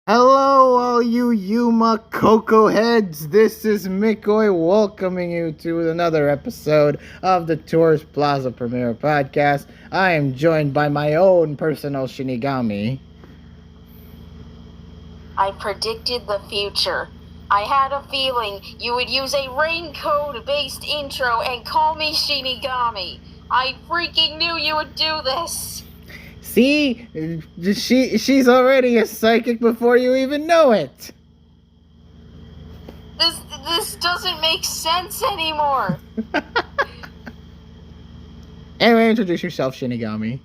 Hello, all you Yuma Cocoa heads. This is Mikoi welcoming you to another episode of the Tours Plaza Premiere podcast. I am joined by my own personal Shinigami. I predicted the future. I had a feeling you would use a raincoat-based intro and call me Shinigami. I freaking knew you would do this. See, she's already a psychic before you even know it. This doesn't make sense anymore. Anyway, introduce yourself, Shinigami.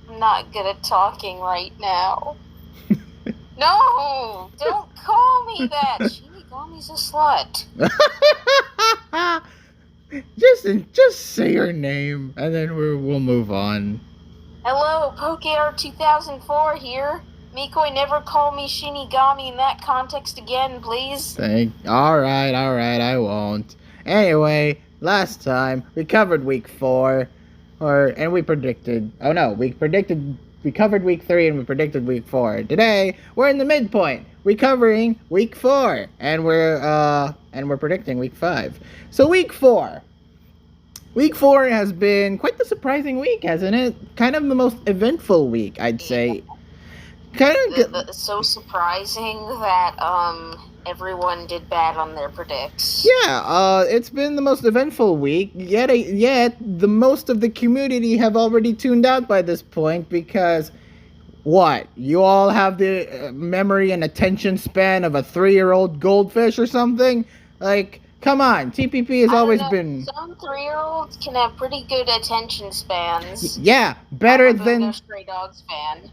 I'm not good at talking right now. No, don't call me that. Shinigami's a slut. just say your name, and then we'll move on. Hello, PokeR 2004 here. Mikoi, never call me Shinigami in that context again, please. Alright, I won't. Anyway, last time we covered week 4, and we predicted. Oh no, we covered week 3 and we predicted week 4. Today we're in the midpoint. We're covering week 4, and we're predicting week 5. So week 4. Week 4 has been quite the surprising week, hasn't it? Kind of the most eventful week, I'd say. So surprising that everyone did bad on their predicts. Yeah, it's been the most eventful week. Yet the most of the community have already tuned out by this point because what? You all have the memory and attention span of a 3-year-old goldfish or something? Like, come on, TPP has always been. Some 3-year-olds can have pretty good attention spans. Yeah, better than a Stray Dogs fan.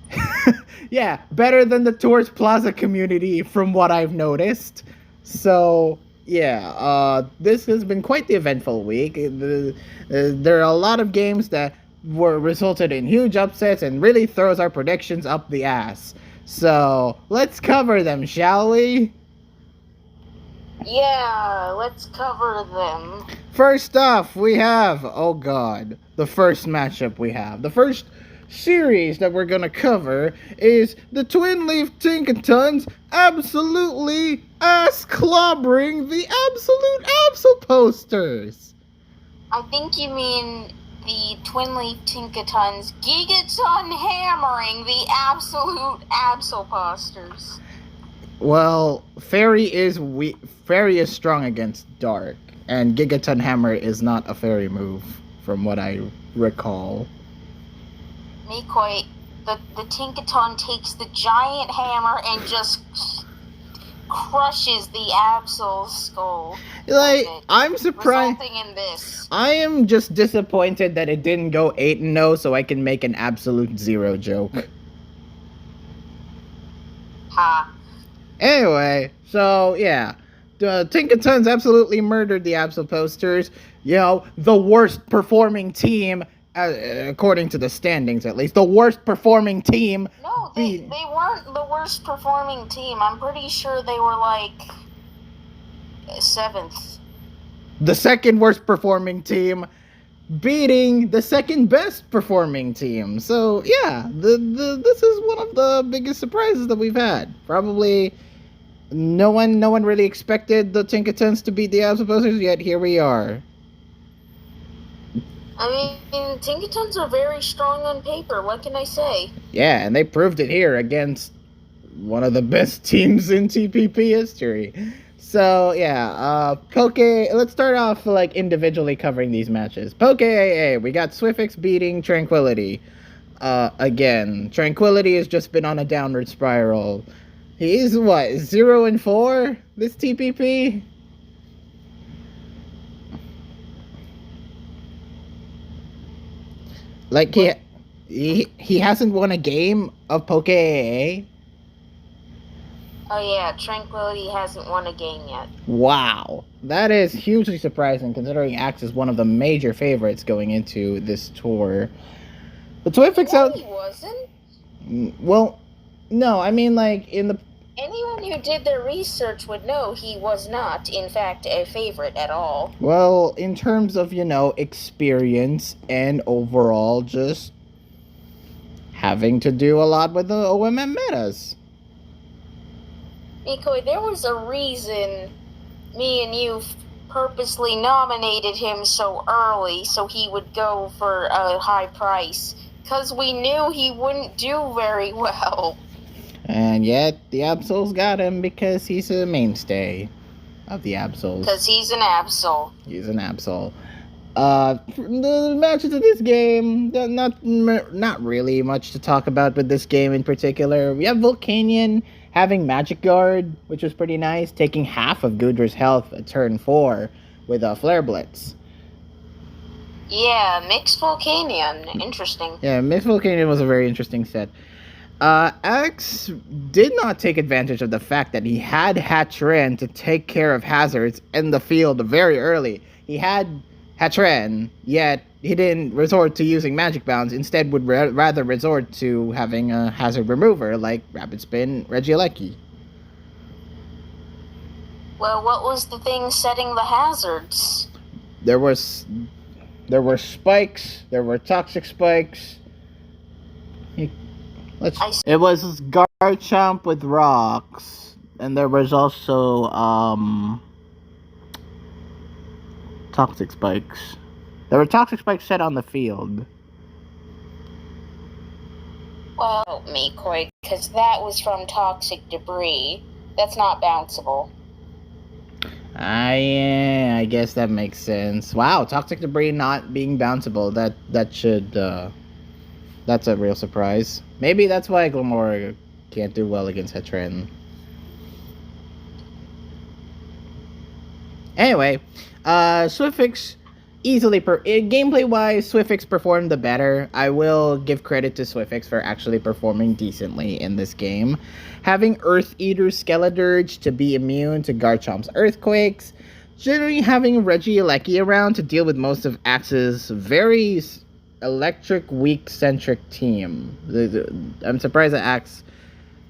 Yeah, better than the Tours Plaza community from what I've noticed. So, yeah, this has been quite the eventful week. There are a lot of games that resulted in huge upsets and really throws our predictions up the ass. So, let's cover them, shall we? Yeah, let's cover them. First off, we have, oh god, the first matchup we have. The first series that we're gonna cover is the Twin Leaf Tinkatons absolutely ass-clobbering the absolute Absol posters. I think you mean the Twin Leaf Tinkatons Gigaton hammering the absolute Absol posters. Well, Fairy is strong against Dark, and Gigaton Hammer is not a fairy move, from what I recall. Mikoi, the Tinkaton takes the giant hammer and just crushes the Absol's skull. Like, I'm surprised. Resulting in this. I am just disappointed that it didn't go 8-0 so I can make an absolute 0 joke. Ha. Anyway, so yeah, the Tinkatons absolutely murdered the Absol posters. You know, the worst performing team, according to the standings at least, the worst performing team. No, they weren't the worst performing team. I'm pretty sure they were like 7th. The second worst performing team beating the second best performing team. So yeah, this is one of the biggest surprises that we've had. Probably no one really expected the Tinkatons to beat the Absol posters, yet here we are. I mean, Tinkatons are very strong on paper. What can I say? Yeah, and they proved it here against one of the best teams in TPP history. So yeah, let's start off like individually covering these matches. Poke AA, we got Swiftix beating Tranquility. Again, Tranquility has just been on a downward spiral. He's 0-4 this TPP? Like he hasn't won a game of Poke AA. Oh yeah, Tranquility hasn't won a game yet. Wow. That is hugely surprising considering Axe is one of the major favorites going into this tour. The Twifix out. He wasn't. Well, no, I mean like in the anyone who did their research would know he was not, in fact, a favorite at all. Well, in terms of, experience and overall just having to do a lot with the OMM metas. Mikoi, there was a reason me and you purposely nominated him so early so he would go for a high price. Because we knew he wouldn't do very well. And yet, the Absols got him because he's a mainstay of the Absols. Because he's an Absol. He's an Absol. The matches of this game, not really much to talk about with this game in particular. We have Volcanion having Magic Guard, which was pretty nice, taking half of Gudra's health at turn 4 with a Flare Blitz. Yeah, Mixed Volcanion. Interesting. Yeah, Mixed Volcanion was a very interesting set. Alex did not take advantage of the fact that he had Hatren to take care of hazards in the field very early. He had Hatren, yet he didn't resort to using Magic Bounce, instead would rather resort to having a hazard remover like Rapid Spin Regieleki. Well, what was the thing setting the hazards? There were spikes, there were toxic spikes. It was Garchomp with rocks, and there was also toxic spikes. There were toxic spikes set on the field. Well, Mikoi, because that was from toxic debris. That's not bounceable. Yeah, I guess that makes sense. Wow, toxic debris not being bounceable. That should that's a real surprise. Maybe that's why Glamora can't do well against Hetran. Anyway, Swiftix easily gameplay wise, Swiftix performed the better. I will give credit to Swiftix for actually performing decently in this game. Having Earth Eater Skeledirge to be immune to Garchomp's Earthquakes. Generally having Regieleki around to deal with most of Axe's very electric weak centric team. I'm surprised that Axe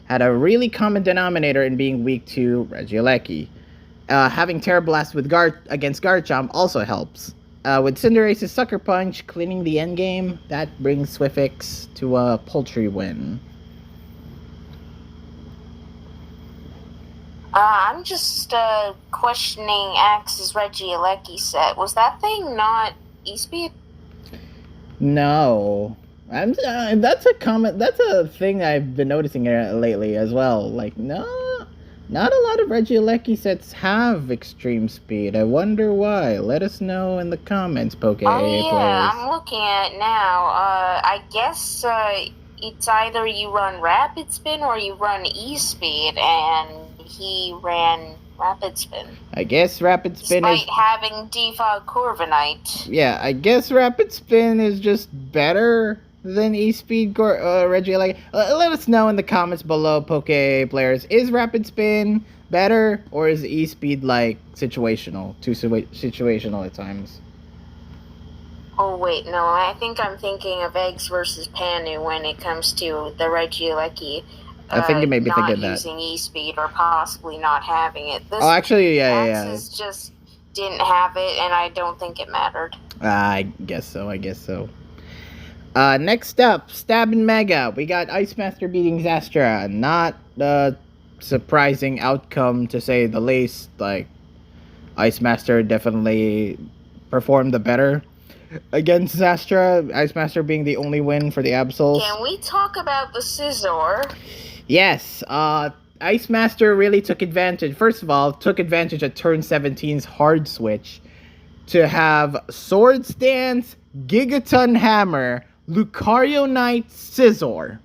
had a really common denominator in being weak to Regieleki. Having Terra Blast with against Garchomp also helps. With Cinderace's Sucker Punch cleaning the endgame, that brings Swiftix to a paltry win. I'm just questioning Axe's Regieleki set. Was that thing not E-Speed? No. That's a comment. That's a thing I've been noticing lately as well. Like, no, not a lot of Regieleki sets have extreme speed. I wonder why. Let us know in the comments, Poke yeah, players. I'm looking at it now. I guess it's either you run Rapid Spin or you run E-Speed, and he ran Rapid Spin. I guess Rapid Spin despite having Defog Corviknight. Yeah, I guess Rapid Spin is just better than E-Speed Regieleki. Let us know in the comments below, Poke players. Is Rapid Spin better, or is E-Speed like situational? Too situational at times. Oh wait, no, I think I'm thinking of Eggs versus Panu when it comes to the Regieleki. I think you may be thinking that. Not using E-Speed or possibly not having it. Oh, actually, yeah. Axis just didn't have it, and I don't think it mattered. I guess so. Next up, Stab and Mega. We got Ice Master beating Zastra. Not a surprising outcome, to say the least. Like, Ice Master definitely performed the better against Zastra. Ice Master being the only win for the Absols. Can we talk about the Scizor? Yes, Ice Master really took advantage. First of all, took advantage of turn 17's hard switch to have Swords Dance, Gigaton Hammer, Lucario Knight, Scizor.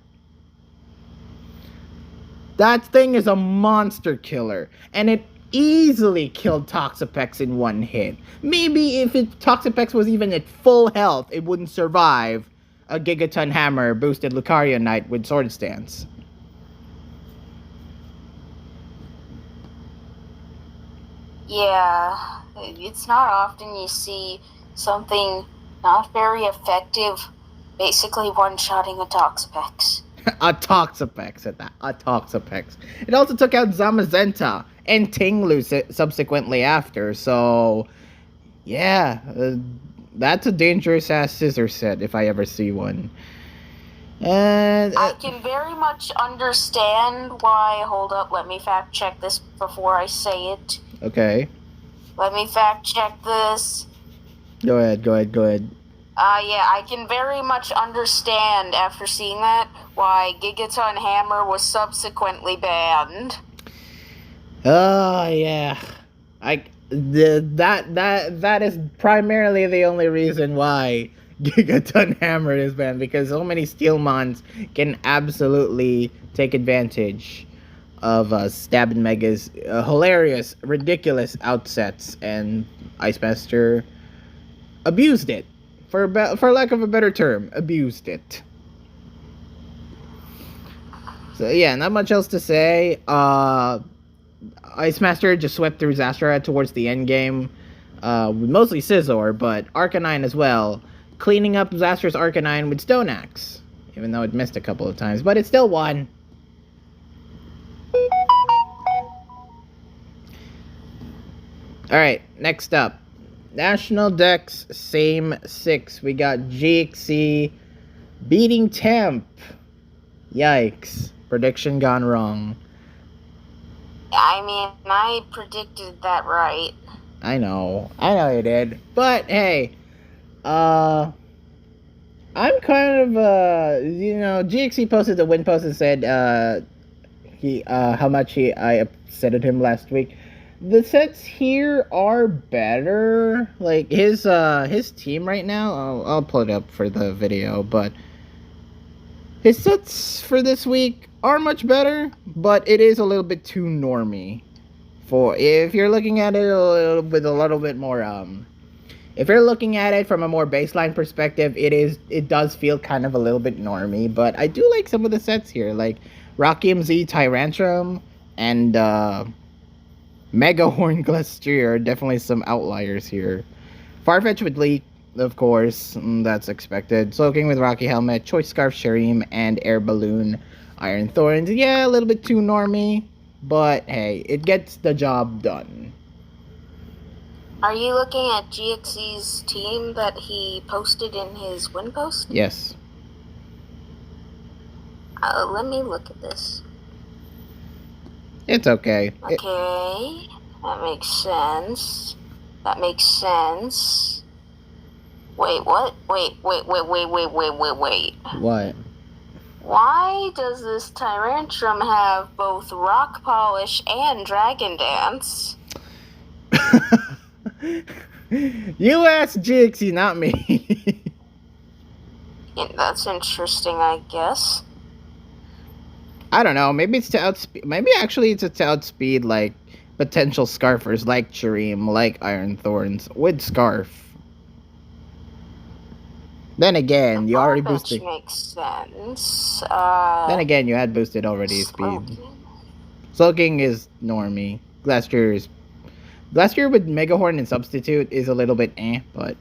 That thing is a monster killer, and it easily killed Toxapex in one hit. Maybe if Toxapex was even at full health, it wouldn't survive a Gigaton Hammer boosted Lucario Knight with Swords Dance. Yeah, it's not often you see something not very effective basically one-shotting a Toxapex. A Toxapex at that. A Toxapex. It also took out Zamazenta and Tinglu subsequently after, so yeah, that's a dangerous ass scissor set if I ever see one. And I can very much understand why. Hold up, let me fact check this before I say it. okay, Let me fact check this. go ahead. Yeah, I can very much understand after seeing that why Gigaton Hammer was subsequently banned. Oh yeah, that is primarily the only reason why Gigaton Hammer is banned, because so many Steelmons can absolutely take advantage of Stab and Mega's hilarious, ridiculous outsets, and Ice Master abused it, for lack of a better term, abused it. So yeah, not much else to say. Ice Master just swept through Zastra towards the end game, mostly Scizor, but Arcanine as well, cleaning up Zastra's Arcanine with Stone Axe, even though it missed a couple of times, but it still won. Alright, next up. National Dex, same 6. We got GXC beating Temp. Yikes. Prediction gone wrong. I mean, I predicted that right. I know you did. But hey, I'm kind of GXC posted a win post and said how much I upsetted him last week. The sets here are better. Like his team right now, I'll pull it up for the video, but his sets for this week are much better, but it is a little bit too normy. For if you're looking at it with a little bit more if you're looking at it from a more baseline perspective, it does feel kind of a little bit normy, but I do like some of the sets here, like Rocky MZ Tyrantrum and Mega Horn Glastrier are definitely some outliers here. Farfetch with Leak, of course, that's expected. Soaking with Rocky Helmet, Choice Scarf Shareem, and Air Balloon Iron Thorns. Yeah, a little bit too normy, but hey, it gets the job done. Are you looking at GXC's team that he posted in his win post? Yes. Let me look at this. It's okay. Okay, that makes sense. Wait, what? Wait. What? Why does this Tyrantrum have both Rock Polish and Dragon Dance? You asked GXC, not me. Yeah, that's interesting, I guess. I don't know. Maybe it's to outspeed. Maybe actually it's to outspeed like potential scarfers like Shareem, like Iron Thorns with Scarf. Then again, you already boosted. Makes sense. Then again, you had boosted already speed. Soaking is normie. Glastrier with Megahorn and Substitute is a little bit but.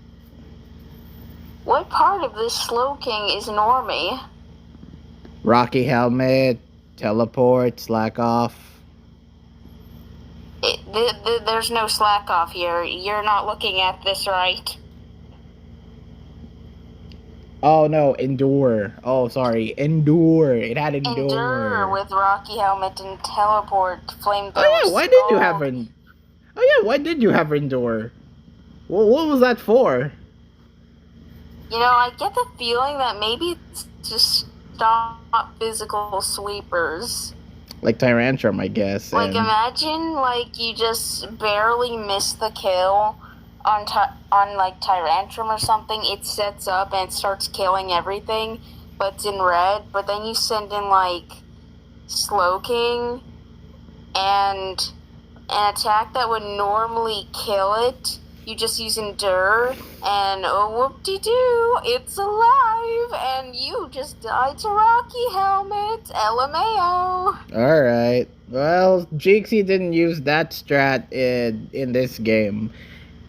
What part of this Slowking is normie? Rocky Helmet, Teleport, Slack Off. There's no slack off here. You're not looking at this right. Oh no, Endure. Oh, sorry, Endure. It had Endure. Endure with Rocky Helmet and Teleport, Flamethrower. Oh yeah, why did you have why did you have Endure? Well, what was that for? You know, I get the feeling that maybe it's to stop physical sweepers. Like Tyrantrum, I guess. Like, imagine, like, you just barely miss the kill on like Tyrantrum or something. It sets up and it starts killing everything, but it's in red. But then you send in like Slowking and an attack that would normally kill it. You just use Endure, and oh whoop-de-doo, it's alive, and you just died to Rocky Helmet, LMAO. Alright, well, GXC didn't use that strat in this game.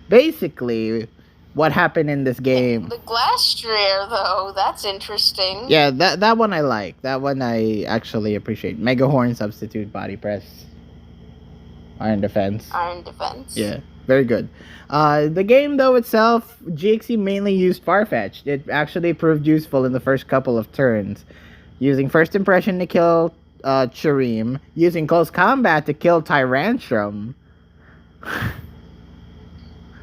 Basically, what happened in this game... The Glastrier, though, that's interesting. Yeah, that one I like. That one I actually appreciate. Mega Horn Substitute Body Press. Iron Defense. Iron Defense. Yeah. Very good. The game, though, itself, GXE mainly used Farfetch'd. It actually proved useful in the first couple of turns, using First Impression to kill Chireem, using Close Combat to kill Tyrantrum,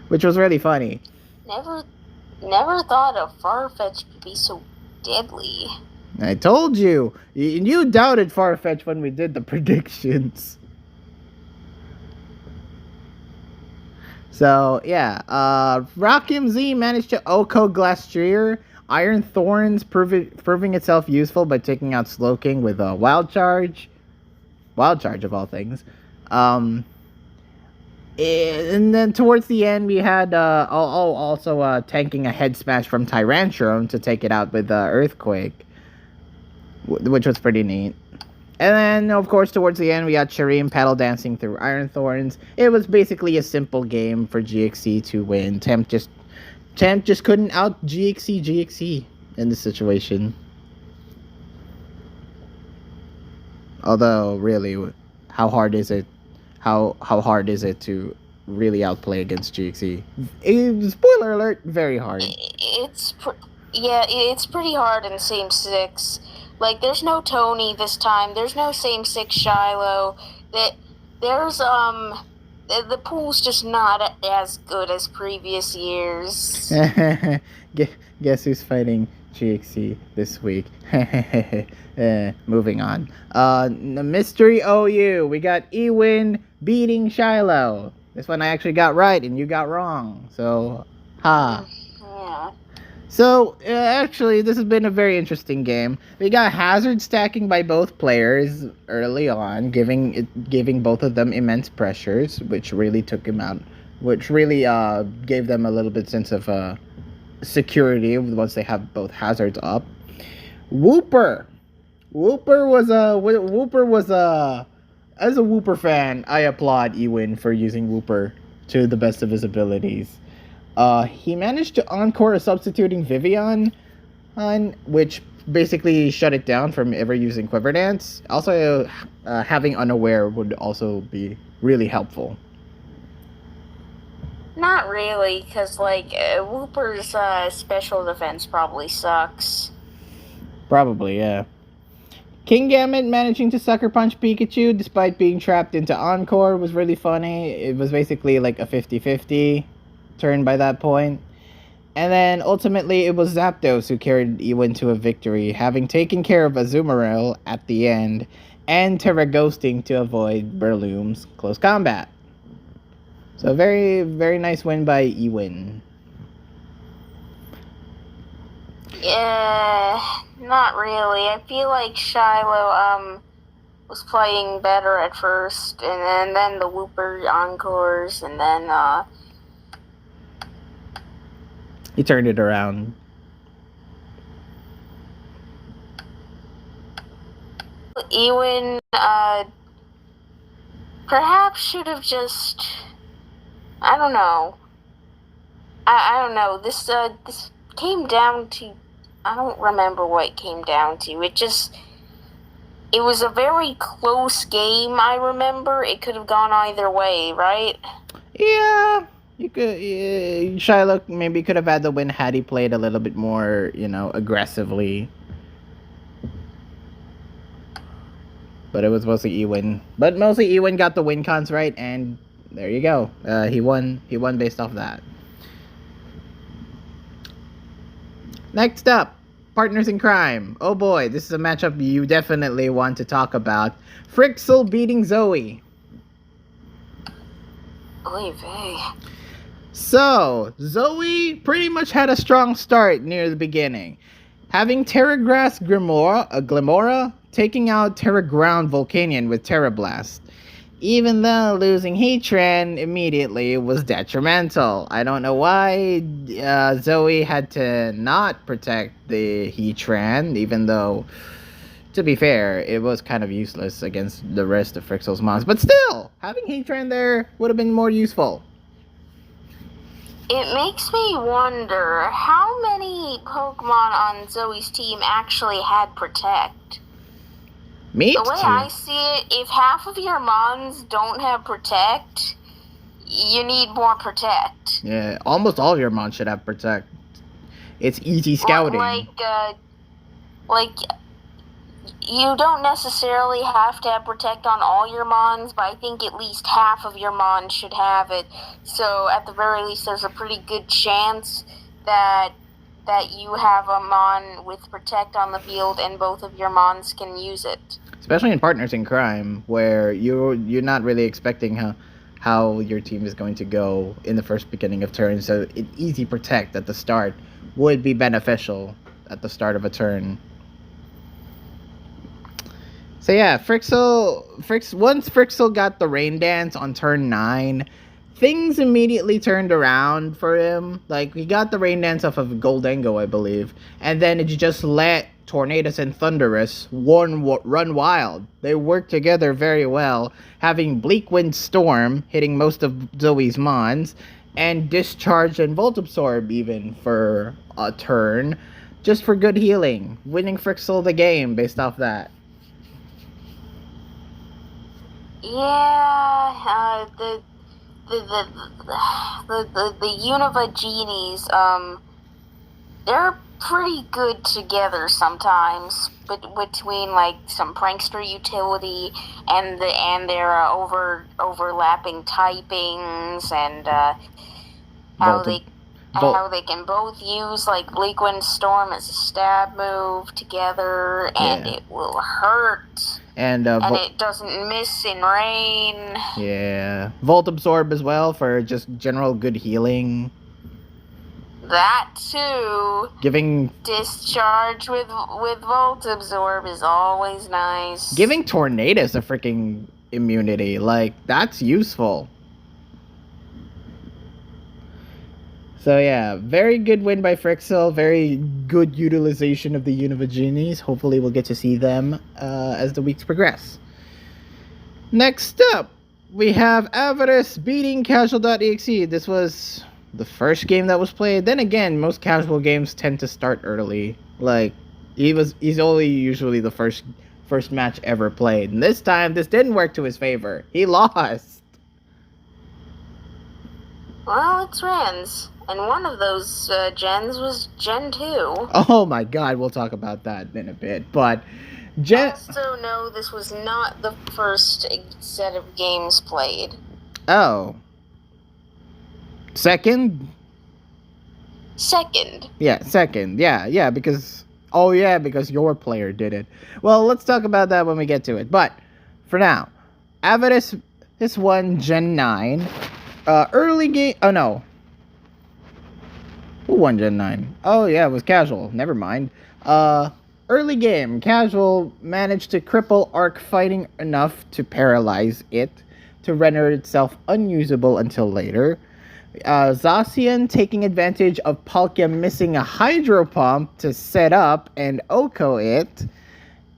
which was really funny. Never thought a Farfetch could be so deadly. I told you. You doubted Farfetch when we did the predictions. So, yeah. Rockim Z managed to Oko Glastrier. Iron Thorns proving itself useful by taking out Slowking with a Wild Charge. Wild Charge, of all things. And then towards the end, we had also tanking a Head Smash from Tyrantrum to take it out with Earthquake, which was pretty neat. And then, of course, towards the end, we got Chireem paddle dancing through Iron Thorns. It was basically a simple game for GXE to win. Temp just couldn't out GXE in this situation. Although, really, how hard is it? How hard is it to really outplay against GXE? Spoiler alert: very hard. It's pretty hard in Same 6. Like, there's no Tony this time. There's no Same 6 Shiloh. There's the pool's just not as good as previous years. Guess who's fighting GXE this week? Moving on. Mystery OU. We got Ewin beating Shiloh. This one I actually got right and you got wrong. So, ha. Yeah. So, actually, this has been a very interesting game. We got hazard stacking by both players early on, giving both of them immense pressures, which really took him out, which really gave them a little bit sense of security once they have both hazards up. Wooper was as a Wooper fan, I applaud Ewin for using Wooper to the best of his abilities. He managed to encore a substituting Vivian, which basically shut it down from ever using Quiver Dance. Also, having Unaware would also be really helpful. Not really, because, like, Wooper's special defense probably sucks. Probably, yeah. Kingambit managing to Sucker Punch Pikachu despite being trapped into Encore was really funny. It was basically like a 50-50 turn by that point. And then ultimately it was Zapdos who carried Ewin to a victory, having taken care of Azumarill at the end and Terraghosting to avoid Breloom's close combat. So very, very nice win by Ewin. Yeah, not really. I feel like Shiloh was playing better at first, and then the Wooper encores, and then he turned it around. Ewin perhaps should have just, I don't know. I don't know. This came down to, I don't remember what it came down to. It was a very close game, I remember. It could have gone either way, right? Yeah, you could. Shiloh maybe could have had the win had he played a little bit more, aggressively. But it was mostly Ewin. But mostly Ewin got the win cons right, and there you go. He won. He won based off that. Next up, Partners in Crime. Oh boy, this is a matchup you definitely want to talk about. Frixel beating Zoe. Oy vey. So, Zoe pretty much had a strong start near the beginning. Having Terragrass Glimora taking out Terraground Volcanion with Terra Blast. Even though losing Heatran immediately was detrimental. I don't know why Zoe had to not protect the Heatran, even though, to be fair, it was kind of useless against the rest of Frixel's mons. But still, having Heatran there would have been more useful. It makes me wonder how many Pokemon on Zoe's team actually had Protect. Me The too. way I see it, if half of your mons don't have Protect, you need more protect. Yeah, almost all your mons should have protect. It's easy scouting. Like you don't necessarily have to have protect on all your mons, but I think at least half of your mons should have it. So at the very least, there's a pretty good chance that you have a mon with protect on the field, and both of your mons can use it. Especially in Partners in Crime, where you're not really expecting how your team is going to go in the first beginning of turn. So an easy protect at the start would be beneficial at the start of a turn. So yeah, once Frixel got the Rain Dance on turn 9, things immediately turned around for him. Like, he got the Rain Dance off of Goldengo, I believe, and then it just let Tornadus and Thunderous run wild. They worked together very well, having Bleak Wind Storm hitting most of Zoe's mons, and Discharge and Volt Absorb even for a turn, just for good healing, winning Frixel the game based off that. Yeah, the Unova genies, they're pretty good together sometimes, but between like some prankster utility and their overlapping typings and how they can both use like Liquid Storm as a stab move together, and it will hurt. And it doesn't miss in rain. Yeah. Volt Absorb as well for just general good healing. That too. Giving Discharge with Volt Absorb is always nice. Giving Tornadus a freaking immunity, like, that's useful. So yeah, very good win by Frixel. Very good utilization of the Unova Genies. Hopefully we'll get to see them as the weeks progress. Next up, we have Avarice beating Casual.exe. This was the first game that was played. Then again, most casual games tend to start early. Like, he's only usually the first match ever played. And this time, this didn't work to his favor. He lost. Well, it's Rans. And one of those gens was Gen 2. Oh my god, we'll talk about that in a bit. But also, no, this was not the first set of games played. Oh. Second? Second. Yeah, second. Yeah, because your player did it. Well, let's talk about that when we get to it. But for now, Avarice has won Gen 9. Early game. Oh no. Who won Gen 9? Oh yeah, it was Casual. Never mind. Early game, Casual managed to cripple Arc Fighting enough to paralyze it, to render itself unusable until later. Zacian, taking advantage of Palkia missing a Hydro Pump to set up and Oko it,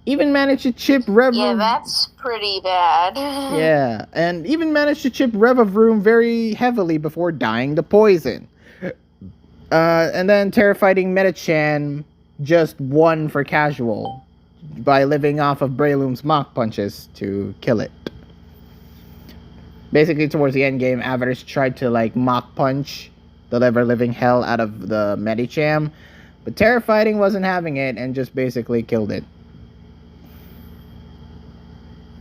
even managed to chip Rev. Yeah, that's pretty bad. Yeah, and even managed to chip Revavroom very heavily before dying to poison. And then Terrafighting Metachan just won for Casual by living off of Breloom's Mach Punches to kill it. Basically, towards the end game, Avarice tried to like Mach Punch the living hell out of the Medicham, but Terrafighting wasn't having it and just basically killed it.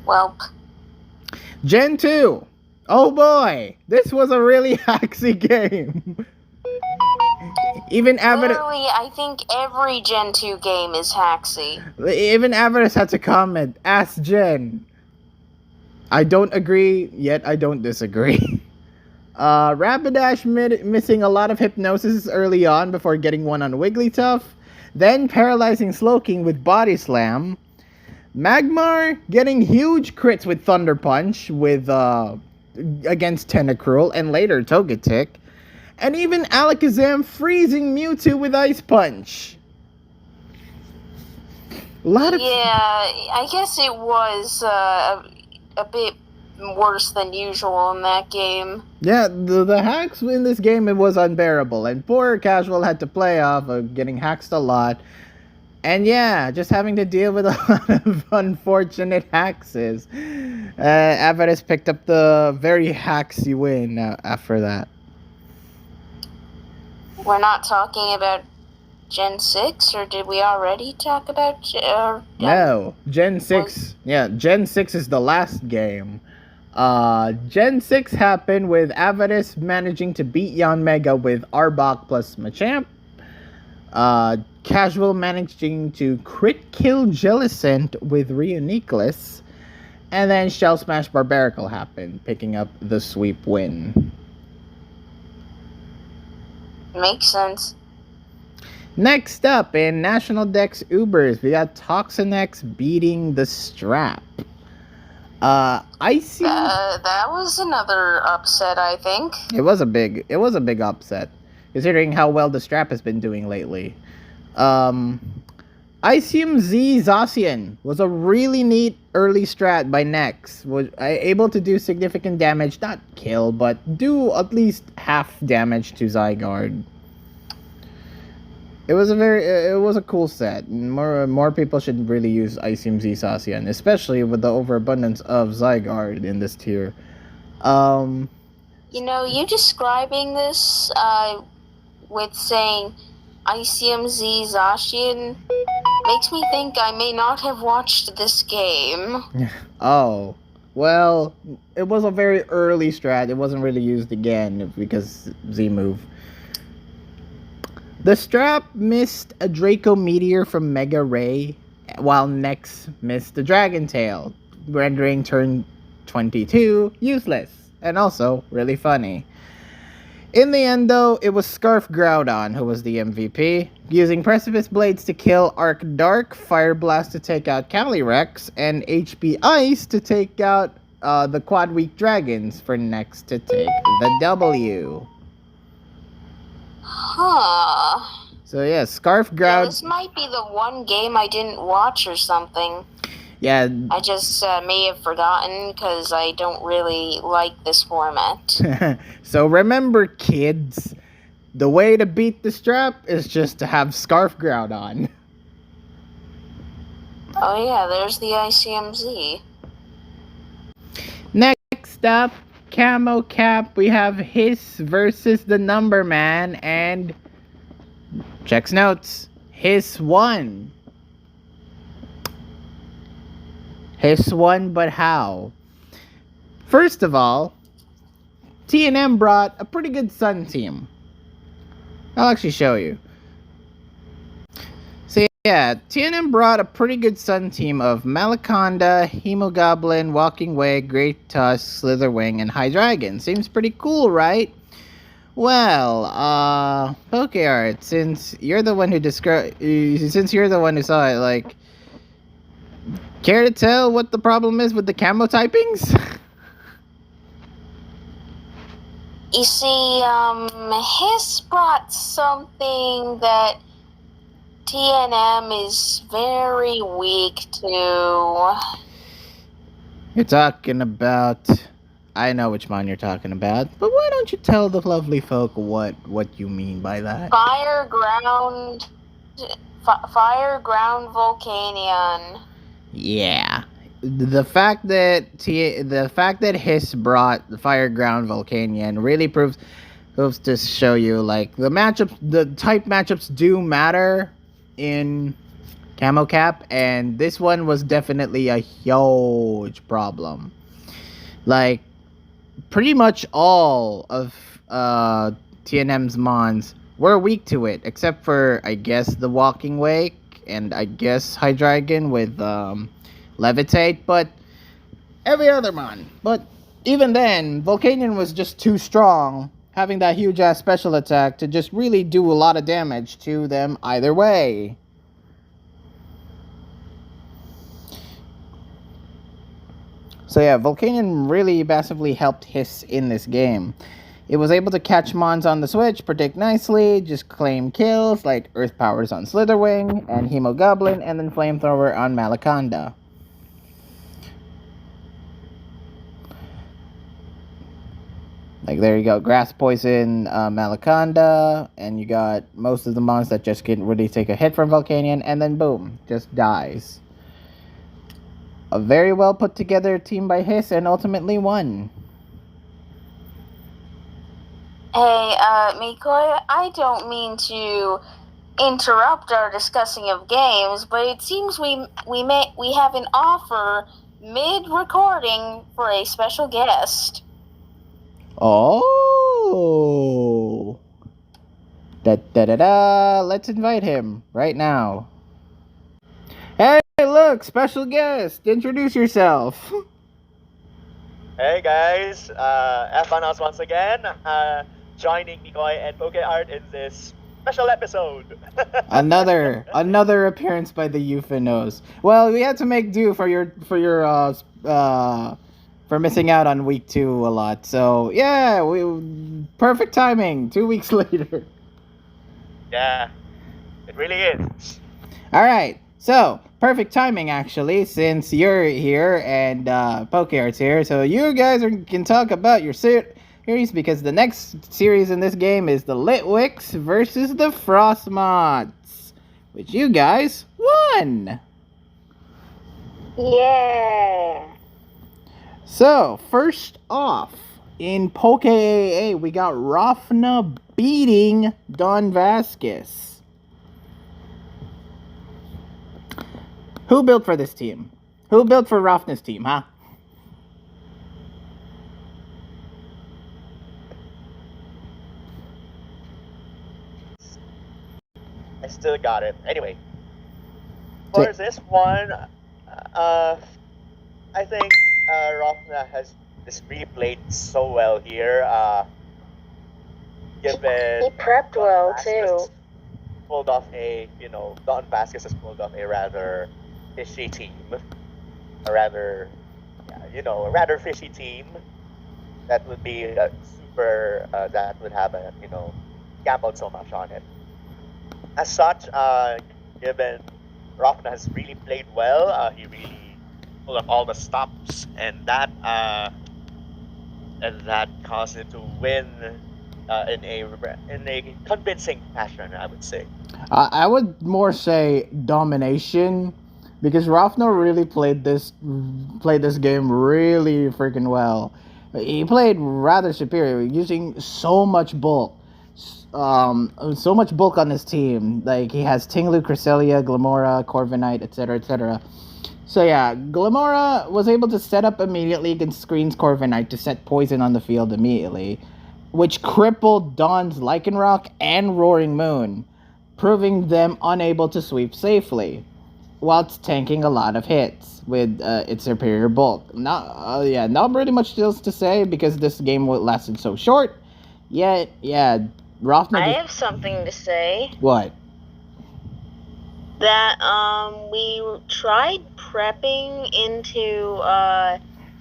Welp. Gen 2. Oh boy, this was a really hacksy game. Even Avarice. Literally, I think every Gen 2 game is hacksy. Even Avarice had to comment, "Ask Gen." I don't agree, yet I don't disagree. Rapidash missing a lot of hypnosis early on before getting one on Wigglytuff. Then paralyzing Slowking with Body Slam. Magmar getting huge crits with Thunder Punch with against Tentacruel and later Togetic. And even Alakazam freezing Mewtwo with Ice Punch. Yeah, I guess it was a bit worse than usual in that game. Yeah, the hacks in this game, it was unbearable. And poor Casual had to play off of getting hacked a lot. And yeah, just having to deal with a lot of unfortunate hexes. Avidus picked up the very hexy win after that. We're not talking about Gen 6, or did we already talk about... No, Gen 6. Yeah, Gen 6 is the last game. Gen 6 happened with Avidus managing to beat Yanmega with Arbok plus Machamp. Casual managing to crit kill Jellicent with Reuniclus. And then Shell Smash Barbaracle happened, picking up the sweep win. Makes sense. Next up, in National Dex Ubers, we got Toxinex beating the Strap. I see. That was another upset, I think. It was a big upset, considering how well the Strap has been doing lately. Icium Z Zacian was a really neat early strat by Nex. Was able to do significant damage, not kill, but do at least half damage to Zygarde. It was a cool set. More people should really use Icium Z Zacian, especially with the overabundance of Zygarde in this tier. You describing this with saying Icium Z Zacian makes me think I may not have watched this game. Oh, well, it was a very early strat. It wasn't really used again because Z move. The Strap missed a Draco Meteor from Mega Ray, while Nex missed the Dragon Tail, rendering turn 22 useless, and also really funny. In the end, though, it was Scarf Groudon who was the MVP, using Precipice Blades to kill Arc Dark, Fire Blast to take out Calyrex, and HP Ice to take out the Quad Weak Dragons for Nex to take the W. Huh. So yeah, Scarf Groudon. Yeah, this might be the one game I didn't watch or something. Yeah. I just may have forgotten because I don't really like this format. So remember, kids, the way to beat the Strap is just to have Scarf Groudon. Oh yeah, there's the ICMZ. Next up, Camo Cap, we have Hiss versus the Number Man, and checks notes. Hiss won. Hiss won, but how? First of all, TNM brought a pretty good Sun team. I'll actually show you. So yeah, TNM brought a pretty good Sun team of Malaconda, Hemogoblin, Walking Way, Great Tusk, Slitherwing, and Hydreigon. Seems pretty cool, right? Well, PokeArt, since you're the one who saw it, like, care to tell what the problem is with the camo typings? You see, Hiss brought something that TNM is very weak to. You're talking about... I know which one you're talking about, but why don't you tell the lovely folk what you mean by that? Fire Ground Volcanion. Yeah. The fact that Hiss brought the Fire Ground Volcanion really proves to show you, like, the type matchups do matter in Camo Cap, and this one was definitely a huge problem. Like, pretty much all of TNM's mons were weak to it, except for, I guess, the Walking Wake, and I guess Hydreigon with Levitate, but every other mon. But even then, Volcanion was just too strong, having that huge ass special attack to just really do a lot of damage to them either way. So yeah, Volcanion really massively helped Hiss in this game. It was able to catch mons on the switch, predict nicely, just claim kills like Earth Powers on Slitherwing and Hemogoblin, and then Flamethrower on Malaconda. Like, there you go. Grass Poison, Malaconda, and you got most of the mons that just can't really take a hit from Volcanion, and then boom, just dies. A very well put together team by Hiss, and ultimately won. Hey, Mikoi, I don't mean to interrupt our discussing of games, but it seems we have an offer mid-recording for a special guest. Oh! Da-da-da-da! Let's invite him right now. Hey, look, special guest! Introduce yourself. Hey guys, F1 once again, joining Mikoi and PokeArt in this special episode. another appearance by the Euphenos. Well, we had to make do for missing out on week 2 a lot. So yeah, perfect timing. 2 weeks later. Yeah, it really is. All right. So, perfect timing actually, since you're here and PokeArt's here. So you guys can talk about your series, because the next series in this game is the Litwicks versus the Frostmoths, which you guys won. Yeah. So, first off, in Poke AA, we got Rafna beating Don Vasquez. Who built for this team? Who built for Rafna's team, huh? I still got it. Anyway, for this one, I think Rofna has just replayed so well here. Given He prepped Don well Vasquez too. Pulled off Don Vasquez has pulled off a rather fishy team, a rather fishy team that would be super that would have gambled so much on it. As such, given Rofna has really played well, he really pulled up all the stops, and that caused him to win in a convincing fashion, I would say. I would more say domination, because Rafna really played this game really freaking well. He played rather superior, using so much bulk. So much bulk on his team. Like, he has Tinglu, Cresselia, Glamora, Corviknight, etc., etc. So yeah, Glamora was able to set up immediately against Screen's Corviknight to set poison on the field immediately, which crippled Dawn's Lycanroc and Roaring Moon, proving them unable to sweep safely, whilst tanking a lot of hits with its superior bulk. Not really much else to say, because this game lasted so short. Yet, yeah, Rofna. I have something to say. What? That we tried prepping into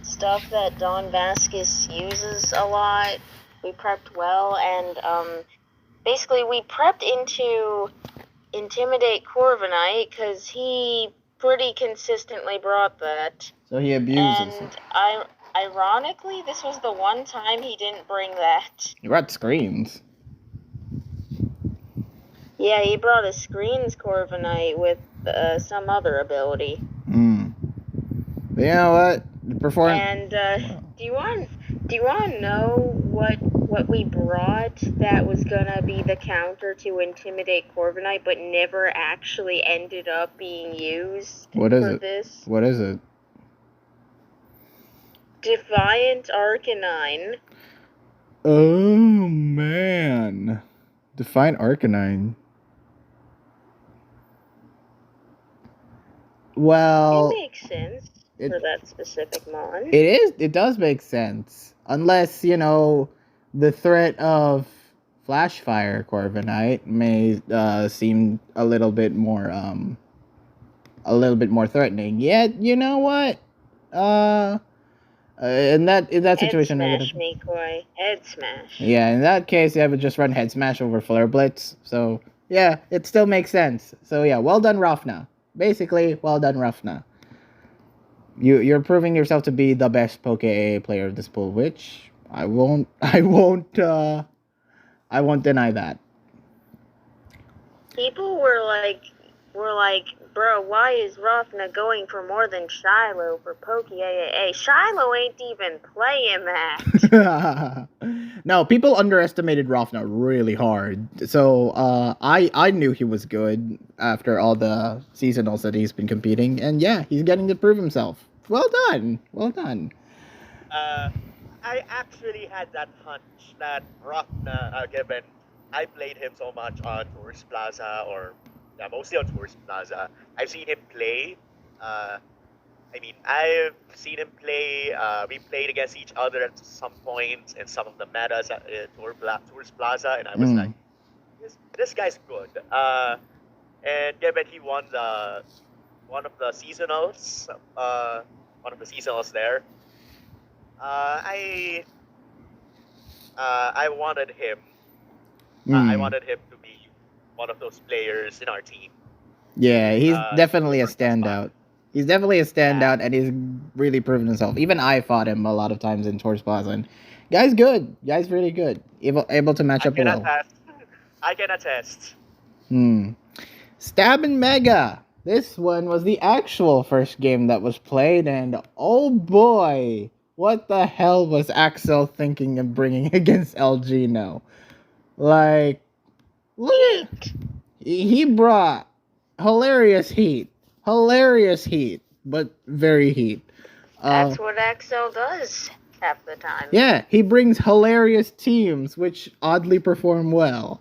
stuff that Don Vasquez uses a lot. We prepped well, and basically we prepped into Intimidate Corviknight, because he pretty consistently brought that. So he abuses. And ironically, this was the one time he didn't bring that. He brought Screens. Yeah, he brought a Screens Corviknight with some other ability. But you know what? And do you want to know what we brought that was gonna be the counter to Intimidate Corviknight, but never actually ended up being used? What is for it? This? What is it? Defiant Arcanine. Oh man, Defiant Arcanine. Well, It makes sense for that specific mon. It does make sense, unless the threat of Flashfire Corviknight may seem a little bit more threatening. Yet, you know what? In that situation, Head smash, Mikoi. Head smash. Yeah, in that case, I would just run Head Smash over Flare Blitz. So yeah, it still makes sense. So yeah, well done, Rafna. Basically, well done, Rafna. You're proving yourself to be the best Poke AA player of this pool, which I won't. I won't. I won't deny that. People were like, bro, why is Rafna going for more than Shiloh for Pokey AAA? Shiloh ain't even playing that. No, people underestimated Rofna really hard. So I knew he was good after all the seasonals that he's been competing, and yeah, he's getting to prove himself. Well done, well done. I actually had that hunch that Rockna, given I played him so much on Tourist Plaza, or yeah, mostly on Tourist Plaza. I've seen him play. I've seen him play. We played against each other at some points in some of the metas at Tourist Plaza, and I was like, this guy's good. And given he won one of the seasonals, there. I wanted him. I wanted him to be one of those players in our team. Yeah, he's definitely a standout. He's definitely a standout, and he's really proven himself. Even I fought him a lot of times in Torch Plaza, and guy's good. Guy's really good. Able to match up well. I can attest. Stab and Mega. This one was the actual first game that was played, and oh boy, what the hell was Axel thinking of bringing against Elgino? Like, look, he brought hilarious heat, but very heat. That's what Axel does half the time. Yeah, he brings hilarious teams, which oddly perform well.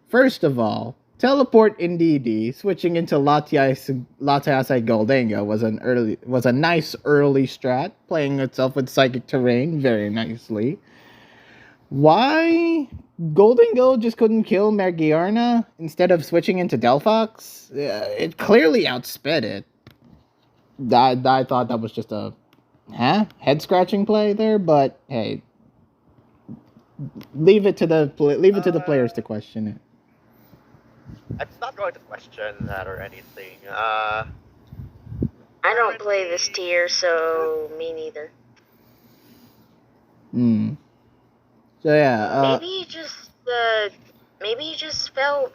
First of all, Teleport Indeedee switching into Latiasite Goldango was a nice early strat, playing itself with Psychic Terrain very nicely. Why Goldango just couldn't kill Margiarna instead of switching into Delphox? It clearly outsped it. I thought that was just a head scratching play there, but hey, leave it to the players to question it. I'm not going to question that or anything. I don't play this tier, so me neither. So yeah. Maybe he just felt.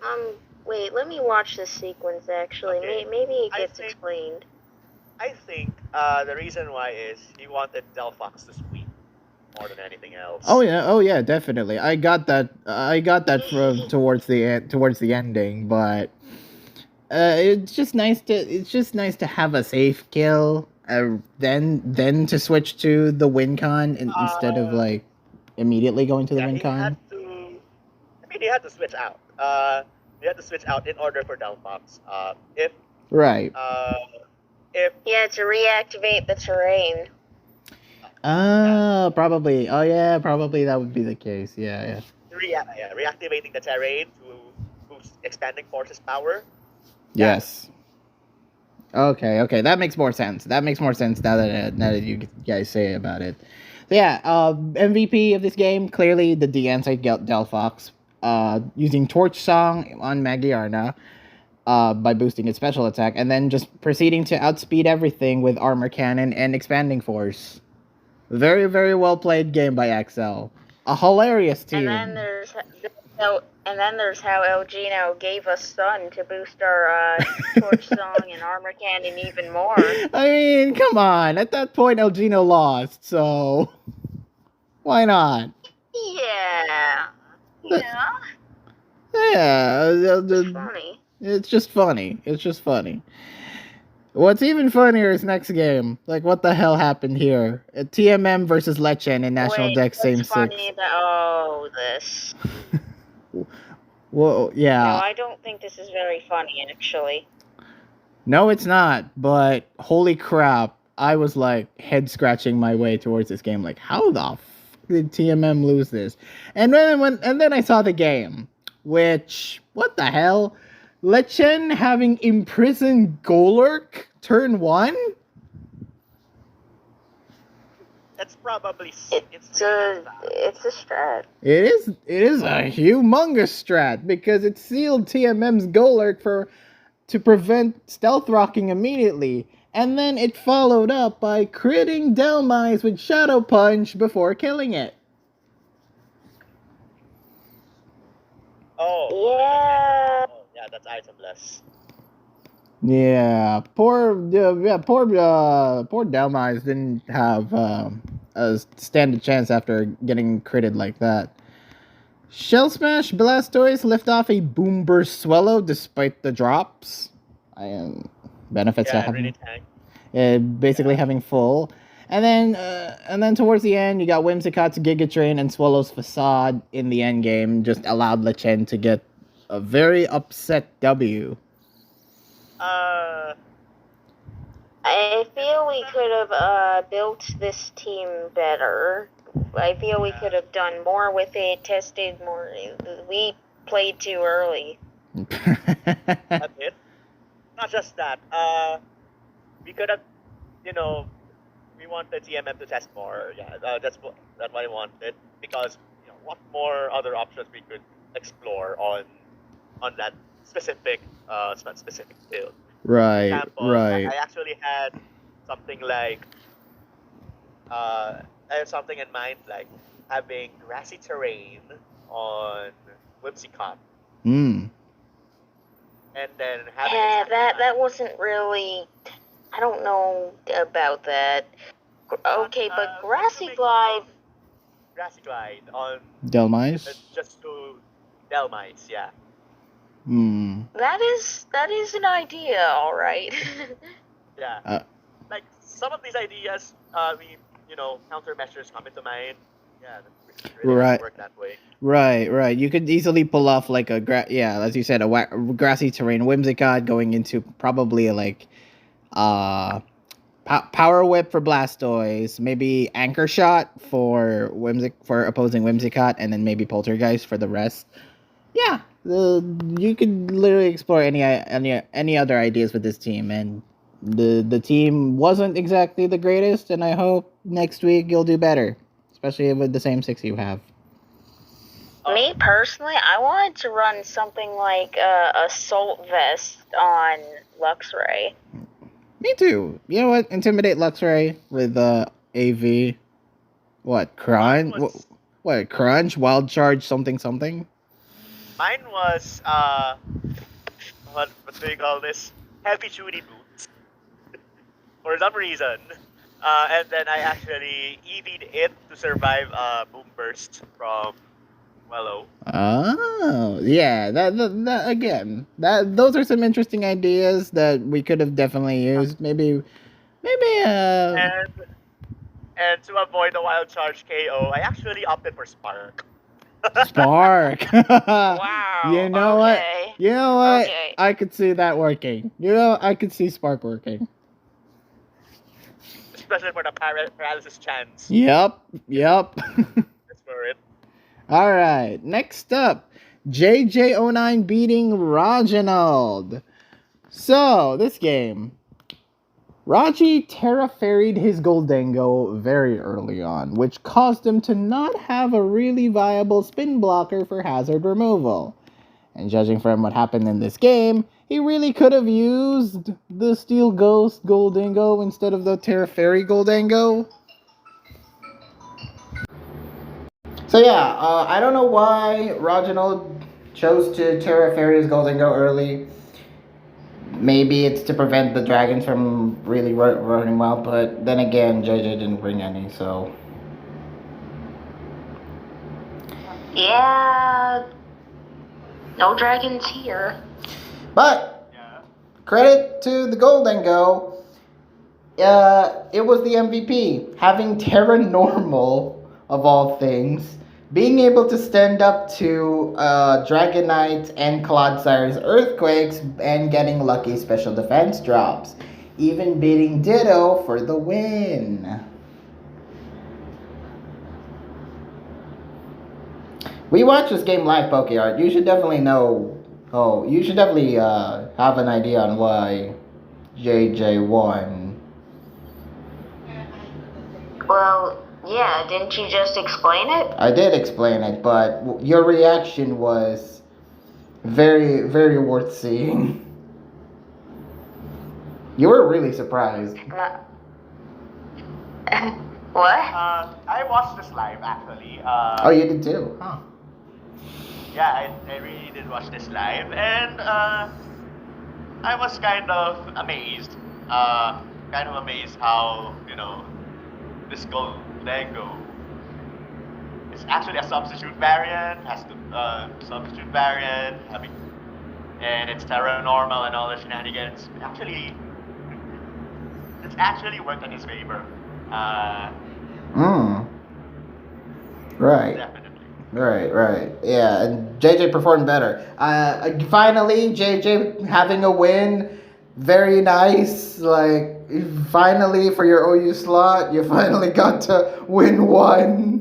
Wait, let me watch this sequence. Actually, okay. Maybe it gets explained. I think the reason why is he wanted Delphox to sweep more than anything else. Oh yeah, definitely. I got that from towards the ending, but it's just nice to have a safe kill, then to switch to the win con instead of like immediately going to the win con. He had to switch out. He had to switch out in order for Delphox. Right. If he had to reactivate the terrain. Probably. Oh yeah, probably that would be the case. Yeah. Reactivating the terrain to boost expanding forces power. Yes. Okay, that makes more sense. Now that you guys say about it. So yeah, MVP of this game, clearly the Deansite Delphox, using Torch Song on Margiarna, by boosting its special attack, and then just proceeding to outspeed everything with Armor Cannon and Expanding Force. Very, very well played game by Axel. A hilarious team. And then there's how Elgino gave us Sun to boost our Torch Song and Armor Cannon even more. I mean, come on. At that point, Elgino lost, so why not? Yeah. Funny. It's just funny. What's even funnier is next game. Like, what the hell happened here? TMM versus Lechen in National Dex same six. This. Well, yeah. No, I don't think this is very funny, actually. No, it's not. But holy crap, I was like head scratching my way towards this game. Like, how the f did TMM lose this? And then I saw the game, which what the hell? Lechen having imprisoned Golurk turn 1? That's probably it's a strat. It is a humongous strat because it sealed TMM's Golurk to prevent stealth rocking immediately, and then it followed up by critting Delmise with Shadow Punch before killing it. Oh, Yeah. oh, yeah, that's itemless. Yeah, poor Delmise didn't have a stand a chance after getting critted like that. Shell Smash Blastoise lift off a Boom Burst Swallow despite the drops. I benefits to Yeah, it really having tanked. having full. And then towards the end, you got Whimsicott's Giga Drain and Swallow's Facade in the end game just allowed Lechen to get a very upset W. Uh, I feel we could have built this team better. I feel we could have done more with it, tested more. We played too early. that's it. Not just that. We could have, we wanted TMM to test more. Yeah, that's what I wanted, because what more other options we could explore on that specific build. Right, For example, right. I actually had something like I have something in mind, like having grassy terrain on Whimsicott, Hmm. and then having Yeah, that wasn't really. I don't know about that. Okay, but Grassy Glide. Grassy Glide on Delmise? just to Delmice, yeah. Hmm. That is an idea, all right. Yeah. Like some of these ideas, countermeasures come into mind. Yeah, it really Right. doesn't work that way. Right. You could easily pull off like as you said, grassy terrain Whimsicott going into probably like Power Whip for Blastoise, maybe Anchor Shot for opposing Whimsicott, and then maybe Poltergeist for the rest. Yeah, you could literally explore any other ideas with this team, and the team wasn't exactly the greatest, and I hope next week you'll do better, especially with the same 6 you have. Me personally, I wanted to run something like Assault Vest on Luxray. Me too. You know what? Intimidate Luxray with AV. What Crunch? What Crunch? Wild Charge? Something. Mine was what do you call this? Heavy duty boots. For some reason. And then I actually EV'd it to survive Boom Burst from Wellow. Oh, yeah. That again. Those are some interesting ideas that we could have definitely used. Maybe. And to avoid the wild charge KO, I actually opted for Spark. Spark. Wow. You know okay. what? You know what? Okay. I could see that working. I could see Spark working. Especially for the paralysis chance. Yep. That's for it. All right. Next up, JJ09 beating Reginald. So this game, Raji Terra ferried his Goldango very early on, which caused him to not have a really viable spin blocker for hazard removal. And judging from what happened in this game, he really could have used the Steel Ghost Goldango instead of the Terra Fairy Goldango. So yeah, I don't know why Reginald chose to Terra Fairy his Goldango early. Maybe it's to prevent the dragons from really running wild, but then again, JJ didn't bring any, so. Yeah. No dragons here. But, credit to the Goldango, it was the MVP. Having Terra Normal, of all things, being able to stand up to Dragonite and Clodsires Earthquakes and getting lucky special defense drops. Even beating Ditto for the win. We watched this game live, PokeArt. You should definitely know. Oh, you should definitely have an idea on why JJ won. Well, yeah, didn't you just explain it? I did explain it, but your reaction was very, very worth seeing. You were really surprised. What? I watched this live actually. Oh, you did too? Huh. yeah, I really did watch this live, and I was kind of amazed. Kind of amazed how this Goldengo is actually a substitute variant, has to substitute variant, having and it's terra normal and all the shenanigans. It's actually worked in his favor. Uh, Mm. Right. Definitely. Right. Yeah, and JJ performed better. Finally, JJ having a win, very nice. Like, finally for your OU slot, you finally got to win one.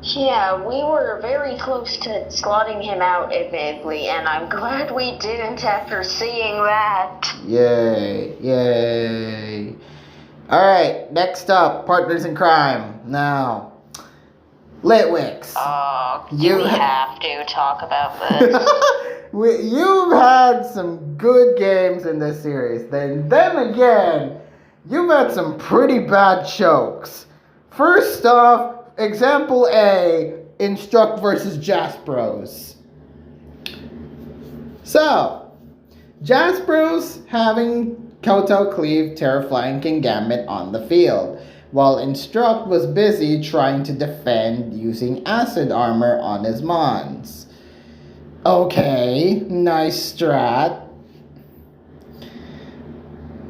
Yeah, we were very close to slotting him out, admittedly, and I'm glad we didn't after seeing that. Yay. All right, next up, partners in crime. Now, Litwix. Do we have to talk about this? You've had some good games in this series. Then again, you've had some pretty bad chokes. First off, example A, Instruct versus Jaspros. So, Jaspros having Koto cleave Terraflying King Gambit on the field, while Instruct was busy trying to defend using acid armor on his Mons. Okay, nice strat.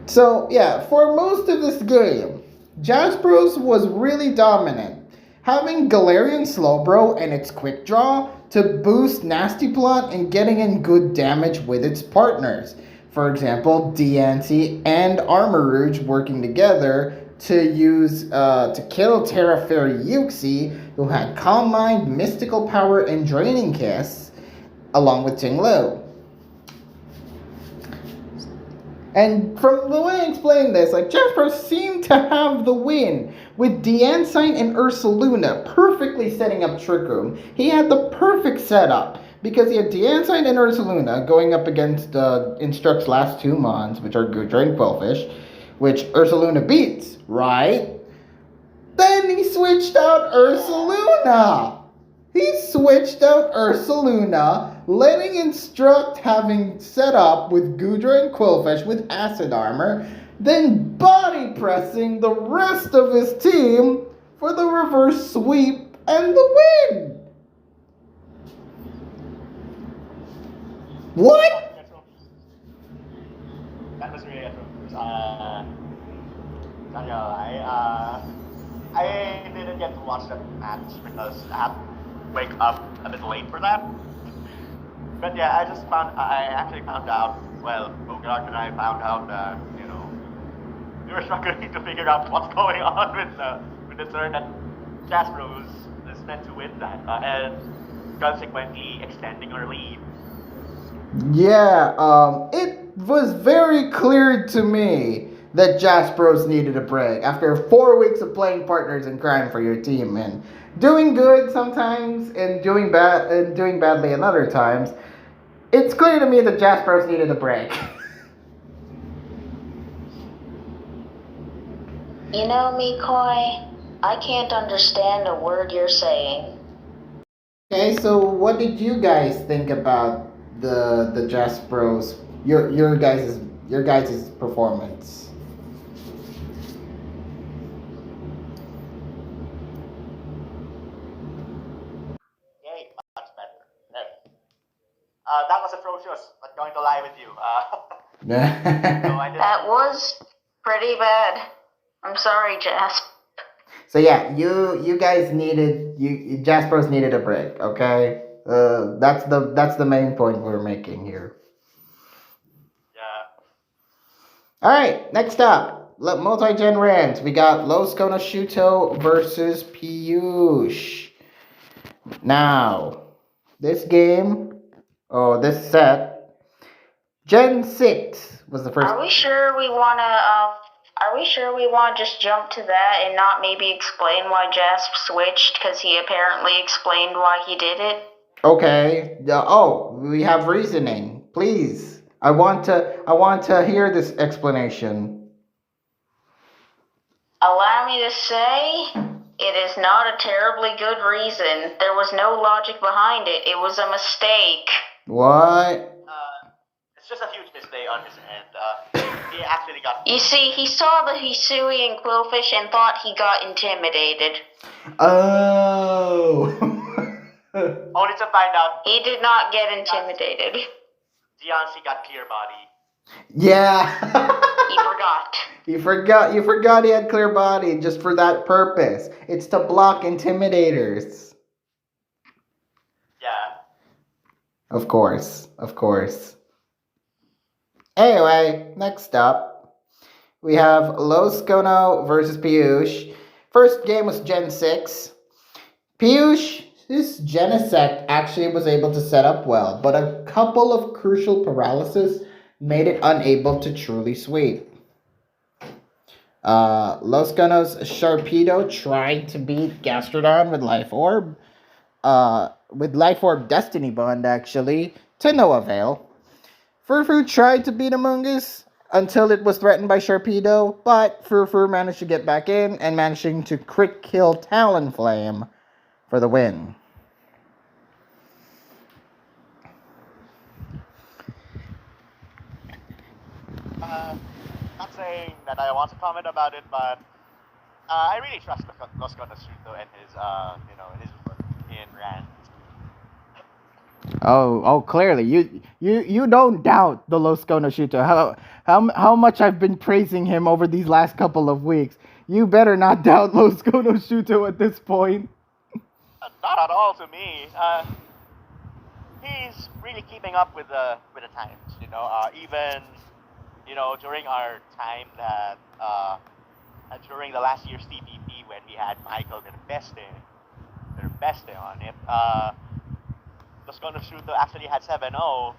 So, yeah, for most of this game, Jaspros was really dominant, having Galarian Slowbro and its quick draw to boost Nasty Plot and getting in good damage with its partners. For example, Diancie and Armor Rouge working together to kill Terra Fairy Yuxi, who had Calm Mind, Mystical Power, and Draining Kiss, along with Ting Lu. And from the way I explained this, like, Jaspros seemed to have the win, with Deancine and Ursaluna perfectly setting up Trick Room. He had the perfect setup, because he had Deancine and Ursaluna going up against Instruct's last two Mons, which are Goodra and Quillfish, which Ursaluna beats, right? Then he switched out Ursaluna! Letting Instruct having set up with Goodra and Quillfish with acid armor, then body pressing the rest of his team for the reverse sweep and the win. What? That was really atrocious. Not gonna lie. I didn't get to watch that match because I had to wake up a bit late for that. But yeah, I actually found out, well, Bogart and I found out that, we were struggling to figure out what's going on with the turn that Jaspros is meant to win that, and consequently extending our lead. Yeah, it was very clear to me that Jaspros needed a break after 4 weeks of playing partners in crime for your team and doing good sometimes and doing badly at other times. It's clear to me that Jaspros needed a break. You know, Mikoi, I can't understand a word you're saying. Okay, so what did you guys think about the Jaspros? Your guys' performance. Yay, much better. That was atrocious, not going to lie with you. No, I didn't. That was pretty bad. I'm sorry, Jasp. So yeah, you guys needed Jaspros needed a break, okay? That's the main point we're making here. Yeah. All right, next up, multi-gen rant. We got Los Konoshuto versus Piyush. Now, this set, Gen 6 was the first. Are we sure we wanna just jump to that and not maybe explain why Jasp switched? Because he apparently explained why he did it. Okay. We have reasoning. Please. I want to hear this explanation. Allow me to say, It is not a terribly good reason. There was no logic behind it. It was a mistake. What? It's just a huge mistake on his end. He actually got. You see, he saw the Hisui and Quillfish and thought he got intimidated. Oh. Only to find out He did not get intimidated. Giancy got clear body. Yeah. He forgot. You forgot he had clear body just for that purpose. It's to block intimidators. Yeah. Of course. Anyway, next up, we have Los Gono versus Piyush. First game was Gen 6. Piyush's Genesect actually was able to set up well, but a couple of crucial paralysis made it unable to truly sweep. Los Gono's Sharpedo tried to beat Gastrodon with Life Orb. With Life Orb Destiny Bond, actually, to no avail. Furfur tried to beat Among Us until it was threatened by Sharpedo, but Furfur managed to get back in and managing to crit kill Talonflame for the win. Not saying that I want to comment about it, but I really trust Los Conasuto and his his work in Rand. Oh, clearly you don't doubt the Los Konoshuto. How much I've been praising him over these last couple of weeks. You better not doubt Los Konoshuto at this point. Not at all to me. He's really keeping up with the times. Even during our time that during the last year's TPP when we had Michael their best on it. Los Konoshuto actually had 7-0.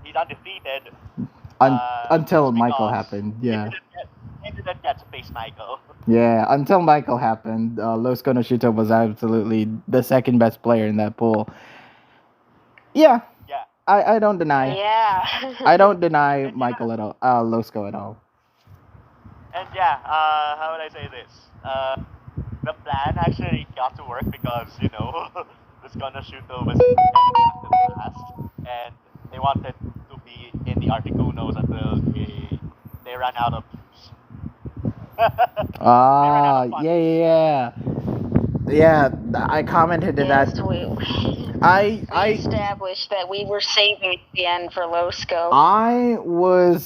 He's undefeated. Until Michael happened, yeah. He didn't get to face Michael. Yeah, until Michael happened, Los Konoshuto was absolutely the second best player in that pool. Yeah. Yeah. I don't deny. Yeah. I don't deny Michael at all. Losco at all. And yeah, how would I say this? The plan actually got to work because Los Konoshuto was last, and they wanted to be in the Articunos until they ran out of Yeah, I commented to Yes, that. we I established that we were saving the end for Losco. I was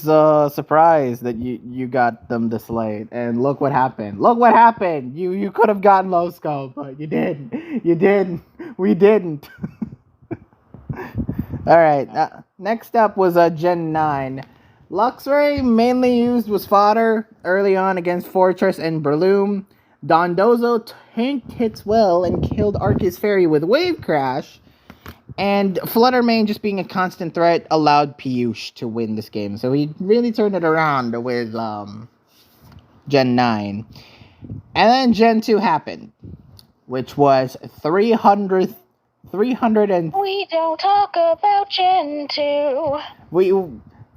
surprised that you got them this late, and look what happened. You could have gotten Losco, but you didn't. We didn't. All right. Next up was Gen 9. Luxray mainly used was fodder early on against Fortress and Breloom. Dondozo tanked hits well and killed Arceus Fairy with Wave Crash. And Fluttermane just being a constant threat allowed Piyush to win this game. So he really turned it around with Gen 9. And then Gen 2 happened, which was 300 and... We don't talk about Gen 2.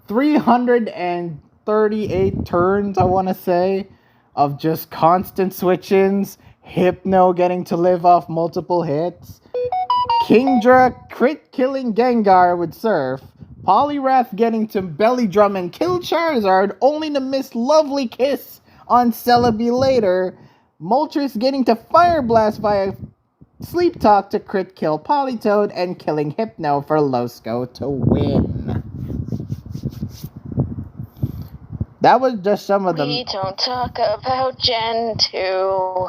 338 turns, I want to say, of just constant switch-ins, Hypno getting to live off multiple hits, Kingdra crit-killing Gengar with Surf, Poliwrath getting to belly drum and kill Charizard, only to miss Lovely Kiss on Celebi later, Moltres getting to Fire Blast via Sleep Talk to crit kill Politoed, and killing Hypno for Losco to win. That was just some of them. We don't talk about Gen 2.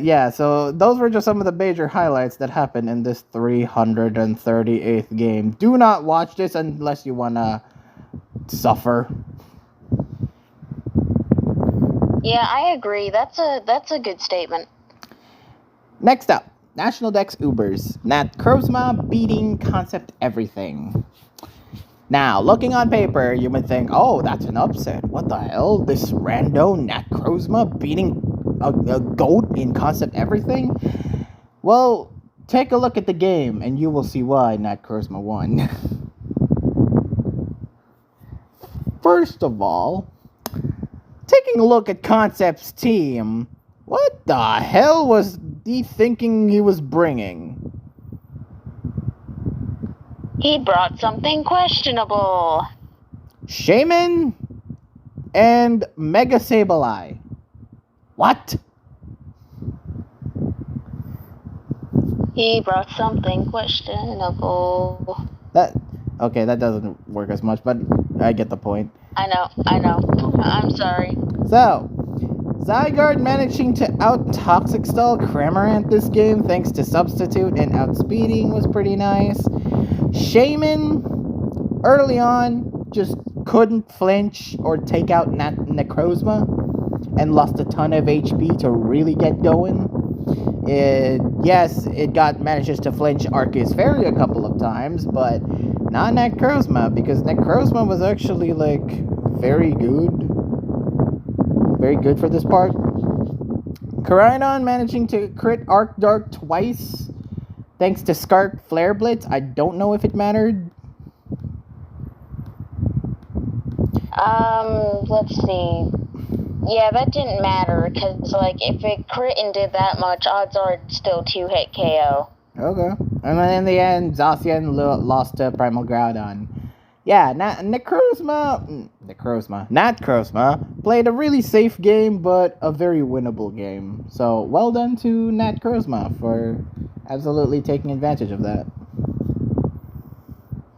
Yeah, so those were just some of the major highlights that happened in this 338th game. Do not watch this unless you want to suffer. Yeah, I agree. That's a good statement. Next up, National Dex Ubers. Nat Krozma beating Concept Everything. Now, looking on paper, you would think, oh, that's an upset. What the hell? This rando Nat Krozma beating a goat in Concept Everything? Well, take a look at the game, and you will see why Nat Krozma won. First of all, taking a look at Concept's team, what the hell was he thinking he was bringing? He brought something questionable. Shaman and Mega Sableye. What? He brought something questionable. That doesn't work as much, but I get the point. I know. I'm sorry. So, Zygarde managing to out-toxic stall Cramorant this game thanks to Substitute and outspeeding was pretty nice. Shaman, early on, just couldn't flinch or take out Necrozma and lost a ton of HP to really get going. It manages to flinch Arceus Fairy a couple of times, but not Necrozma, because Necrozma was actually, like, very good. Very good for this part. Koraidon managing to crit Arc Dark twice, thanks to Scarf Flare Blitz. I don't know if it mattered. Let's see. Yeah, that didn't matter, because, like, if it crit and did that much, odds are it's still 2-hit KO. Okay. And then in the end, Zacian lost to Primal Groudon. Yeah, Necrozma played a really safe game, but a very winnable game. So, well done to Necrozma for absolutely taking advantage of that.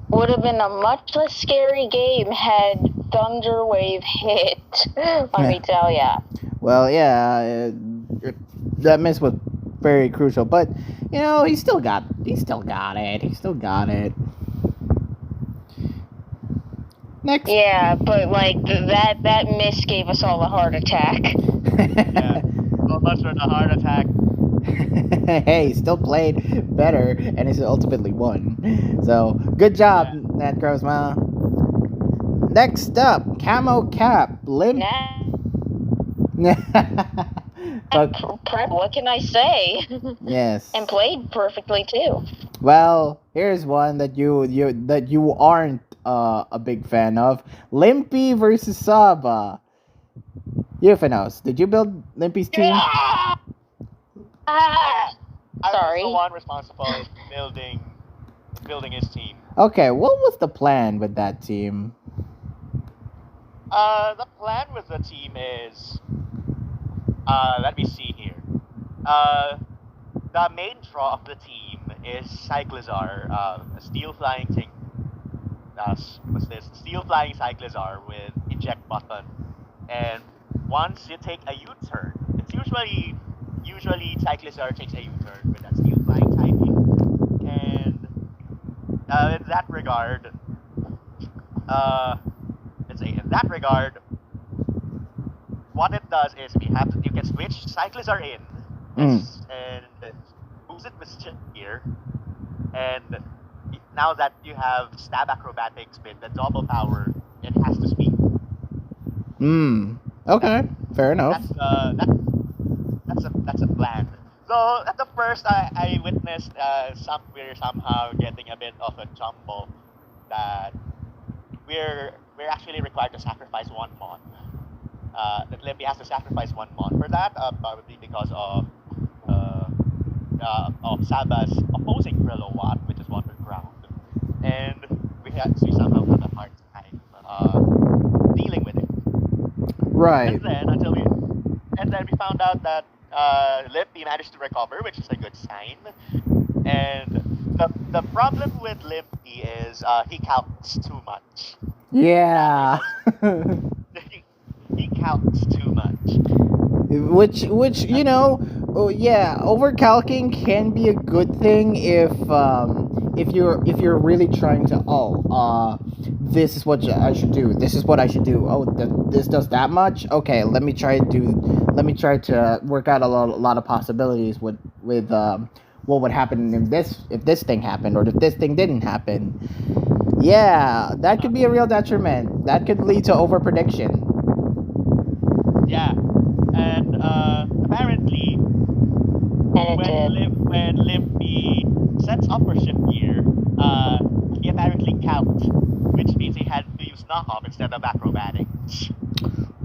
Would have been a much less scary game had Thunder Wave hit. Let me tell ya. Well, yeah, that miss was very crucial, but you know he still got it. Next. Yeah, but like that miss gave us all a heart attack. Yeah, so much for the heart attack. Hey, he still played better, and he ultimately won. So, good job, Nat Grosma. Next up, Camo Cap, Limp. What can I say? Yes. And played perfectly too. Well, here's one that you aren't a big fan of. Limpy versus Saba. Euphanos, did you build Limpy's team? I Sorry. was the one responsible for building his team. Okay, what was the plan with that team? The plan with the team is, let me see here. The main draw of the team is Cyclizar, a steel flying thing. What's this? Steel flying Cyclizar with eject button, and once you take a U-turn, it's usually Cyclizar takes a U-turn with that steel flying typing, and in that regard, what it does is you can switch Cyclizar in and boost it with Shift Gear, and now that you have Stab Acrobatics with the double power, it has to speed. Okay, fair enough. That's a plan. So at the first, I witnessed we're somehow getting a bit of a jumble that we're actually required to sacrifice one mon. That Limpy has to sacrifice one mon for that, probably because of Saba's opposing Brillowatt, which is Waterground, and we somehow had a hard time dealing with it. Right. And then we found out that Limpy managed to recover, which is a good sign. And the problem with Limpy is he counts too much. Yeah. He counts too much. Which you know, overcalking can be a good thing if you're really trying to this is what I should do. This is what I should do. Oh, this does that much. Okay, let me try to work out a lot of possibilities with what would happen if this thing happened or if this thing didn't happen. Yeah, that could be a real detriment. That could lead to overprediction. Yeah, and apparently, when Limpy sets up for Shift Gear, he apparently counts, which means he had to use knockoff instead of acrobatics.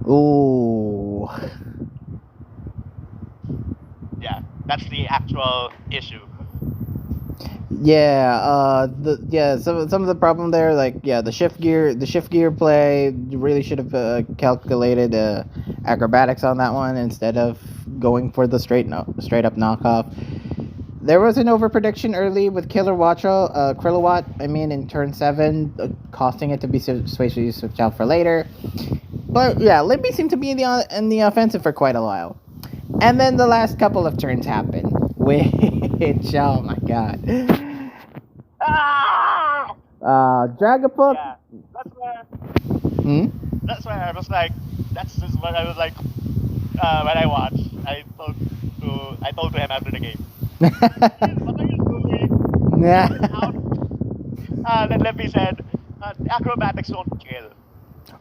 Ooh. Yeah, that's the actual issue. Yeah, some of the problem there, like the shift gear play, you really should have calculated acrobatics on that one instead of going for the straight up knockoff. There was an overprediction early with Kilowatt, I mean, in turn 7, costing it to be switched out for later. But yeah, Limpy seemed to be in the offensive for quite a while. And then the last couple of turns happened, which, oh my god. Ah! Dragapult. Yeah, that's where Hmm? that's where I was like, that's just what I was like when I watched. I told to him after the game, what are you doing? Yeah. Out. Then Levy said, acrobatics won't kill.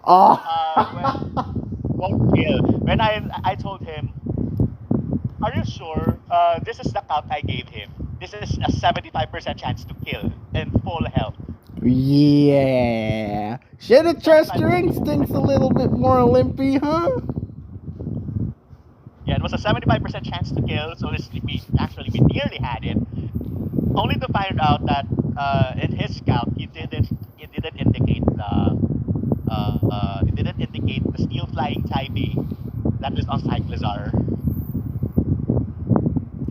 Oh. Won't kill. When I told him, are you sure? This is the count I gave him. This is a 75% chance to kill in full health. Yeah. Should have trust your instincts a little bit more, Limpy, huh? Yeah, it was a 75% chance to kill, so we nearly had it. Only to find out that in his scout it didn't indicate the steel flying Taipei that is on Cyclizar.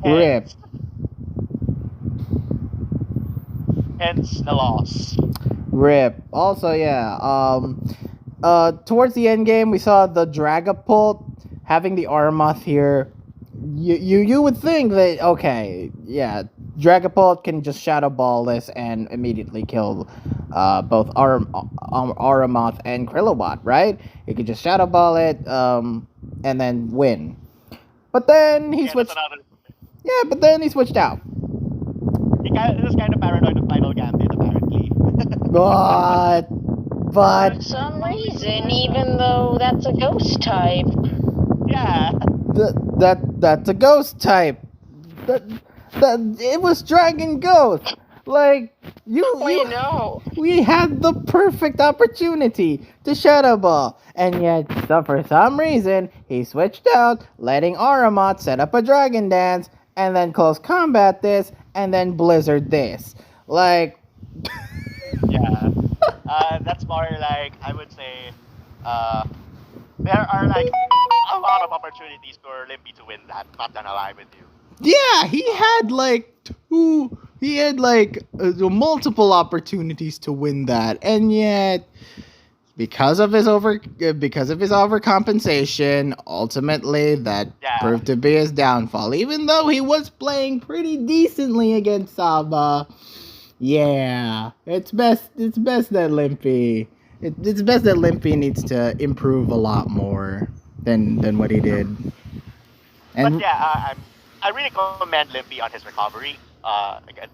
Rip. Hence the loss. Rip. Also, yeah. Towards the end game, we saw the Dragapult having the Aramoth here. You would think that, okay, yeah, Dragapult can just Shadow Ball this and immediately kill both Aramoth and Kilowatt, right? You could just Shadow Ball it and then win. But then he switched. Yeah, but then he switched out. He was kind of paranoid of Final Gambit, apparently. But For some reason, even though that's a ghost type. Yeah. That's a ghost type. That it was Dragon Ghost. Like We know. we had the perfect opportunity to Shadow Ball, and yet for some reason he switched out, letting Aramoth set up a Dragon Dance, and then close combat this, and then Blizzard this. Like. Yeah. That's more like, I would say, there are like a lot of opportunities for Limpy to win that. Not gonna lie with you. Yeah, he had multiple opportunities to win that, and yet because of his overcompensation, ultimately that proved to be his downfall. Even though he was playing pretty decently against Saba, yeah, it's best that Limpy. It's best that Limpy needs to improve a lot more than what he did. And but yeah, I really commend Limpy on his recovery. Again,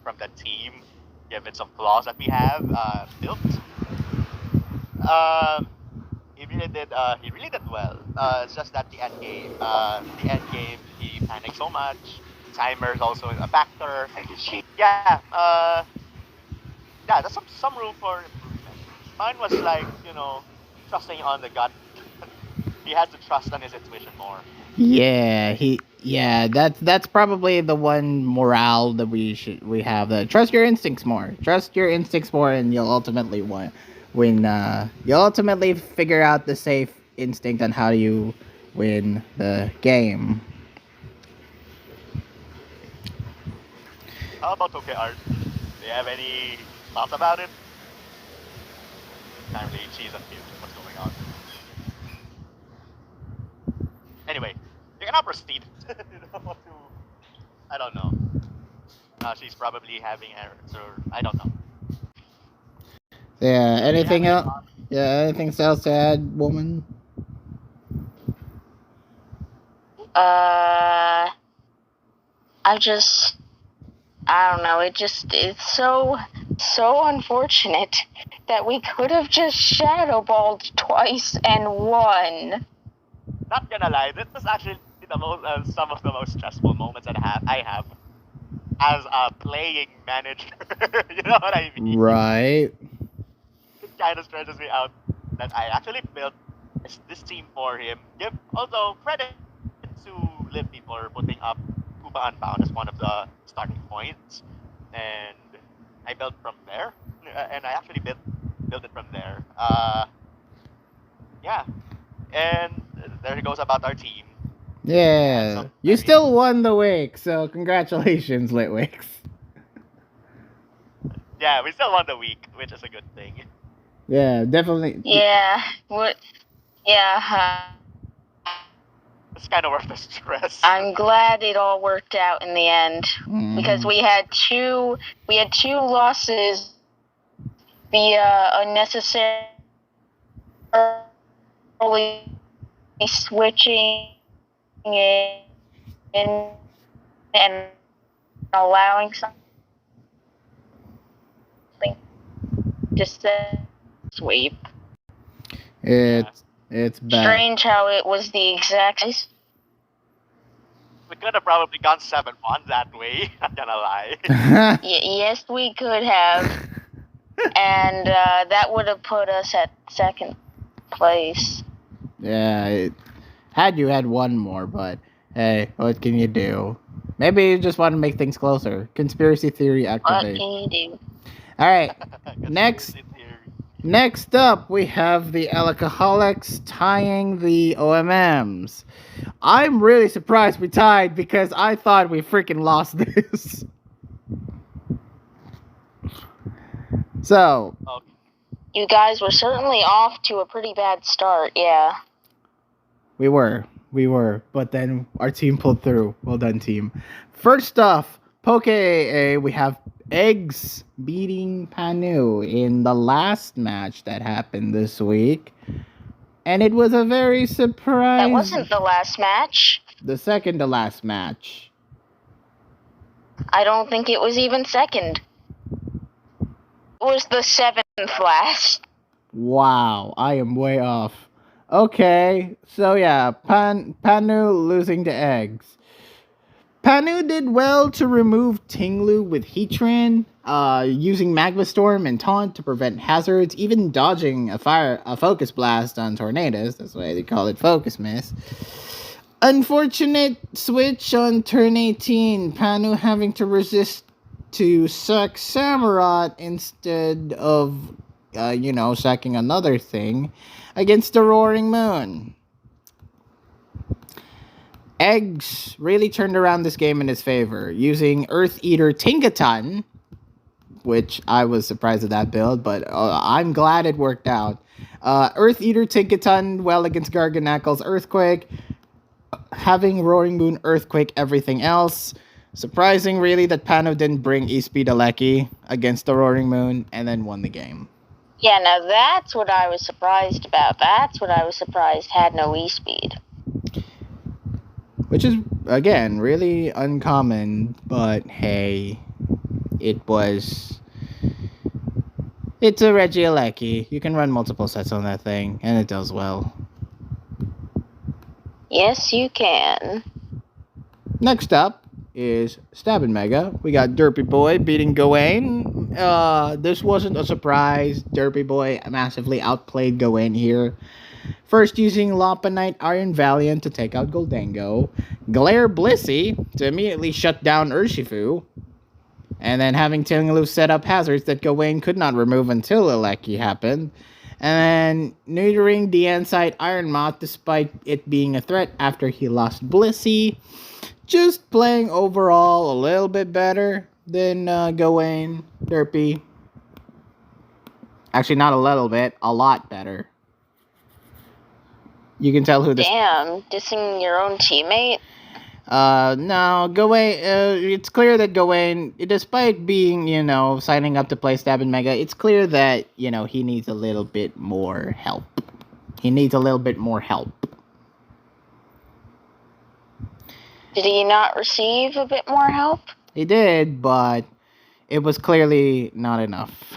from the team, given some flaws that we have built. He really did well. It's just that the end game, he panicked so much. Timer is also a factor. Yeah, there's some room for improvement. Mine was like, trusting on the gut. He has to trust on his intuition more. Yeah, that's probably the one morale that we have. Trust your instincts more. Trust your instincts more, and you'll ultimately win. You'll ultimately figure out the safe instinct on how you win the game. How about OK Art? Do you have any thoughts about it? Apparently she's on mute. What's going on? Anyway, you cannot proceed. I don't know. She's probably having errors, or I don't know. Yeah, anything else? Yeah, anything else to add, woman? I don't know. It's so unfortunate that we could have just shadow balled twice and won. Not gonna lie, this was actually some of the most stressful moments that I have as a playing manager. You know what I mean? Right. It kind of stresses me out that I actually built this team for him. Give also credit to Limpy for putting up Cuba Unbound as one of the starting points, and I built from there, and I actually built it from there. Yeah, and there goes about our team. Yeah. You still won the week, so congratulations, Litwix. Yeah, we still won the week, which is a good thing. Yeah, definitely. Yeah. What? Yeah. It's kind of worth the stress. I'm glad it all worked out in the end because we had two losses via unnecessarily switching in and allowing something to sweep. It's bad. Strange how it was the exact. We could have probably gone 7-1 that way. Not gonna lie. Yes, we could have, and that would have put us at second place. Yeah, had you had one more, but hey, what can you do? Maybe you just want to make things closer. Conspiracy theory activate. What can you do? All right, next up we have the alcoholics tying the OMMs. I'm really surprised we tied because I thought we freaking lost this. So, you guys were certainly off to a pretty bad start, yeah. We were, but then our team pulled through. Well done, team. First off, Poke AA, we have Eggs beating Panu in the last match that happened this week. And it was a very surprise. That wasn't the last match. The second to last match. I don't think it was even second. It was the 7th last. Wow, I am way off. Okay, so yeah, Panu losing to Eggs. Panu did well to remove Tinglu with Heatran, using Magma Storm and Taunt to prevent hazards, even dodging a Focus Blast on Tornadoes. That's why they call it Focus Miss. Unfortunate switch on turn 18, Panu having to resist to suck Samurott instead of, sucking another thing against the Roaring Moon. Eggs really turned around this game in his favor, using Earth Eater Tinkaton, which I was surprised at that build, but I'm glad it worked out. Earth Eater Tinkaton well against Garganacle's Earthquake, having Roaring Moon Earthquake everything else. Surprising, really, that Pano didn't bring E-Speed Aleki against the Roaring Moon, and then won the game. Yeah, now that's what I was surprised about. That's what I was surprised had no E-Speed. Which is, again, really uncommon, but hey, it's a Regieleki. You can run multiple sets on that thing, and it does well. Yes, you can. Next up is Stab and Mega. We got Derpy Boy beating Gawain. This wasn't a surprise. Derpy Boy massively outplayed Gawain here. First using Lopunite Iron Valiant to take out Goldango, Glare Blissey to immediately shut down Urshifu, and then having Tinglu set up hazards that Gawain could not remove until Aleki happened, and then neutering Deansite Iron Moth despite it being a threat after he lost Blissey. Just playing overall a little bit better than Gawain, Derpy. Actually, not a little bit, a lot better. You can tell who this... Damn, dissing your own teammate? No, Gawain, it's clear that Gawain, despite being, signing up to play Stab and Mega, it's clear that, he needs a little bit more help. Did he not receive a bit more help? He did, but it was clearly not enough.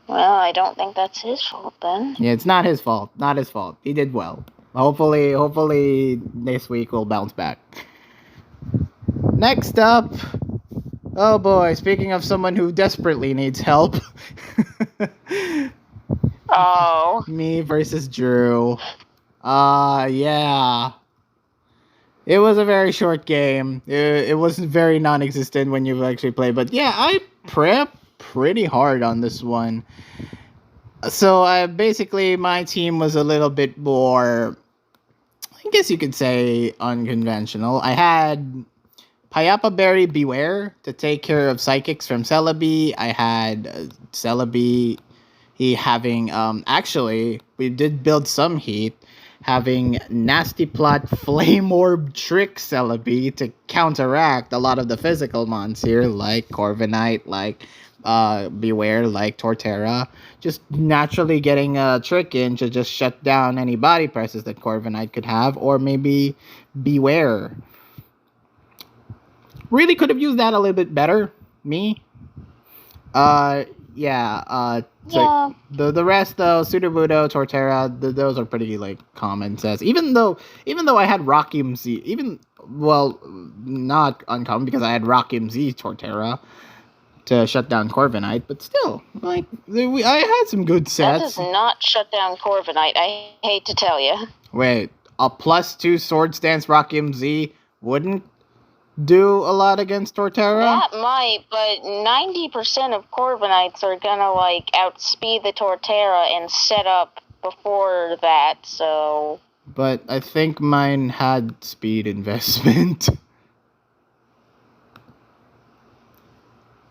Well, I don't think that's his fault then. Yeah, it's not his fault. He did well. Hopefully this week we'll bounce back. Next up, oh boy, speaking of someone who desperately needs help. Oh. Me versus Drew. Yeah. It was a very short game. It was very non-existent when you actually play. But yeah, I prepped pretty hard on this one. So basically my team was a little bit more, I guess you could say, unconventional. I had Payapa Berry Beware to take care of psychics from Celebi. I had Celebi, he having actually we did build some heat, having Nasty Plot Flame Orb Trick Celebi to counteract a lot of the physical mons here, like Corviknight, like Beware, like Torterra. Just naturally getting a trick in to just shut down any body presses that Corviknight could have, or maybe Beware. Really could have used that a little bit better, me. Yeah. So Yeah. the rest though, Sudowoodo, Torterra, those are pretty like common sense. Even though I had Rockim Z, not uncommon because I had Rockim Z Torterra to shut down Corviknight, but still, like I had some good That sets. does not shut down Corviknight, I hate to tell you. Wait, a +2 Sword Stance Rockim Z wouldn't do a lot against Torterra? That might, but 90% of Corviknights are gonna, like, outspeed the Torterra and set up before that, so... But I think mine had speed investment.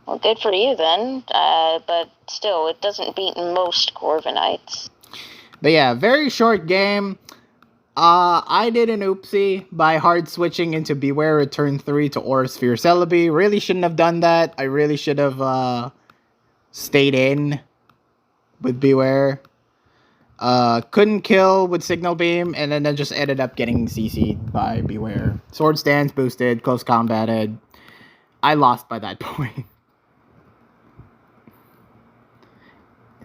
Well, good for you then, but still, it doesn't beat most Corviknights. But yeah, very short game. I did an oopsie by hard switching into Beware at turn 3 to Aura Sphere Celebi. Really shouldn't have done that. I really should have stayed in with Beware. Couldn't kill with Signal Beam, and then I just ended up getting CC'd by Beware. Sword Stance boosted, close combated. I lost by that point.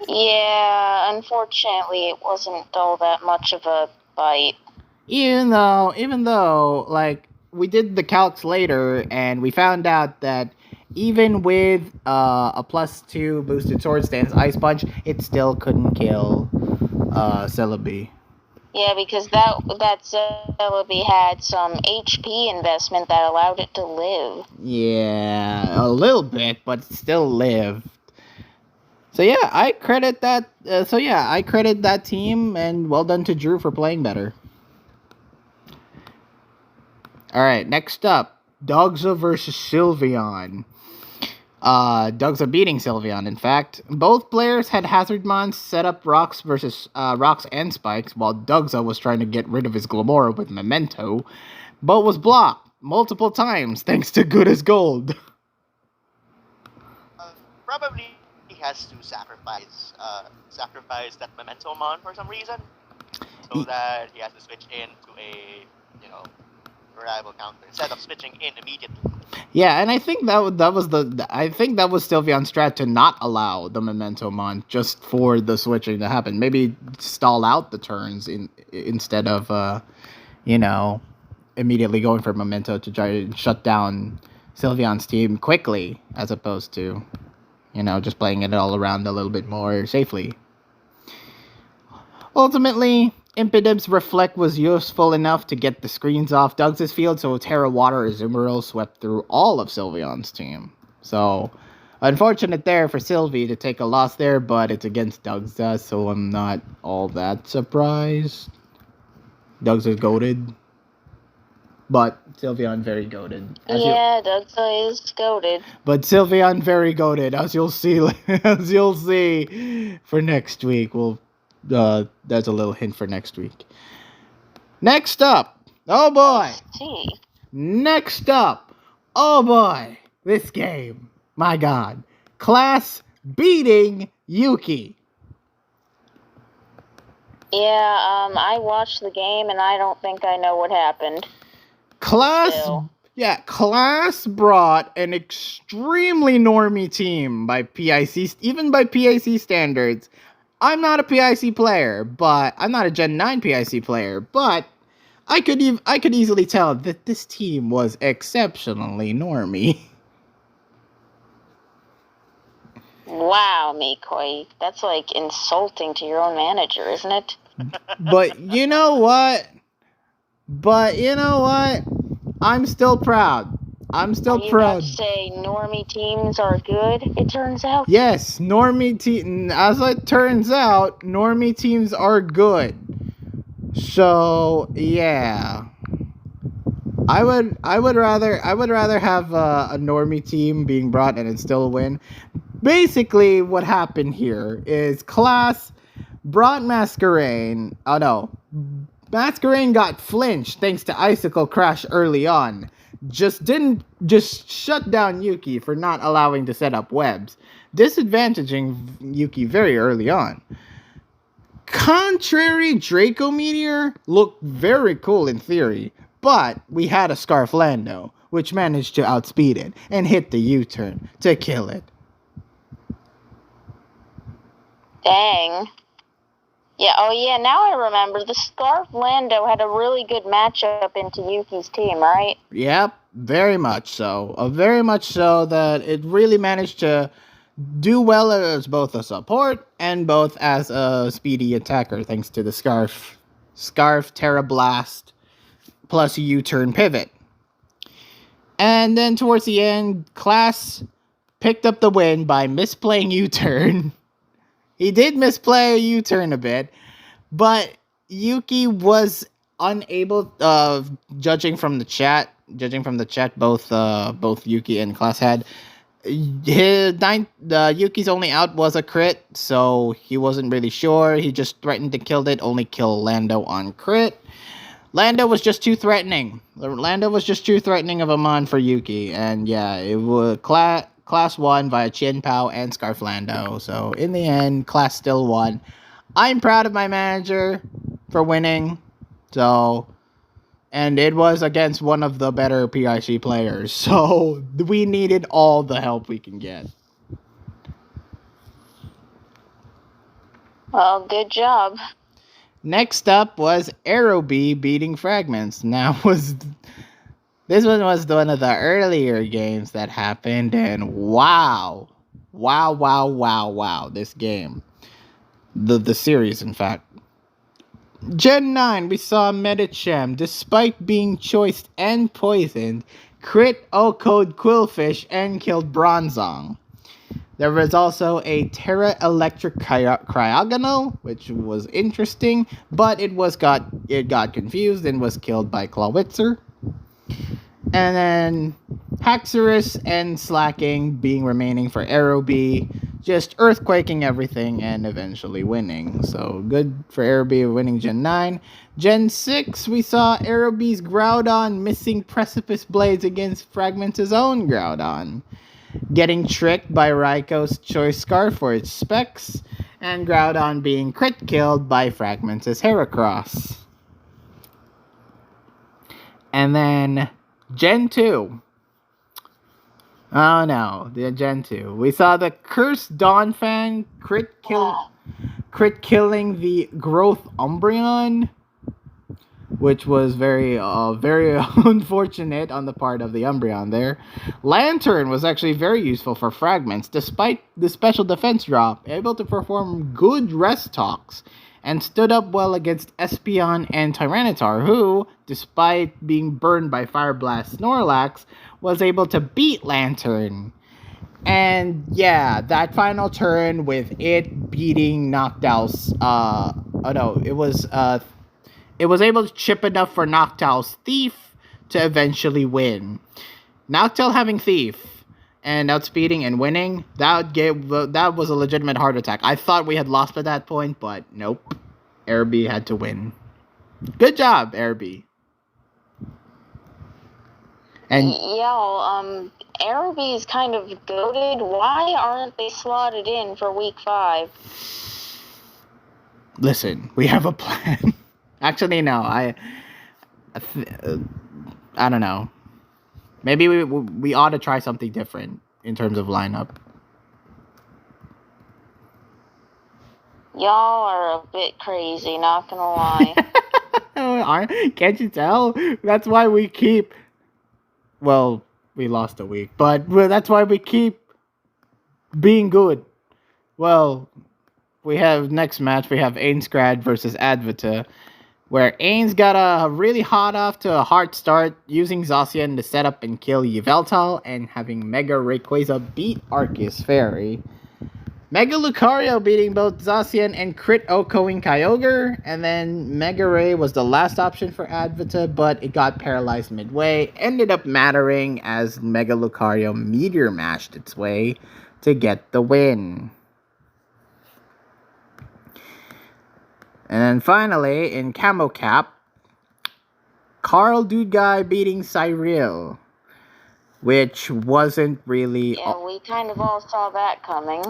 Yeah, unfortunately, it wasn't all that much of a fight. Even though, like, we did the calcs later, and we found out that even with a +2 boosted Sword Stance Ice Punch, it still couldn't kill Celebi. Yeah, because that Celebi had some HP investment that allowed it to live. Yeah, a little bit, but it still lived. So yeah, I credit that. I credit that team, and well done to Drew for playing better. All right, next up, Dogza versus Sylveon. Dogza beating Sylveon. In fact, both players had Hazard Mons set up rocks and spikes, while Dogza was trying to get rid of his Glamora with Memento, but was blocked multiple times thanks to Good as Gold. Probably he has to sacrifice that Memento Mon for some reason, so that he has to switch into a reliable counter instead of switching in immediately. Yeah, and I think that was Sylveon's strat to not allow the Memento Mon just for the switching to happen. Maybe stall out the turns instead of immediately going for Memento to try to shut down Sylveon's team quickly, as opposed to just playing it all around a little bit more safely. Ultimately, Impidim's Reflect was useful enough to get the screens off Doug's field, so Terra Water Azumarill swept through all of Sylveon's team. So, unfortunate there for Sylvie to take a loss there, but it's against Doug's, so I'm not all that surprised. Doug's is goated, but Sylveon very goated. Dugza is goated. But Sylveon very goated, as you'll see for next week. That's a little hint for next week. Next up, oh boy. Next up, oh boy. This game, my God, Class beating Yuki. Yeah, I watched the game and I don't think I know what happened. Class brought an extremely normie team by PIC standards. I'm not a PIC player, but I'm not a Gen 9 PIC player, but I could easily tell that this team was exceptionally normie. Wow, Mikoi. That's like insulting to your own manager, isn't it? But you know what? I'm still proud. I'm still Are you about proud. to say normie teams are good, it turns out? Yes, as it turns out, normie teams are good. So yeah, I would rather have a normie team being brought and it still win. Basically, what happened here is Class brought Masquerain. Oh no, Masquerain got flinched thanks to Icicle Crash early on. Just shut down Yuki for not allowing to set up webs, disadvantaging Yuki very early on. Contrary, Draco Meteor looked very cool in theory, but we had a Scarf Lando, which managed to outspeed it and hit the U-turn to kill it. Dang. Yeah, oh yeah, now I remember. The Scarf Lando had a really good matchup into Yuki's team, right? Yep, very much so. Very much so that it really managed to do well as both a support and both as a speedy attacker thanks to the Scarf Terra Blast plus U-turn pivot. And then towards the end, Class picked up the win by misplaying U-turn. He did misplay a U-turn a bit, but Yuki was unable. Judging from the chat, both Yuki and Class had Yuki's only out was a crit, so he wasn't really sure. He just threatened to kill it, only kill Lando on crit. Lando was just too threatening. Lando was just too threatening of a mon for Yuki, and yeah, it was Class won via Chin Pao and Scarf Lando. So in the end, Class still won. I'm proud of my manager for winning. So, and it was against one of the better PIC players. So we needed all the help we can get. Well, good job. Next up was Aerobee beating Fragments. This one was one of the earlier games that happened, and wow, this game, the series, in fact. Gen 9, we saw Medicham, despite being choiced and poisoned, crit O-Code Quillfish and killed Bronzong. There was also a Terra Electric Cryogonal, which was interesting, but it got confused and was killed by Clawitzer. And then Haxorus and Slacking being remaining for Aerobee, just earthquaking everything and eventually winning. So good for Aerobee winning Gen 9. Gen 6, we saw Aerobee's Groudon missing Precipice Blades against Fragment's own Groudon, getting tricked by Raiko's Choice Scarf for its specs, and Groudon being crit killed by Fragment's Heracross. And then Gen 2. Oh no, the Gen 2. We saw the Cursed Dawnfang crit killing the Growth Umbreon, which was very unfortunate on the part of the Umbreon there. Lantern was actually very useful for Fragments, despite the special defense drop, able to perform good rest talks, and stood up well against Espeon and Tyranitar, who, despite being burned by Fire Blast Snorlax, was able to beat Lantern. And yeah, that final turn with it beating Noctowl's, it was able to chip enough for Noctowl's Thief to eventually win. Noctowl having Thief and outspeeding and winning, that was a legitimate heart attack. I thought we had lost at that point, but nope. Aerobee had to win. Good job, Aerobee. And Aerobee is kind of goated. Why aren't they slotted in for week 5? Listen, we have a plan. Actually, no. I don't know. Maybe we ought to try something different in terms of lineup. Y'all are a bit crazy, not gonna lie. Can't you tell? That's why we keep... Well, we lost a week, but that's why we keep being good Well, we have next match. We have Ainsgrad versus Advita, where Ains got a really hot off to a hard start, using Zacian to set up and kill Yveltal, and having Mega Rayquaza beat Arceus Fairy. Mega Lucario beating both Zacian and Crit Okoing Kyogre, and then Mega Ray was the last option for Advita, but it got paralyzed midway. Ended up mattering as Mega Lucario Meteor Mashed its way to get the win. And then finally, in Camo Cap, Carl Dude Guy beating Cyril, which wasn't really... Yeah, we kind of all saw that coming.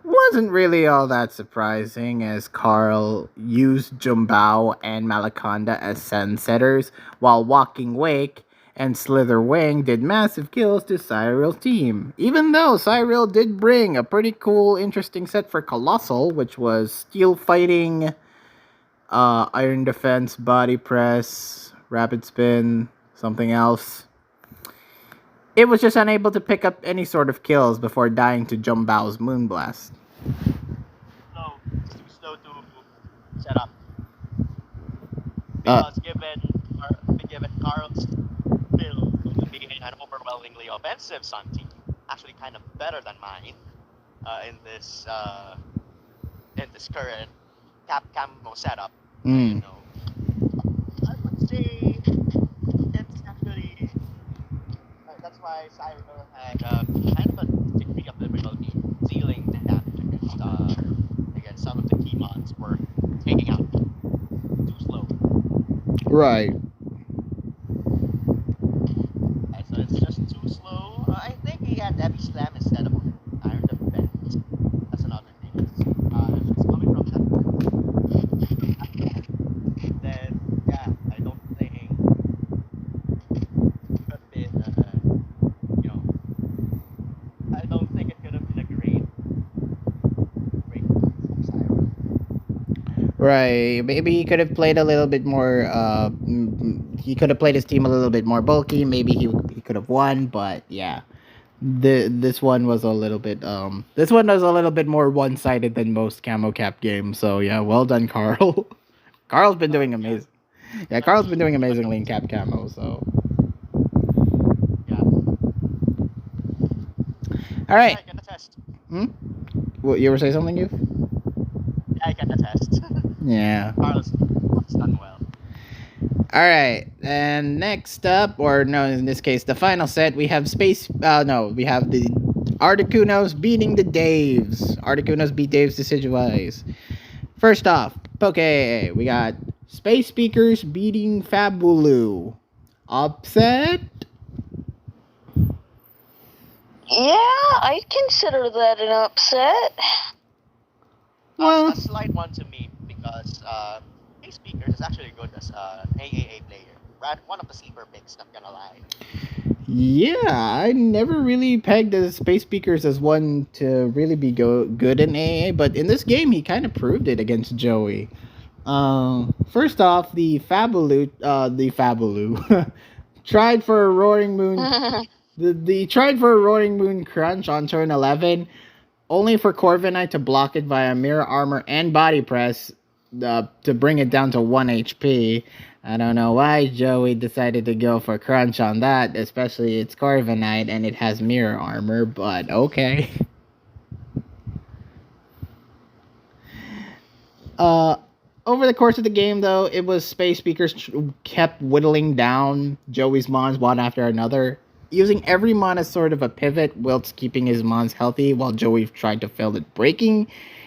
Wasn't really all that surprising, as Carl used Jumbao and Malaconda as Sunsetters, while Walking Wake and Slither Wing did massive kills to Cyril's team. Even though Cyril did bring a pretty cool, interesting set for Colossal, which was Steel Fighting, Iron Defense, Body Press, Rapid Spin, something else. It was just unable to pick up any sort of kills before dying to Jumbao's Moonblast. No, it's too slow to set up. Because given Carl's build being an overwhelmingly offensive Sun team, actually kind of better than mine in this current camo setup. You know, I would say it's actually that's why Cyril had kind of a degree of difficulty dealing damage against some of the key mons for taking out too slow. Right. So it's just too slow. I think he had Heavy Slam instead of Iron Defense. That's another thing. If it's coming from that, then yeah, I don't think it could have been, I don't think it could have been a great from Cyril. Right. Maybe he could have played a little bit more. He could have played his team a little bit more bulky. Maybe he could have won. But yeah, this one was a little bit. This one was a little bit more one sided than most Camo Cap games. So yeah, well done, Carl. Carl's been doing amazing. Yeah, Carl's been doing amazingly in Cap Camo. So. Yeah. All right. I can attest. What, you were saying something, you? Yeah, I can attest. Yeah. Carl's done well. Alright, and next up, or no, in this case, the final set, we have we have the Articunos beating the Daves. Articunos beat Daves decision-wise. First off, Poke, we got Space Speakers beating Fabulu. Upset? Yeah, I'd consider that an upset. Well, A slight one to me because Space Speakers is actually good as an AAA player. One of the sleeper picks, not gonna lie. yeah, I never really pegged the Space Speakers as one to really be good in AA, but in this game, he kind of proved it against Joey. First off, the Fabulu tried for a Roaring Moon. The tried for a Roaring Moon crunch on turn 11, only for Corviknight to block it via Mirror Armor and Body Press to bring it down to 1 HP. I don't know why Joey decided to go for crunch on that, especially it's Corviknight and it has Mirror Armor, but okay. Over the course of the game, though, it was Space Speakers kept whittling down Joey's mons one after another, using every mon as sort of a pivot whilst keeping his mons healthy, while Joey tried to fill it breaking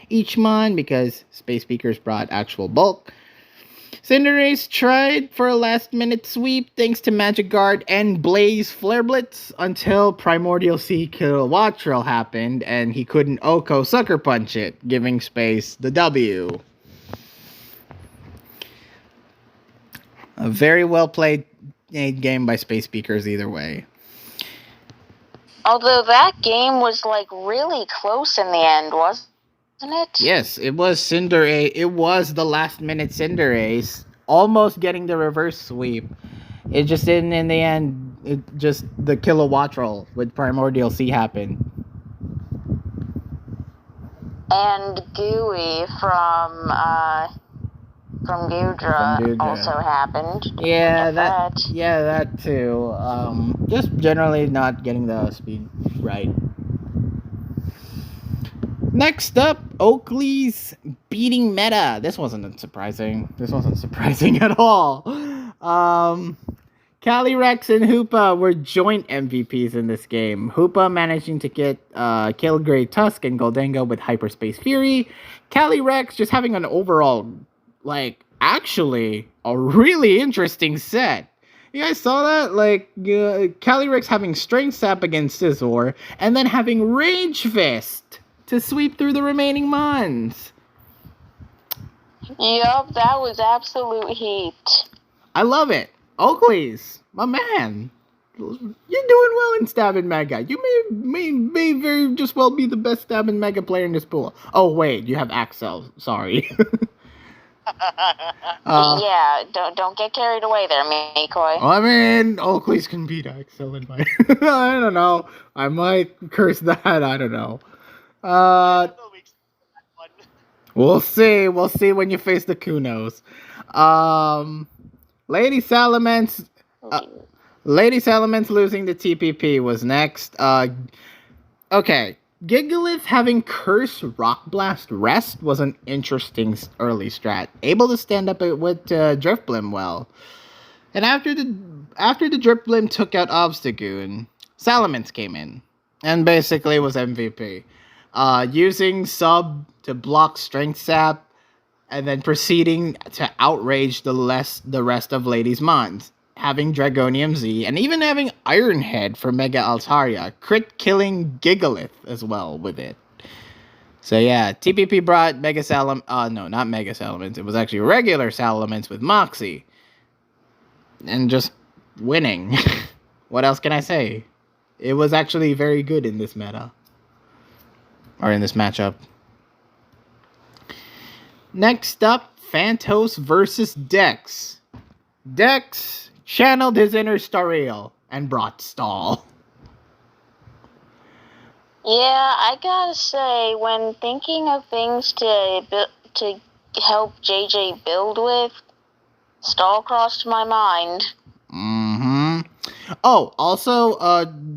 each mon because Space Speakers brought actual bulk. Cinderace tried for a last-minute sweep thanks to Magic Guard and Blaze Flare Blitz until Primordial Sea Kilowattrel happened and he couldn't Oko Sucker Punch it, giving Space the W. A very well played game by Space Speakers either way. Although that game was like really close in the end, wasn't it? Yes, it was Cinderace. It was the last minute Cinderace almost getting the reverse sweep. It just didn't in the end. It just the Kilowattrel with Primordial Sea happened. And Gooey from Gudra also happened. Yeah, Get that too. Just generally not getting the speed right. Next up, Oakley's beating meta. This wasn't surprising. At all. Calyrex and Hoopa were joint MVPs in this game. Hoopa managing to get kill Grey Tusk and Goldengo with Hyperspace Fury. Calyrex just having an overall, actually, a really interesting set. You guys saw that? Calyrex having Strength Sap against Scizor, and then having Rage Fist to sweep through the remaining mons. Yup, that was absolute heat. I love it. Oakley's, my man. You're doing well in Stab and Mega. You may very just well be the best Stab and Mega player in this pool. Oh, wait, you have Axel. Sorry. Yeah, don't get carried away there, McCoy. I mean, Oakley's can beat Axel in my... I don't know. I might curse that. I don't know. We'll see. We'll see when you face the Kunos. Lady Salamence losing the TPP was next. Okay. Gigalith having Curse Rock Blast Rest was an interesting early strat. Able to stand up with Drifblim well. And after the Drifblim took out Obstagoon, Salamence came in and basically was MVP. Using Sub to block Strength Sap, and then proceeding to outrage the rest of Lady's Mons, having Dragonium Z, and even having Iron Head for Mega Altaria, crit killing Gigalith as well with it. So yeah, TPP brought not Mega Salamence, it was actually regular Salamence with Moxie. And just winning. What else can I say? It was actually very good in this meta. Or in this matchup. Next up, Phantos versus Dex. Dex channeled his inner Stariel and brought Stall. Yeah, I gotta say, when thinking of things to help JJ build with, Stall crossed my mind. Oh, also,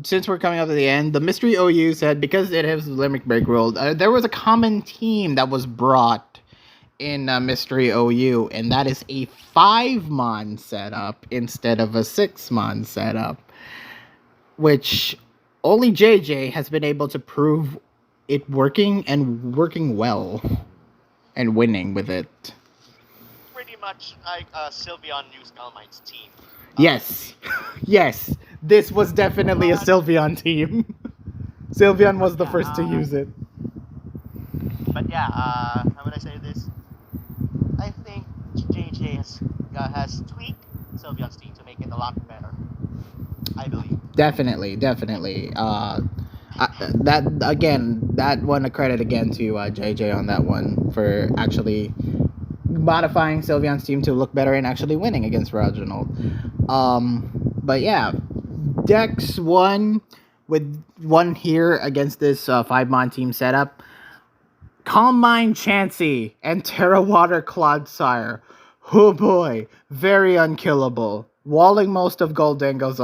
since we're coming up to the end, the Mystery OU said because it has Limerick Break Rule, there was a common team that was brought in Mystery OU, and that is a 5-mon setup instead of a 6-mon setup, which only JJ has been able to prove it working well and winning with it. Pretty much like Sylveon New Skullmine's team. Yes, this was definitely a Sylveon team. Sylveon was the first to use it. But yeah, how would I say this? I think JJ has tweaked Sylveon's team to make it a lot better. I believe. Definitely. That one a credit again to JJ on that one for actually modifying Sylveon's team to look better and actually winning against Reginald. But yeah, Dex won with one here against this 5-mon team setup. Calm Mind Chansey and Terrawater Clodsire. Oh boy, very unkillable. Walling most of Goldengo's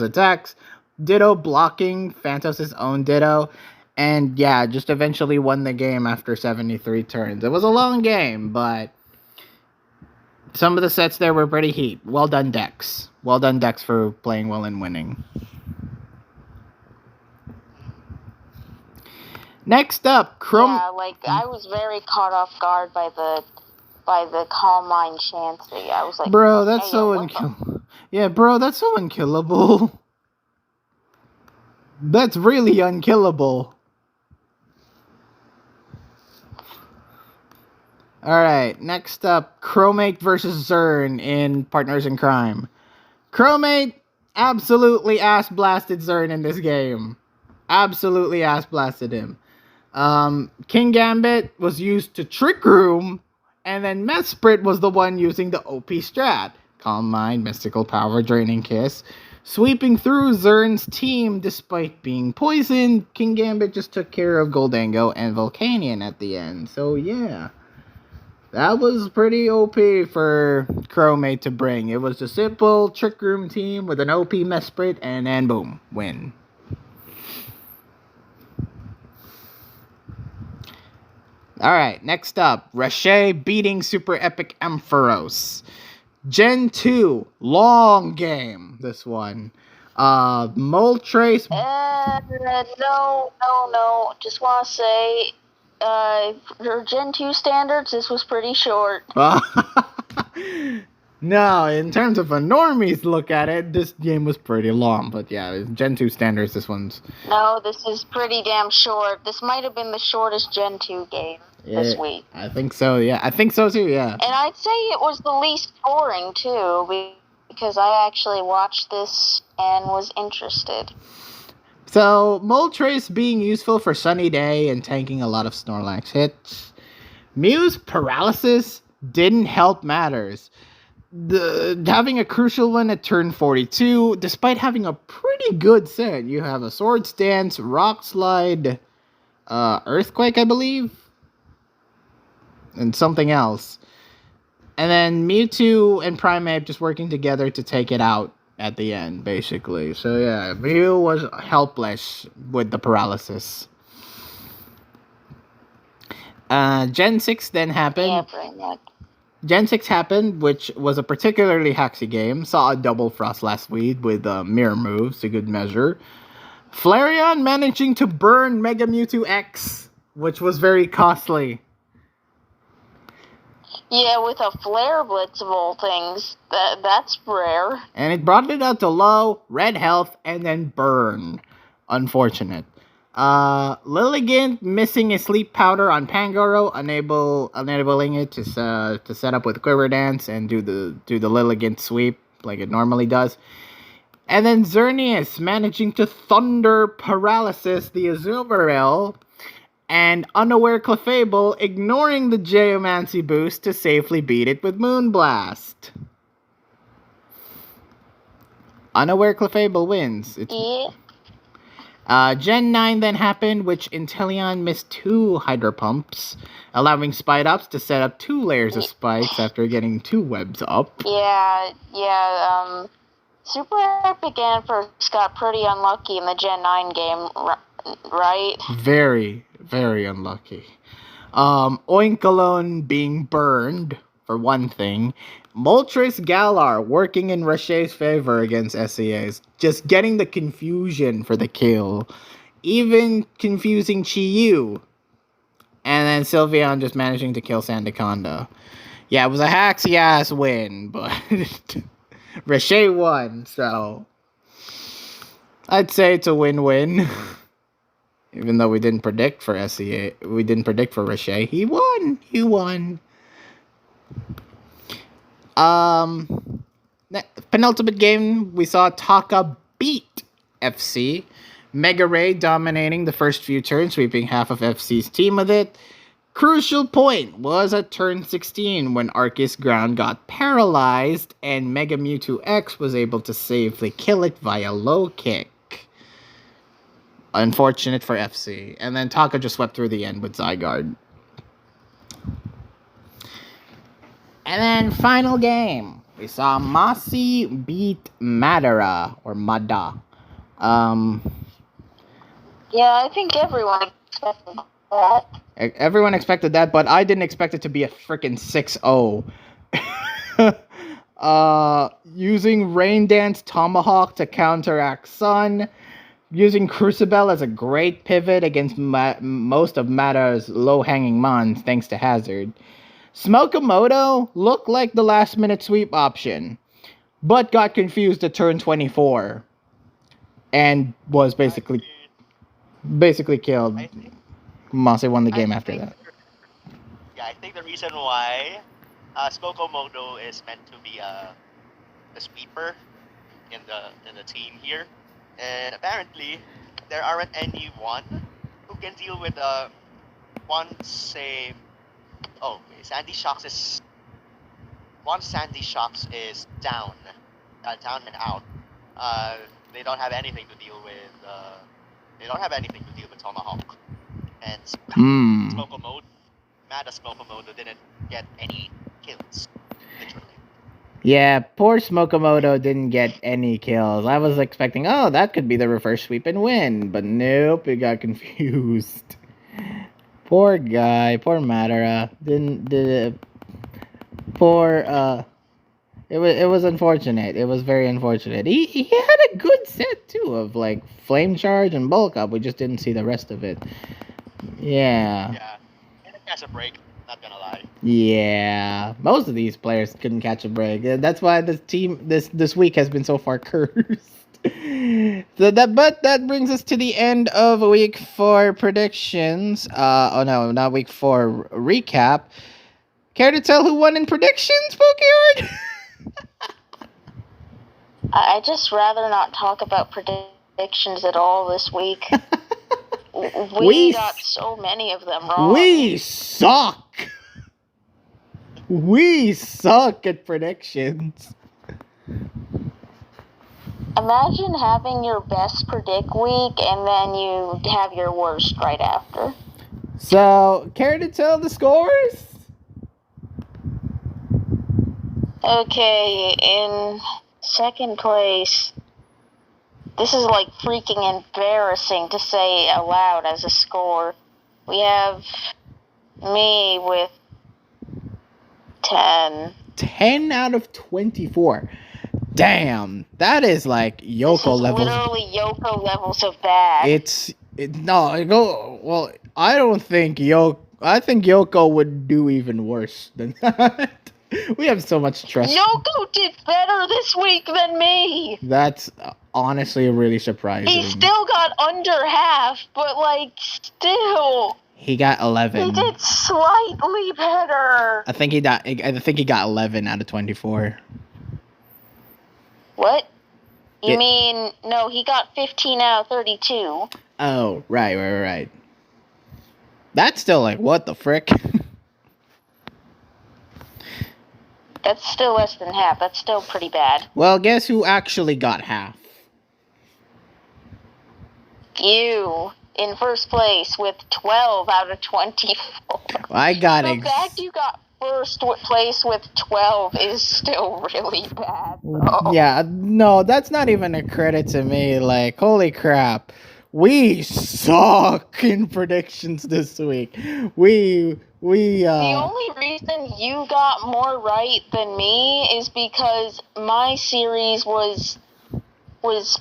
attacks. Ditto blocking Phantos' own Ditto. And yeah, just eventually won the game after 73 turns. It was a long game, but some of the sets there were pretty heat. Well done, Dex. Well done, Dex, for playing well and winning. Next up, I was very caught off guard by the Calm Mind Chansey. I was like, bro, that's so unkillable. Yeah, bro, that's so unkillable. That's really unkillable. Alright, next up, Chromate versus Zern in Partners in Crime. Chromate absolutely ass-blasted Zern in this game. Absolutely ass-blasted him. King Gambit was used to Trick Room, and then Mesprit was the one using the OP strat. Calm Mind, Mystical Power, Draining Kiss. Sweeping through Zern's team despite being poisoned, King Gambit just took care of Goldango and Volcanion at the end. So yeah, that was pretty OP for Chromate to bring. It was a simple Trick Room team with an OP Mesprit, and then boom, win. Alright, next up, Rashay beating Super Epic Ampharos. Gen 2, long game, this one. Moltres. No. Just want to say, for Gen 2 standards, this was pretty short. No, in terms of a normie's look at it, this game was pretty long. But yeah, Gen 2 standards, this one's... No, this is pretty damn short. This might have been the shortest Gen 2 game this week. I think so, yeah. I think so too, yeah. And I'd say it was the least boring, too, because I actually watched this and was interested. So, Moltres being useful for Sunny Day and tanking a lot of Snorlax hits. Mew's paralysis didn't help matters. Having a crucial one at turn 42, despite having a pretty good set. You have a Swords Dance, Rock Slide, Earthquake, I believe, and something else. And then Mewtwo and Primeape just working together to take it out at the end, basically. So yeah, Mew was helpless with the paralysis. Gen 6 then happened. Yeah, pretty much. Gen 6 happened, which was a particularly haxy game. Saw a double Frost last week with mirror moves to good measure. Flareon managing to burn Mega Mewtwo X, which was very costly. Yeah, with a Flare Blitz of all things. That's rare. And it brought it out to low, red health, and then burn. Unfortunate. Lilligant missing a sleep powder on Pangoro, enabling it to set up with Quiver Dance and do the Lilligant sweep like it normally does. And then Xerneas managing to Thunder Paralysis the Azumarill, and Unaware Clefable ignoring the Geomancy boost to safely beat it with Moonblast. Unaware Clefable wins. Gen 9 then happened, which Inteleon missed 2 Hydro Pumps, allowing Spite Ups to set up 2 layers of spikes after getting 2 webs up. Super Epic Ampharos got pretty unlucky in the Gen 9 game, right? Very, very unlucky. Oinkalone being burned, for one thing. Moltres Galar working in Rashay's favor against SEAs. Just getting the confusion for the kill. Even confusing Chi-Yu. And then Sylveon just managing to kill Sandaconda. Yeah, it was a haxy-ass win, but Rashay won, so I'd say it's a win-win. Even though we didn't predict for SEA, we didn't predict for Rashay. He won. Penultimate game, we saw Taka beat FC. Mega Ray dominating the first few turns, sweeping half of FC's team with it. Crucial point was at turn 16 when Arceus Ground got paralyzed and Mega Mewtwo X was able to safely kill it via low kick. Unfortunate for FC. And then Taka just swept through the end with Zygarde. And then final game. We saw Masi beat Madara, or Mada. Yeah, I think everyone expected that. Everyone expected that, but I didn't expect it to be a freaking 6-0. Using Rain Dance Tomahawk to counteract Sun. Using Crucible as a great pivot against most of Madara's low-hanging mons, thanks to Hazard. Smokemoto looked like the last-minute sweep option, but got confused at turn 24. And was basically killed. Mase won the game after that. Yeah, I think the reason why Smokemoto is meant to be a sweeper in the team here, and apparently there aren't anyone who can deal with Sandy Shocks is down and out. They don't have anything to deal with. They don't have anything to deal with Tomahawk. And Smokomoto, Mad as Smokomoto didn't get any kills. Literally. Yeah, poor Smokomoto didn't get any kills. I was expecting, oh, that could be the reverse sweep and win, but nope, it got confused. Poor guy, poor Madara. It was unfortunate. It was very unfortunate. He had a good set too of like flame charge and bulk up. We just didn't see the rest of it. Yeah. Yeah. Didn't catch a break. Not gonna lie. Yeah. Most of these players couldn't catch a break. That's why this team this week has been so far cursed. But that brings us to the end of week 4 predictions. Oh no, not week 4 recap. Care to tell who won in predictions, Pokeyard? I just rather not talk about predictions at all this week. We got so many of them wrong. We suck. We suck at predictions. Imagine having your best predict week and then you have your worst right after. So, care to tell the scores? Okay, in second place, this is like freaking embarrassing to say aloud as a score. We have me with 10. 10 out of 24. Damn, that is like Yoko levels. Literally Yoko levels of bad. I don't think I think Yoko would do even worse than that. We have so much trust. Yoko did better this week than me. That's honestly really surprising. He still got under half, but like still. He got 11. He did slightly better. I think he got 11 out of 24. What? You mean no? He got 15 out of 32. Oh, right. That's still like what the frick. That's still less than half. That's still pretty bad. Well, guess who actually got half? You, in first place with 12 out of 24. I got it. The fact you got first place with 12 is still really bad. Though. Yeah, no, that's not even a credit to me. Like, holy crap. We suck in predictions this week. The only reason you got more right than me is because my series was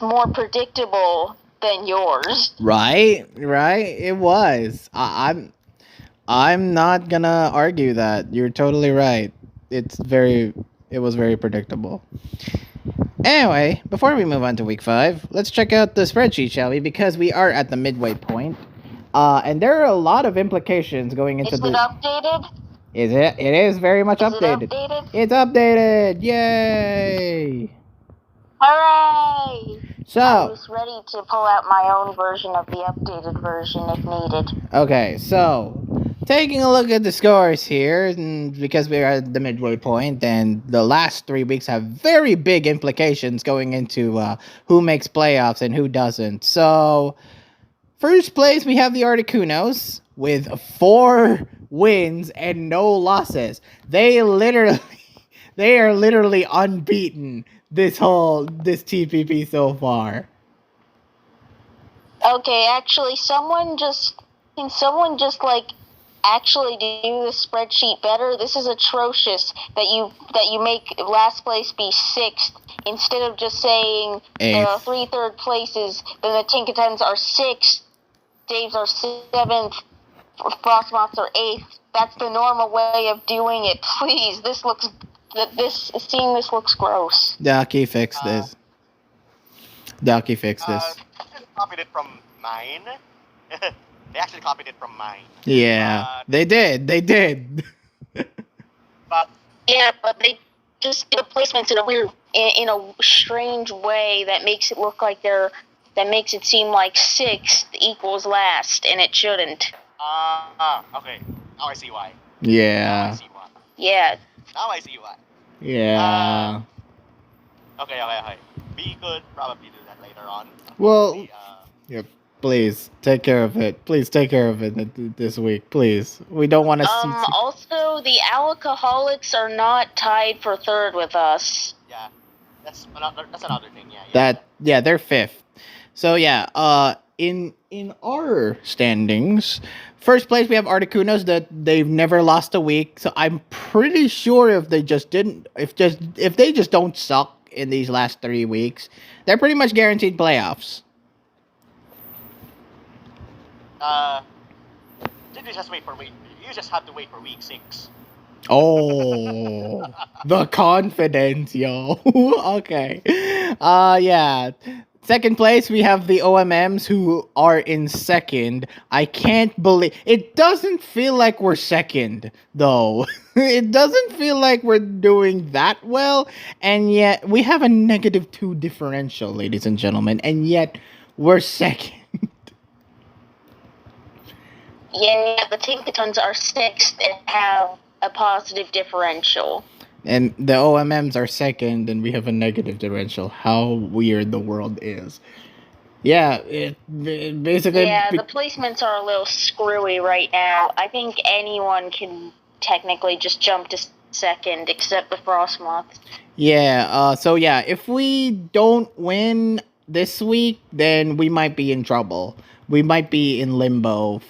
more predictable than yours. Right. It was. I'm not gonna argue that. You're totally right. It was very predictable. Anyway, before we move on to week 5, let's check out the spreadsheet, shall we? Because we are at the midway point. And there are a lot of implications going into Is it updated? Is it? It is very much updated. It updated? It's updated! Yay! Hooray! So, I was ready to pull out my own version of the updated version if needed. Okay, so taking a look at the scores here, and because we are at the midway point, and the last 3 weeks have very big implications going into who makes playoffs and who doesn't. So, first place we have the Articunos with 4 wins and no losses. They are literally unbeaten this TPP so far. Okay, actually, can someone just like actually do the spreadsheet better? This is atrocious that you make last place be 6th instead of just saying the 3 third places. Then the Tinkatons are 6th, Daves are 7th, Frostmoths are 8th. That's the normal way of doing it. Please, this looks gross. Ducky, fix this. Ducky, fix this. They copied it from mine. They actually copied it from mine. Yeah, they did. But they just did the placements in a strange way that makes it look like that makes it seem like 6th equals last, and it shouldn't. Okay. Now I see why. Yeah. Now I see why. Yeah. Now I see why. Yeah. Okay. We could probably do that later on. Well, Unfortunately, yeah, please take care of it. Please take care of it this week, please. We don't want to see. Also, the alcoholics are not tied for third with us. yeah, that's another thing. Yeah. Yeah, they're fifth. So yeah, in our standings, first place we have Articunos that they've never lost a week. So I'm pretty sure if they just don't suck in these last 3 weeks, they're pretty much guaranteed playoffs. You just wait for week. You just have to wait for week 6. Oh, the confidence, yo. Okay. Yeah. Second place, we have the OMMs who are in second. I can't believe it. Doesn't feel like we're second, though. It doesn't feel like we're doing that well. And yet, we have a -2 differential, ladies and gentlemen. And yet, we're second. Yeah, the Tinkatons are sixth and have a positive differential. And the OMMs are second, and we have a negative differential. How weird the world is. Yeah, it basically. Yeah, the placements are a little screwy right now. I think anyone can technically just jump to second, except the Frostmoth. Yeah. So yeah, if we don't win this week, then we might be in trouble. We might be in limbo.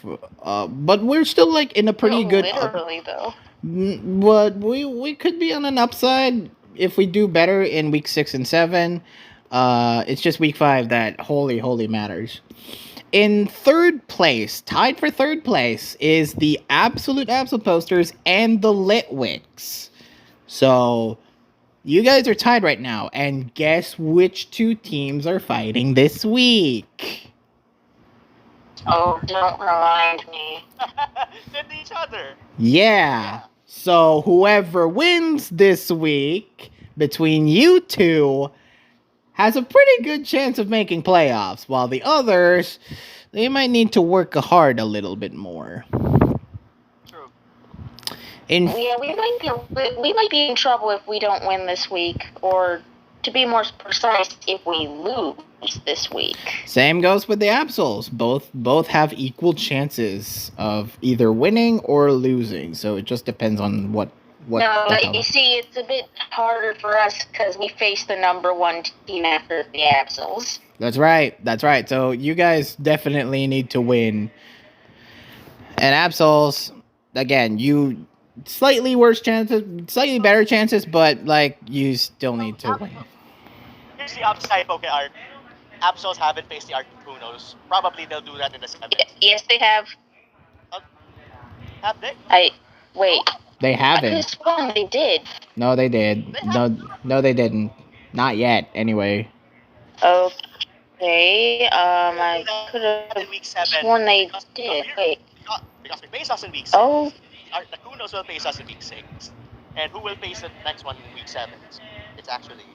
But we're still like in a pretty good. Literally though. But we could be on an upside if we do better in week 6 and 7. It's just week 5 that holy matters. In third place, tied for third place, is the Absolute Posters and the Litwicks. So you guys are tied right now, and guess which 2 teams are fighting this week? Oh, don't remind me. With each other. Yeah. So whoever wins this week between you 2 has a pretty good chance of making playoffs, while the others, they might need to work hard a little bit more. True. Yeah, we might be in trouble if we don't win this week, or to be more precise, if we lose this week. Same goes with the Absols. Both have equal chances of either winning or losing. So it just depends on what. No, but you see, it's a bit harder for us because we face the number 1 team after the Absols. That's right. So you guys definitely need to win. And Absols, again, you slightly worse chances, slightly better chances, but like you still need to win. Here's the upside, PokeArt. Absols haven't faced the Articunos. Probably they'll do that in the 7th. Yes, they have. Have they? Wait. They haven't. I sworn they did. No, they did. No, they didn't. Not yet, anyway. Okay. I could have sworn they did. Wait. Because we face us in week 6. Oh. The Kunos will face us in week 6. And who will face the next one in week 7? It's actually.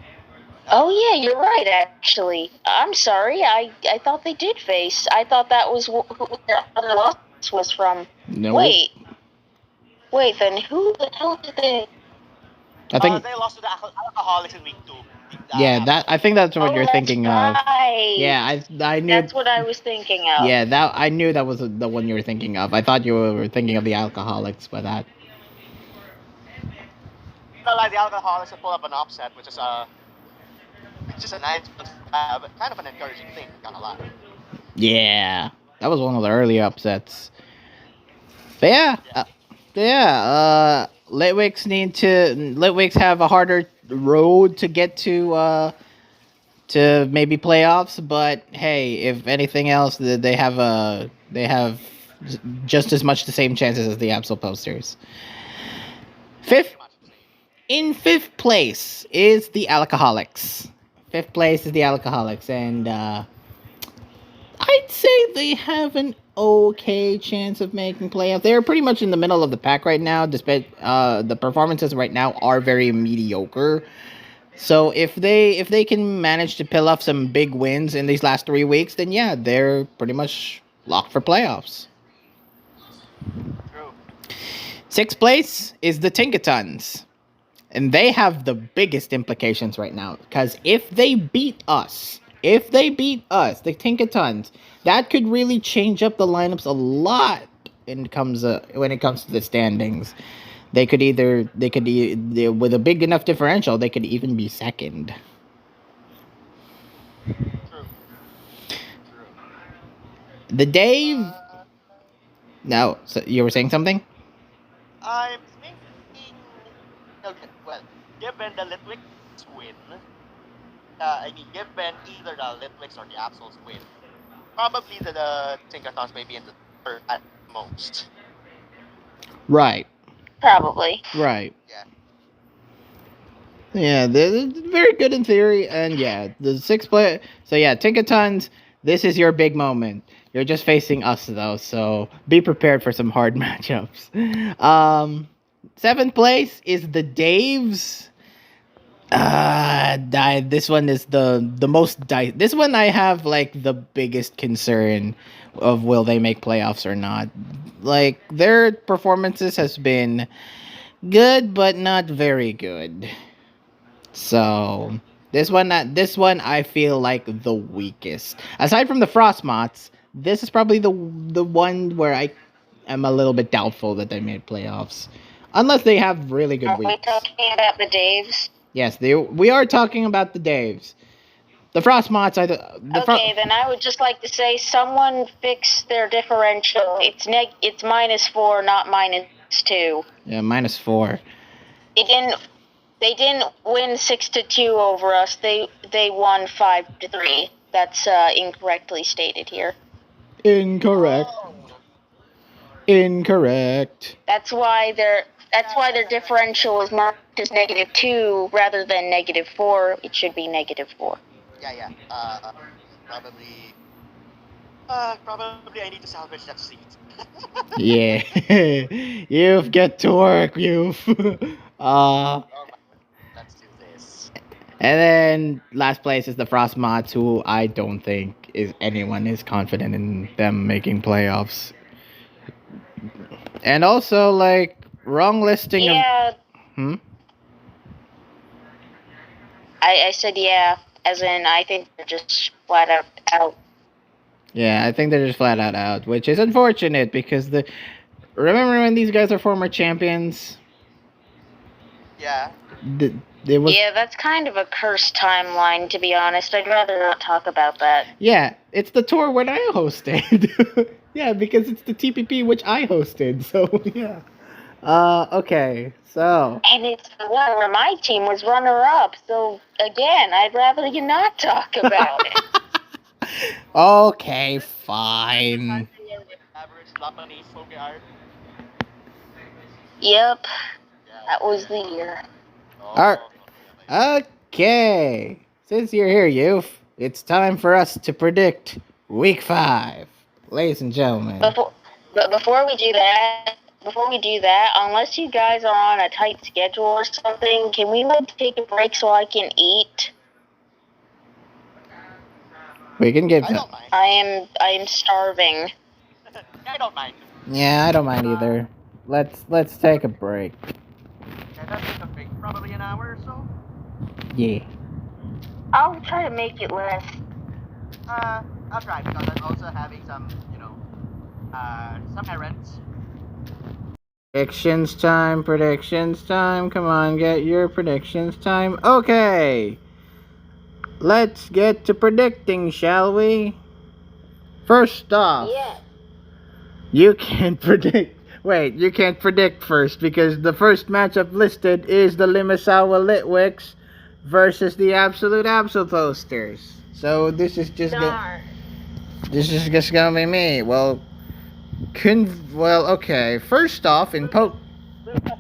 Oh yeah, you're right. Actually, I'm sorry. I thought they did face. I thought that was who their other loss was from. No. Wait. Then who the hell did they? I think they lost to the Alcoholics in week 2. Yeah, I think that's what you're thinking of. Yeah, I knew. That's what I was thinking of. Yeah, I knew that was the one you were thinking of. I thought you were thinking of the Alcoholics by that. Like the Alcoholics will pull up an upset, which is a nice, kind of an encouraging thing. Kind of lot. Yeah, that was one of the early upsets. But Litwicks have a harder road to get to maybe playoffs, but hey, if anything else, they have just as much the same chances as the Absol Posters. In fifth place is the Alcoholics. And I'd say they have an okay chance of making playoffs. They're pretty much in the middle of the pack right now, despite the performances right now are very mediocre. So if they can manage to pull off some big wins in these last 3 weeks, then yeah, they're pretty much locked for playoffs. True. Sixth place is the Tinkatons. And they have the biggest implications right now. Because if they beat us, the Tinkatons, that could really change up the lineups a lot when it comes to the standings. With a big enough differential, they could even be second. True. The Dave. No, so you were saying something? I'm thinking. Okay, well, given the Litwicks win, given either the Litwicks or the Absols win, probably the Tinkertons may be in the third at most. Right. Probably. Right. Yeah. Yeah, they're very good in theory, and yeah, the 6 player. So yeah, Tinkatons, this is your big moment. You're just facing us though, so be prepared for some hard matchups. 7th place is the Daves. This one is the most this one I have like the biggest concern of will they make playoffs or not. Like their performances has been good but not very good. So this one I feel like the weakest. Aside from the Frostmots, this is probably the one where I am a little bit doubtful that they made playoffs, unless they have really good Are we weeks. talking about the Daves? Yes, we are talking about the Daves. The Frostmots, Then I would just like to say someone fix their differential. It's -4, not -2. Yeah, -4. They didn't win 6-2 over us. They won 5-3. That's incorrectly stated here. Incorrect. Incorrect. That's why their differential is marked as -2 rather than -4. It should be -4. Yeah. Probably. Probably I need to salvage that seat. Yeah. You've get to work, you've. Let's do this. And then last place is the Frostmots, who I don't think anyone is confident in them making playoffs. And also, like, wrong listing Yeah. of. I said yeah, as in I think they're just flat out. Yeah, I think they're just flat out, which is unfortunate because remember when these guys are former champions? Yeah. Yeah, that's kind of a cursed timeline, to be honest. I'd rather not talk about that. Yeah, it's the tour when I hosted. Yeah, because it's the TPP which I hosted. So yeah. Okay, so. And it's the one where my team was runner-up. So again, I'd rather you not talk about it. Okay, fine. Average Japanese Pokemon. Yep, that was the year. Alright. Okay. Since you're here, youth, it's time for us to predict week 5. Ladies and gentlemen. Before we do that, unless you guys are on a tight schedule or something, can we take a break so I can eat? We can give. I don't mind. I am starving. I don't mind. Yeah, I don't mind either. Let's take a break. Yeah, let's take a break. Probably an hour or so. Yeah. I'll try to make it less. I'll try because I'm also having some, some errands. Predictions time. Come on, get your predictions time. Okay. Let's get to predicting, shall we? First off, Yeah. you can't predict. Wait, you can't predict first because the first matchup listed is the Limasawa Litwicks versus the Absolute Absol Posters. So this is just gonna be me. Well, okay. First off, in Let's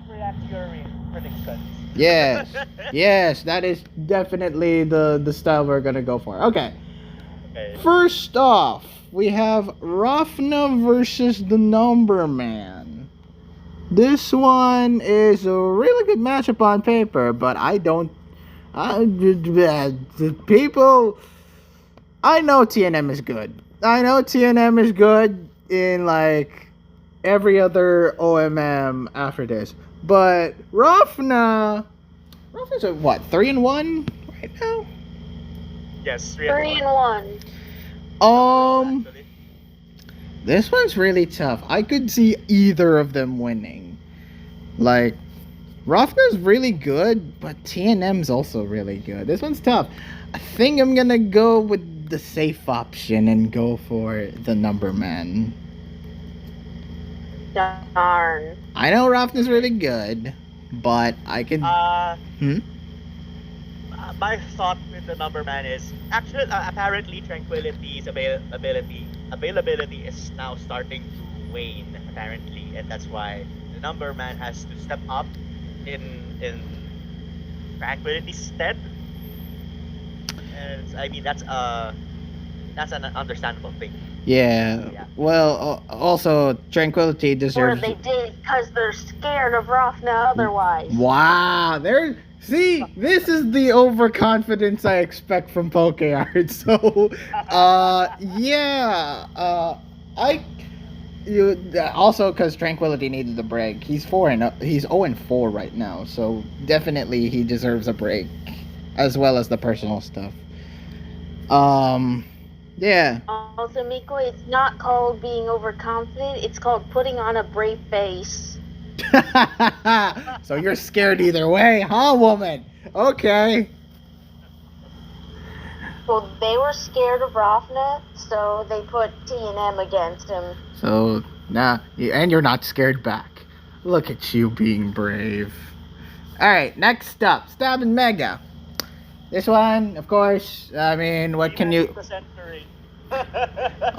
react to your predictions. Yes, that is definitely the style we're gonna go for. Okay. First off, we have Rafna versus the Number Man. This one is a really good matchup on paper, but I know TNM is good. I know TNM is good in like every other OMM after this, but Rafna Roughness are what, 3-1 right now? Yes, 3 and 1. Um, Actually. this one's really tough. I could see either of them winning. Like, Rothner's really good, but TNM's also really good. This one's tough. I think I'm gonna go with the safe option and go for the number man. Darn. I know Rothner's really good, but I could. Hmm? My thought with the number man is actually apparently Tranquility's availability is now starting to wane apparently, and that's why the number man has to step up in Tranquility's stead. And I mean that's an understandable thing. Yeah. Yeah. Well, also Tranquility Or deserves. they did because they're scared of Rafna otherwise. Wow, there. See, this is the overconfidence I expect from PokeArt. So, yeah, I. You also because Tranquility needed the break. He's 0-4 right now, so definitely he deserves a break, as well as the personal stuff. Yeah. Also, Miko, it's not called being overconfident. It's called putting on a brave face. So you're scared either way, huh, woman? Okay. Well, they were scared of Rafna, so they put T&M against him. So now, and you're not scared back. Look at you being brave. All right, next up, Stab and Mega. This one, of course. I mean, what can you? The century.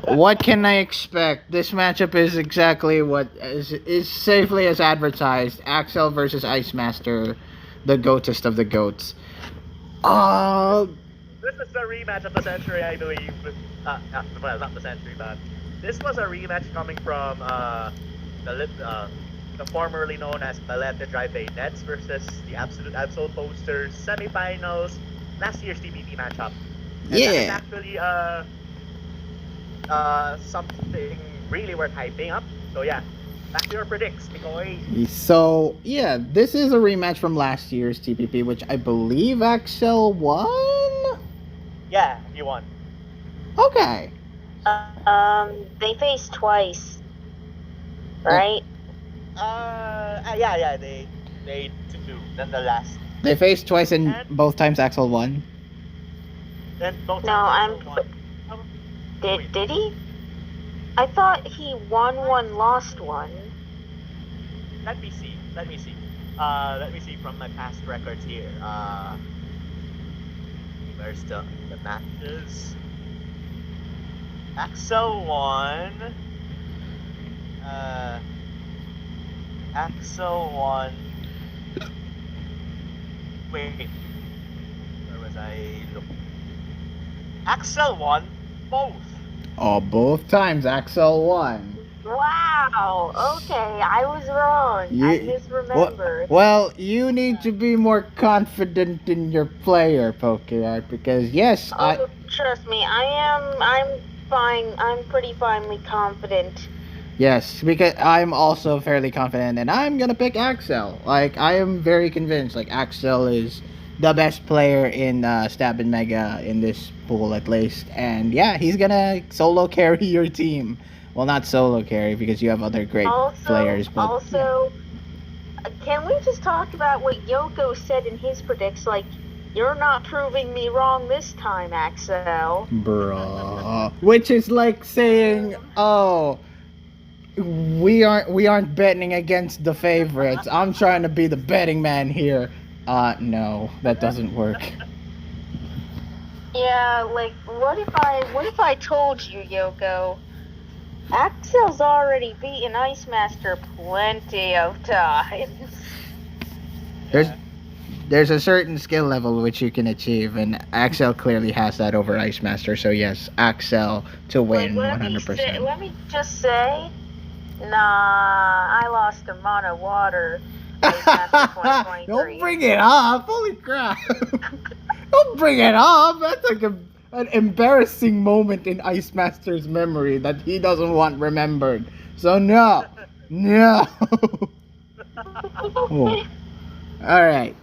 What can I expect? This matchup is exactly what is safely as advertised. Axel versus Ice Master, the goatest of the goats. This is the rematch of the century, I believe. Well, not the century, but this was a rematch coming from the formerly known as Balete Drive Bay Nets versus the Absolute Absol Posters semifinals, last year's TPP matchup. And that is Yeah. actually something really worth hyping up. So yeah, back to your predicts, Mikoy. So yeah, this is a rematch from last year's TPP, which I believe Axel won. Yeah, you won. Okay. They faced twice, right? Yeah, they 2-2. Then the last. They faced twice and And- both times Axel won. Then both. No, times won. Wait. Did he? I thought he won one, lost one. Let me see. Let me see from my past records here. Where's the matches? Axel won. Axel won. Wait. Where was I looking? Axel won both. Oh, both times Axel won. Wow. Okay, I was wrong. I misremembered. Well, you need to be more confident in your player, PokeArt, because yes, Oh, trust me, I'm fine. I'm pretty finely confident. yes, because I'm also fairly confident, and I'm gonna pick Axel. Like I am very convinced. Like Axel is the best player in Stab and Mega in this pool at least, and yeah, he's gonna solo carry your team. Well, not solo carry because you have other great players, but Also, can we just talk about what Yoko said in his predicts? Like, you're not proving me wrong this time, Axel. bruh, which is like saying, oh. We aren't betting against the favorites. I'm trying to be the betting man here. No, that doesn't work. Yeah, like, what if I told you, Yoko? Axel's already beaten Ice Master plenty of times. There's a certain skill level which you can achieve, and Axel clearly has that over Ice Master. So yes, Axel to win Like, 100%. let me just say, nah, I to mono water. Ice Master 2023. Don't bring it up! Holy crap! Don't bring it up! That's like an embarrassing moment in Ice Master's memory that he doesn't want remembered. So no, no. Oh. All right.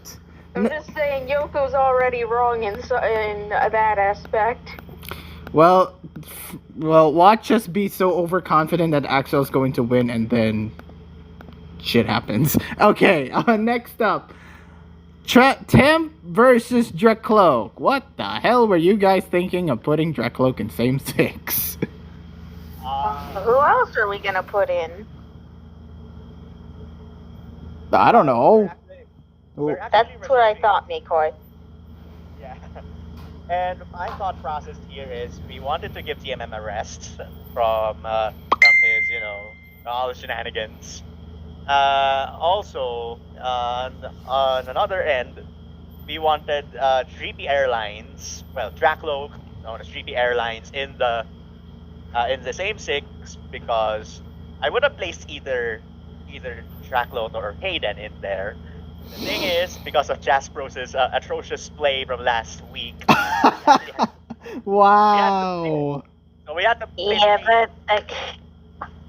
I'm just saying, Yoko's already wrong in that aspect. Well, watch us be so overconfident that Axel's going to win, and then shit happens. Okay, next up, Temp versus Drakloak. What the hell were you guys thinking of putting Drakloak in same six? Who else are we gonna put in? I don't know. That's what I thought, Nikoi. Yeah. And my thought process here is we wanted to give TMM a rest from his, all the shenanigans. Also, on another end, we wanted 3P Airlines, Drakloak, known as 3P Airlines, in the same six, because I would have placed either Drakloak or Hayden in there. The thing is, because of Jaspro's atrocious play from last week, wow. so we had to place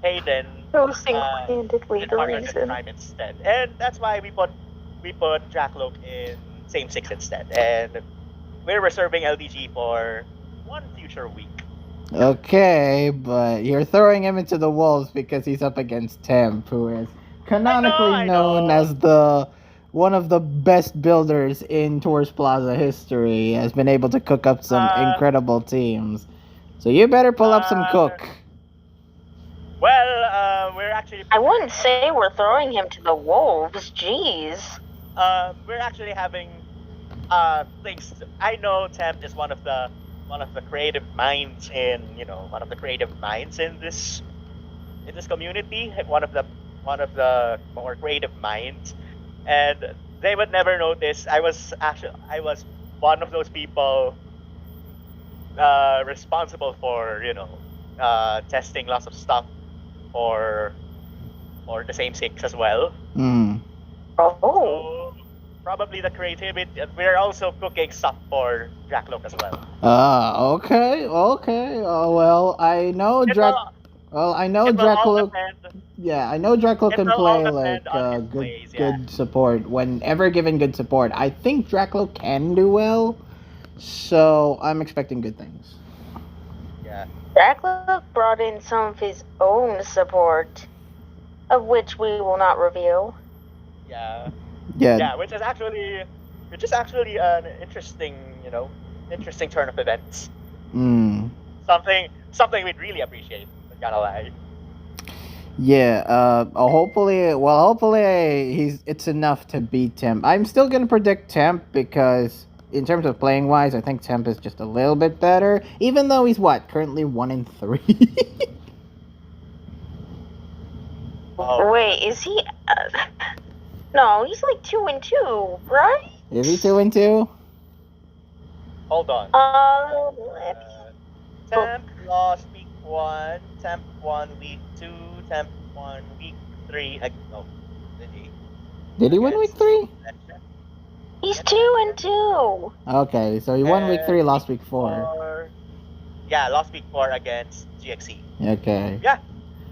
Hayden So single-handedly in the Partners in reason. Crime instead, and that's why we put Drakloak in same six instead, and we're reserving LDG for one future week. Okay, but you're throwing him into the wolves because he's up against Temp, who is canonically I known know. as one of the best builders in Tours Plaza history. Has been able to cook up some incredible teams. So you better pull up some cook. Well, we're actually. I wouldn't say we're throwing him to the wolves. Jeez. We're actually having things. I know Temp is one of the creative minds in this community. One of the more creative minds, and they would never notice. I was one of those people responsible for testing lots of stuff for the same six as well. Oh. So, probably the creativity. We're also cooking stuff for Drakloak as well. Okay. Well, I know Drakloak. Yeah, I know Drakloak can play like good support. Whenever given good support, I think Drakloak can do well. So I'm expecting good things. Yeah. Drakloak brought in some of his own support, of which we will not reveal. Yeah. Yeah. Yeah, which is actually an interesting turn of events. Something we'd really appreciate. I'm not gonna lie. Yeah. Hopefully, it's enough to beat Temp. I'm still gonna predict Temp because in terms of playing wise, I think Temp is just a little bit better. Even though he's currently 1-3. Oh. Wait, is he? No, he's like 2-2, right? Is he 2-2? Hold on. Temp lost week 1. Temp won week 2. Temp won week 3. No, did he? Did he win week 3? He's 2-2. Okay, so he won week 3, lost week 4. Yeah, lost week 4 against GXE. Okay. Yeah,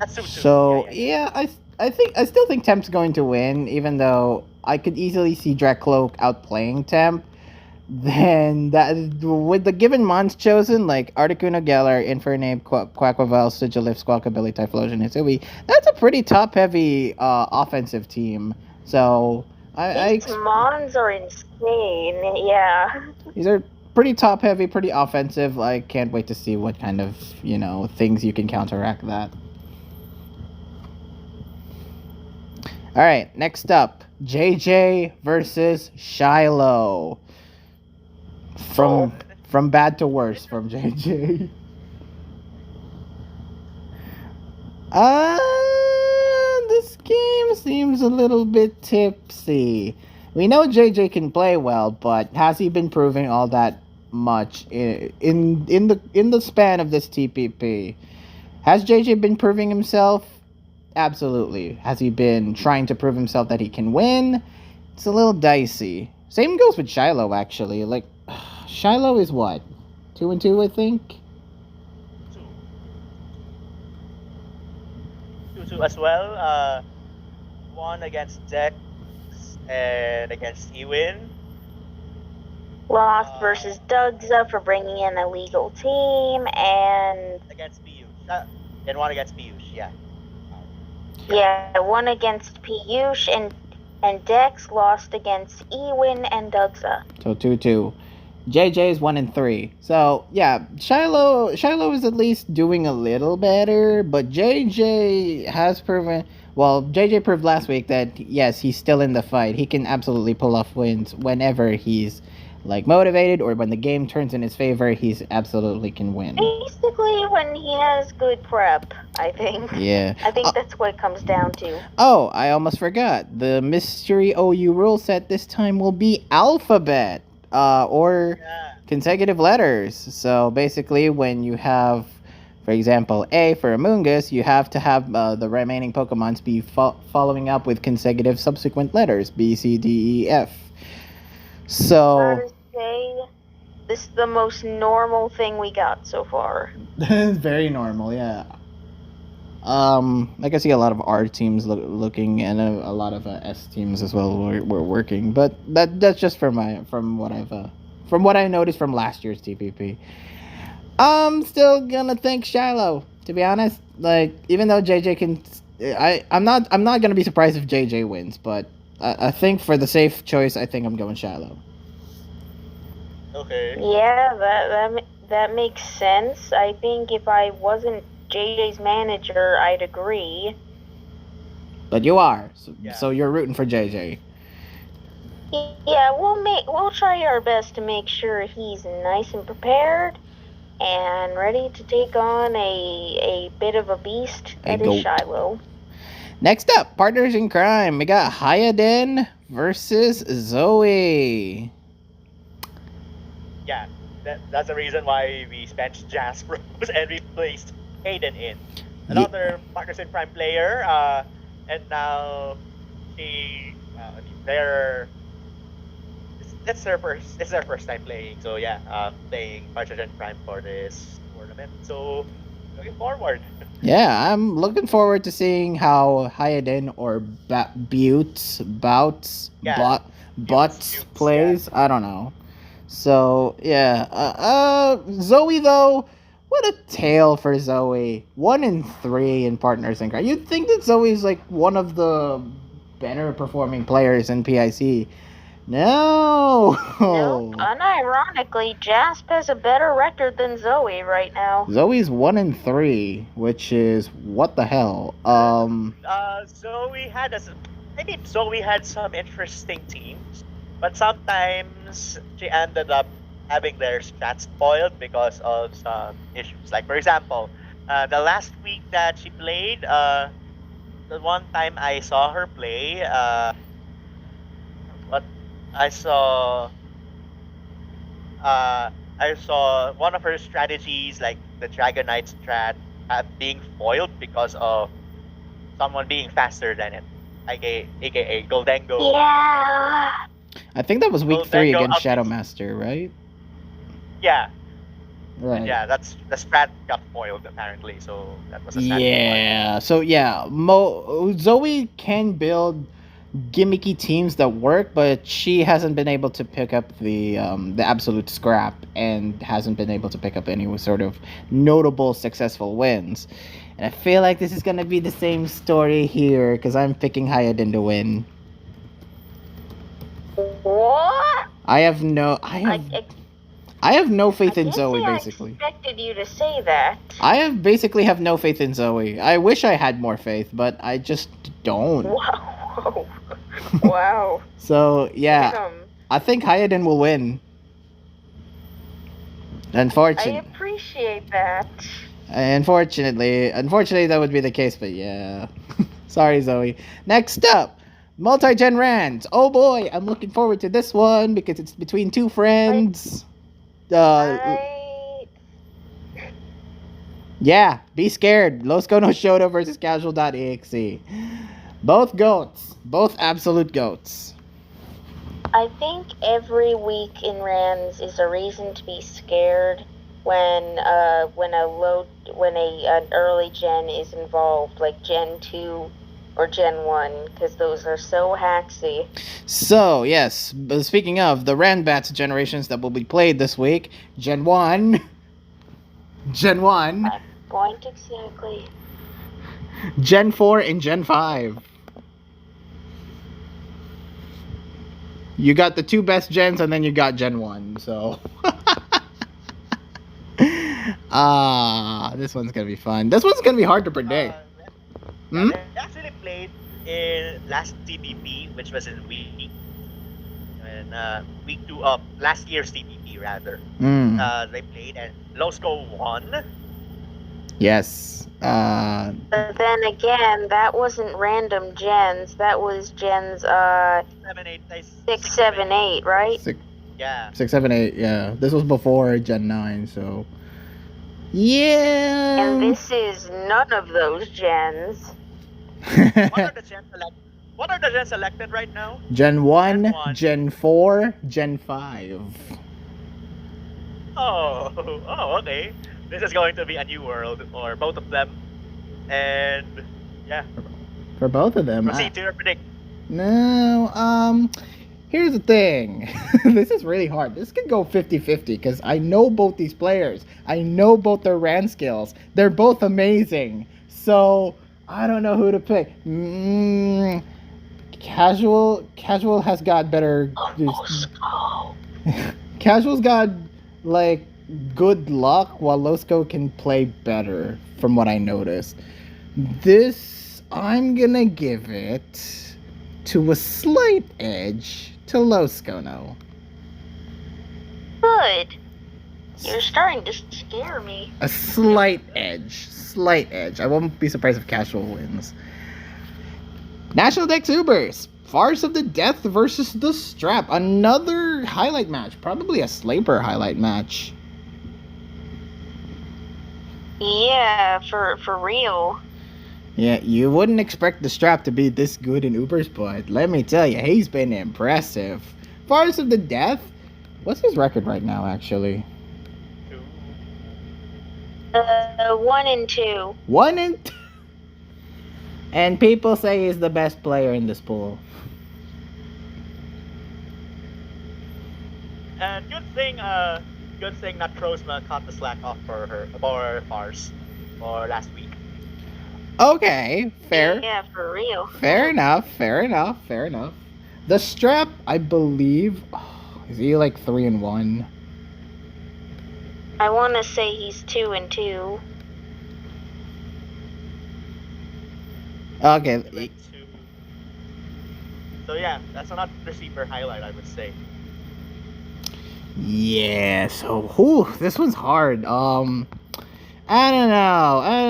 that's 2-2. So I still think Temp's going to win, even though I could easily see Drakloak outplaying Temp. Then that with the given mons chosen, like Articuno, Geller, Infernape, Quaquavel, Sigilif, Squawkabilly, Typhlosion, Hisui, that's a pretty top-heavy offensive team. So These mons are insane. Yeah. These are pretty top-heavy, pretty offensive. I can't wait to see what kind of things you can counteract that. All right, next up, JJ versus Shiloh. From bad to worse from JJ. This game seems a little bit tipsy. We know JJ can play well, but has he been proving all that much in the span of this TPP? Has JJ been proving himself? Absolutely. Has he been trying to prove himself that he can win? It's a little dicey. Same goes with Shiloh, actually. Like, Shiloh is what? 2-2, I think? 2-2 as well. One against Dex and against Ewin. Lost versus Dugza for bringing in a legal team, and Against Piyush. And one against Piyush, yeah. yeah, one against Piyush, and Dex lost against Ewin and Dugza. So 2-2. JJ is 1-3. So yeah, Shiloh is at least doing a little better, but JJ has proven. Well, JJ proved last week that yes, he's still in the fight. He can absolutely pull off wins whenever he's like motivated or when the game turns in his favor. He's absolutely can win. Basically, when he has good prep, I think. Yeah. I think that's what it comes down to. Oh, I almost forgot. The mystery OU rule set this time will be alphabet, or consecutive letters. So basically, when you have, for example, A for Among Us, you have to have the remaining Pokemons be following up with consecutive subsequent letters B, C, D, E, F. So. Gotta say, this is the most normal thing we got so far. It's very normal, yeah. I can see a lot of R teams looking, and a lot of S teams as well were working. But that's just from what I noticed from last year's TPP. I'm still gonna thank Shiloh. To be honest, like even though JJ can, I'm not gonna be surprised if JJ wins. But I think for the safe choice, I think I'm going Shiloh. Okay. Yeah, that makes sense. I think if I wasn't JJ's manager, I'd agree. But you are, Yeah. so you're rooting for JJ. Yeah, we'll try our best to make sure he's nice and prepared and ready to take on a bit of a beast that is Shiloh. Next up, partners in crime. We got Hayden versus Zoe. Yeah, that's the reason why we benched Jasper and we placed Hayden in. Another partners in crime player, and now it's their first time playing. So yeah, playing partners in crime for this tournament. So looking forward. Yeah, I'm looking forward to seeing how Hayden or Butts plays. Yeah. I don't know. So yeah, Zoe though, what a tale for Zoe. 1-3 in partners in crime. You'd think that Zoe's like one of the better performing players in PIC. No. Nope. Unironically, Jasp has a better record than Zoe right now. Zoe's 1-3, which is what the hell. Zoe had some interesting teams, but sometimes she ended up having their stats spoiled because of some issues. Like for example, the last week that she played, the one time I saw her play, I saw one of her strategies, like the Dragonite strat, being foiled because of someone being faster than it, aka Goldengo. Yeah. I think that was week 3 against Shadow Master, right? Yeah. Right. Yeah, that's the strat got foiled apparently, so that was a strat. Yeah. So yeah, Zoe can build gimmicky teams that work, but she hasn't been able to pick up the absolute scrap and hasn't been able to pick up any sort of notable successful wins. And I feel like this is gonna be the same story here because I'm picking Hayden to win. What? I have no faith in Zoe. Basically, I expected you to say that. I basically have no faith in Zoe. I wish I had more faith, but I just don't. Wow. Wow. So yeah, I think Hayden will win. Unfortunately, I appreciate that. Unfortunately, that would be the case. But yeah, sorry, Zoe. Next up, multi-gen rants. Oh boy, I'm looking forward to this one because it's between two friends. Yeah, be scared. Los Cono Shoto versus Casual.exe. Both goats. Both absolute goats. I think every week in Rans is a reason to be scared when an early gen is involved, like Gen 2 or Gen 1, because those are so hacksy. So, yes, but speaking of the Ranbats generations that will be played this week, Gen 1, Gen 1, Point exactly. Gen 4, and Gen 5. You got the two best gens, and then you got Gen 1, so... this one's gonna be fun. This one's gonna be hard to predict. They actually played in last TPP, which was in week 2 of last year's TPP rather. They played and Losco won. Yes. But then again, that wasn't random gens. That was gens 6, 7, 8, right? Yeah. 6, 7, 8. Yeah. This was before Gen 9, so. Yeah. And this is none of those gens. What are the gens selected right now? Gen 1, Gen 4, Gen 5. Oh, okay. This is going to be a new world for both of them. And yeah. For both of them. Proceed to your predict. No, here's the thing. This is really hard. This could go 50-50 because I know both these players. I know both their ran skills. They're both amazing. So I don't know who to pick. Casual has got better. Casual's got like good luck, while Losco can play better, from what I noticed. This, I'm gonna give it to a slight edge to Losco now. Good. You're starting to scare me. A slight edge. Slight edge. I won't be surprised if Casual wins. National Dex Ubers. Farce of the Death versus the Strap. Another highlight match. Probably a Slaper highlight match. Yeah, for real. Yeah, you wouldn't expect the Strap to be this good in Ubers, but let me tell you, he's been impressive. Farce of the Death. What's his record right now, actually? 1 and 2. 1 and 2. And people say he's the best player in this pool. And good thing that Trosma caught the slack off for Farce for last week. Okay, fair. Yeah, for real. Fair enough. The Strap, I believe, is he like 3 and 1? I want to say he's 2 and 2. Okay. So yeah, that's another receiver highlight, I would say. Yeah, so this one's hard. I don't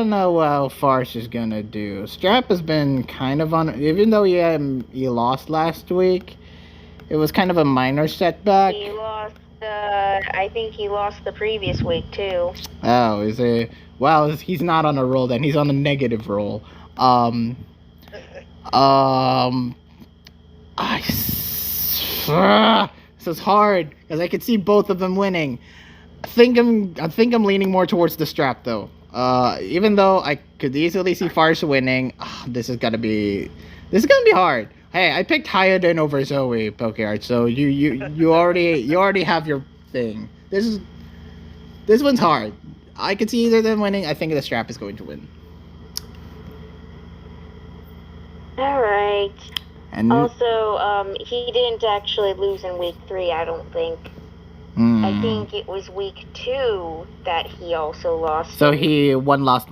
know how Farce is gonna do. Strap has been kind of on, even though he lost last week. It was kind of a minor setback. He lost. I think he lost the previous week too. Oh, is it? Well, he's not on a roll then. He's on a negative roll. This is hard because I could see both of them winning. I think I'm leaning more towards the Strap though. Even though I could easily see Farce winning, this is gonna be hard. Hey, I picked Hyodin over Zoe Pokeart, so you already have your thing. This one's hard. I could see either of them winning. I think the Strap is going to win. All right. And also, he didn't actually lose in week 3, I don't think. I think it was week 2 that he also lost. So he one lost.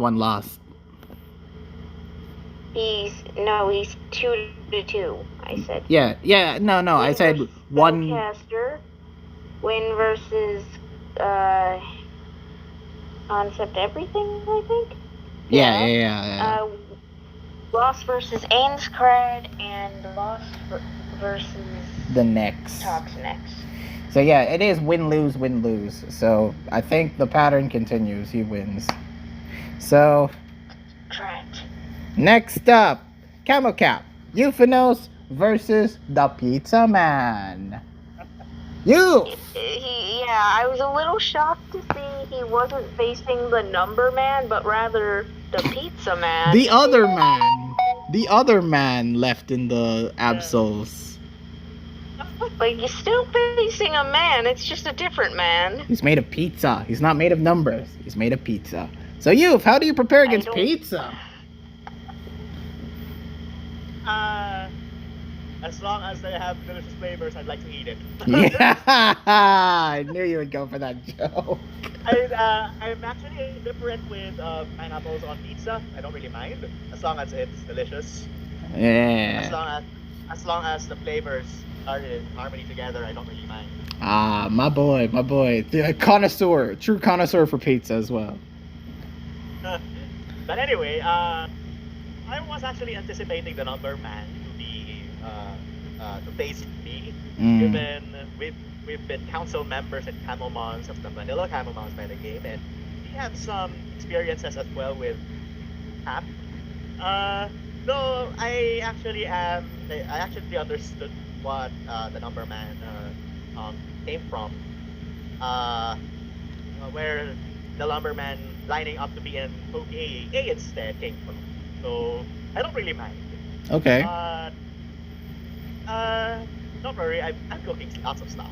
He's 2-2, I said. Yeah, no, I said one. Caster, win versus, Concept Everything, I think? Yeah. Loss versus Ainscred, and loss versus The next. Talks next. So yeah, it is win-lose. So I think the pattern continues. He wins. So Correct. next up, Camo Cap, Euphanos versus the Pizza Man. I was a little shocked to see he wasn't facing the Number Man, but rather the Pizza Man. The other man. the other man left in the Absols. But you're still facing a man. It's just a different man. He's made of pizza. He's not made of numbers. He's made of pizza. So, Youth, how do you prepare against pizza? As long as they have delicious flavors, I'd like to eat it. Yeah, I knew you would go for that joke. I'm actually indifferent with pineapples on pizza. I don't really mind as long as it's delicious. Yeah. As long as the flavors are in harmony together, I don't really mind. Ah, my boy, the connoisseur, true connoisseur for pizza as well. But anyway, I was actually anticipating the number man to be to face me, given we've been council members and Camomons of the Vanilla Camomons by the game, and we have some experiences as well with Cap. Though I actually understood what the number man came from, where the lumberman lining up to be in OKA instead came from. So I don't really mind. Okay. Don't worry, I'm cooking lots of stuff.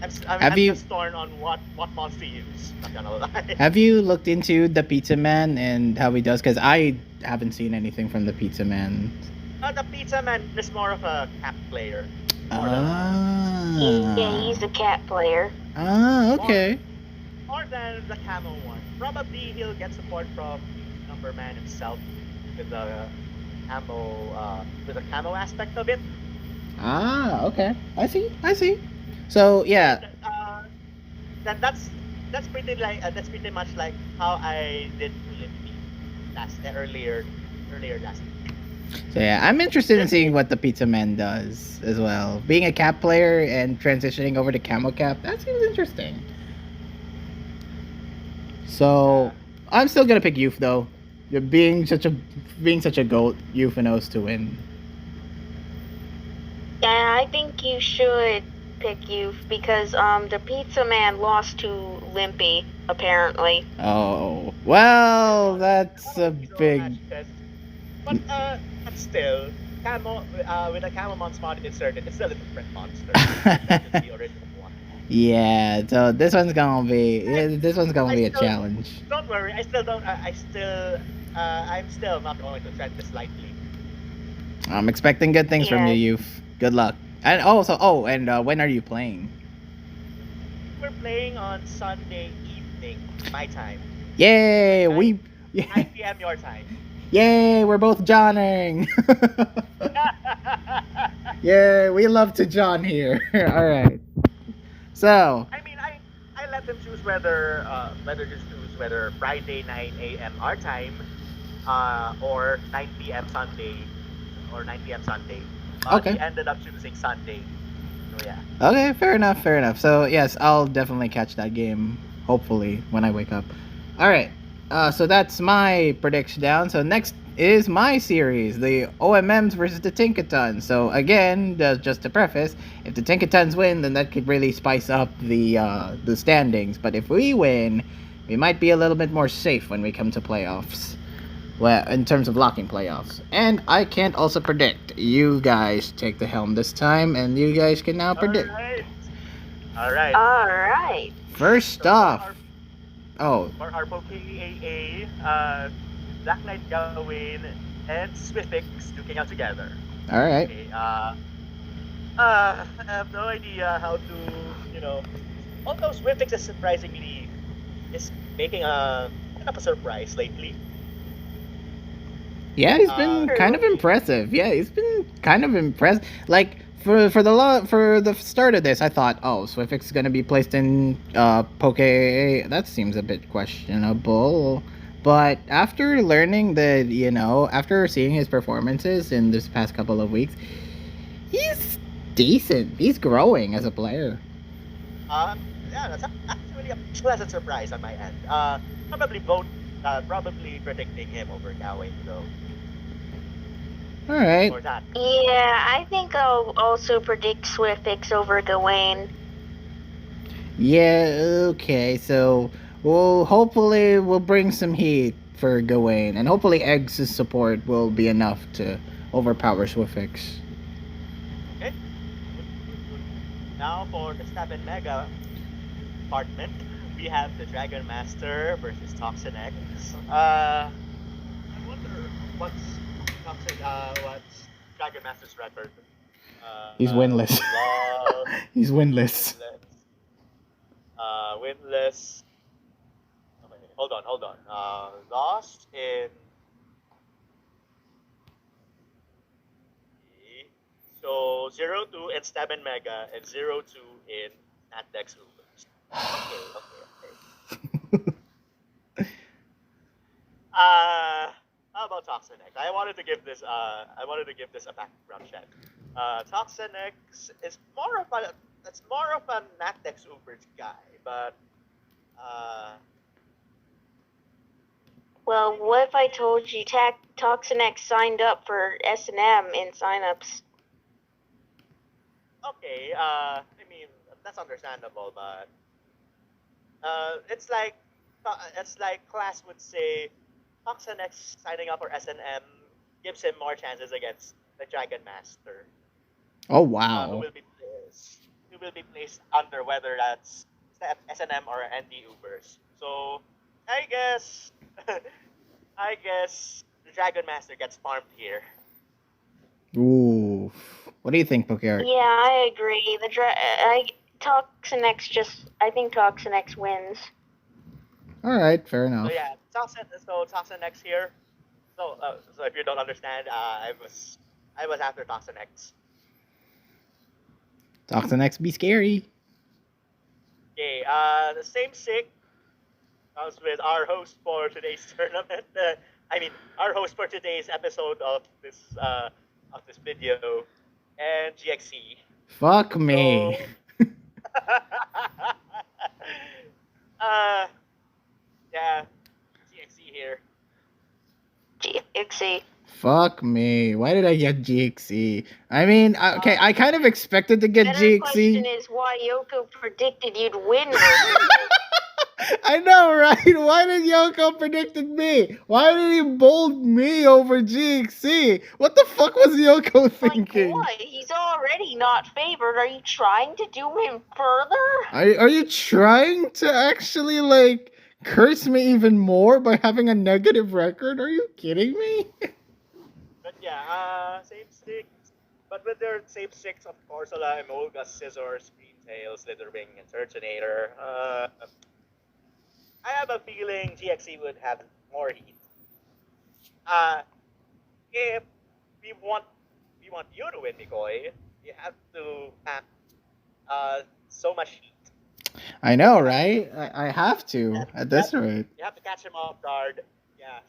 Have I'm you- just torn on what monster to use. Not gonna lie. Have you looked into the Pizza Man and how he does? Because I haven't seen anything from the Pizza Man. The pizza man is more of a cap player. Yeah, he's a cat player. Okay. More than the camo one. Probably he'll get support from number man himself with the camo aspect of it. Okay. I see. So, yeah. Then that's pretty much like how I did Limpy earlier last week. So, yeah, I'm interested in seeing what the Pizza Man does as well. Being a cap player and transitioning over to camo cap, that seems interesting. So, I'm still gonna pick Youth though. You're being such a goat, Youth knows to win. Yeah, I think you should pick Youth because the pizza man lost to Limpy, apparently. Oh, well, that's a big. But still, camo with a camo monster mod inserted, it's still a different monster than the original one. Yeah, so this one's gonna be a challenge. Don't worry, I'm still not going to tread this lightly. I'm expecting good things from you, Yeah. Youth. Good luck. And when are you playing? We're playing on Sunday evening, my time. Yay, 9 p.m. your time. Yay, we're both Johning. Yay, we love to John here. All right. So, I mean, I let them choose whether Friday 9 a.m. our time, or 9 p.m. Sunday, Okay. He ended up choosing Sunday. So yeah. okay, fair enough. So, yes, I'll definitely catch that game, hopefully, when I wake up. All right. So that's my prediction down. So next is my series, the OMMs versus the Tinkatons. So again, just to preface, if the Tinkatons win, then that could really spice up the standings. But if we win, we might be a little bit more safe when we come to playoffs. Well, in terms of locking playoffs. And I can't also predict. You guys take the helm this time, and you guys can now predict. All right. Alright. First off, oh, For our PokeAA, Black Knight Gawain and Swiftix duking out together. all right. Okay, I have no idea how to, although Swiftix is making a kind of a surprise lately. Yeah, he's been kind of impressive. Yeah, he's been kind of impressed. Like for the start of this, I thought, oh, Swiftix is gonna be placed in Poke. That seems a bit questionable. But after learning that, after seeing his performances in this past couple of weeks, he's decent. He's growing as a player. Yeah, that's actually a pleasant surprise on my end. Probably predicting him over Gawain though. All right. Or that. Yeah, I think I'll also predict Swiftix over Gawain. Yeah. Okay. So hopefully we'll bring some heat for Gawain, and hopefully Eggs' support will be enough to overpower Swiftix. Okay. Good. Now for the Stab and Mega department, we have the Dragon Master versus Toxin X. I wonder what's Dragon Master's record? He's winless. Lost, He's winless. winless. Okay, hold on. Lost in. So 0-2 in Stab and Mega and 0-2 in Natdex Ubers. Okay. How about Toxinex? I wanted to give this a background check. Toxinex is more of a Natdex Ubers guy, but Well, what if I told you Toxinex signed up for S&M in signups? okay, I mean that's understandable, but it's like class would say Toxinex signing up for S&M gives him more chances against the Dragon Master. Oh Who wow. will be placed under whether that's S&M or ND Ubers. So I guess the Dragon Master gets farmed here. Ooh. What do you think, Poker? Yeah, I agree. I think Toxinex wins. All right, fair enough. So yeah, Toxinex here. So if you don't understand, I was after Toxinex. Toxinex be scary. Okay, the same sick comes with our host for today's tournament. Our host for today's episode of this video, and GXE. Fuck me. So, yeah, GXE here. GXE. Fuck me. Why did I get GXE? I mean, okay, I kind of expected to get Better GXE. question is why Yoko predicted you'd win versus I know, right? Why did Yoko predicted me? Why did he bold me over GXE? What the fuck was Yoko thinking? Like what? He's already not favored. Are you trying to do him further? Are you trying to actually like curse me even more by having a negative record? Are you kidding me? But yeah, same six. But with their same six of Corsola, Emolga, Scissor, Screentail, Slitherwing, and Turtonator, I have a feeling GXE would have more heat. If we want you to win, Mikoy, you have to have so much heat. I know, right? I have to at this rate. You have to catch him off guard. Yeah.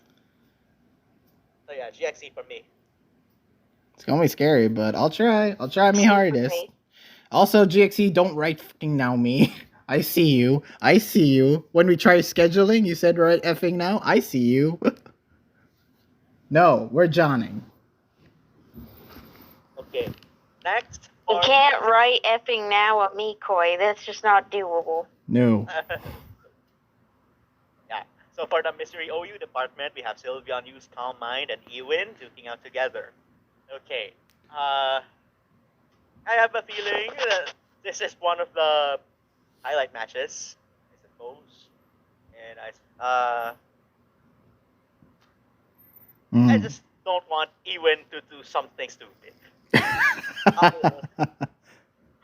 So yeah, GXE for me. It's gonna be scary, but I'll try. I'll try my hardest. Also, GXE, don't right fucking now me. I see you. I see you. When we try scheduling, you said right effing now. I see you. No, we're Johnning. Okay. Next. You can't write effing now a Mikoi. That's just not doable. No. Yeah. So for the mystery OU department, we have Sylveon, Use, Calm Mind, and Ewin duking out together. Okay. I have a feeling that this is one of the highlight matches, I suppose. And I just don't want Ewin to do something stupid.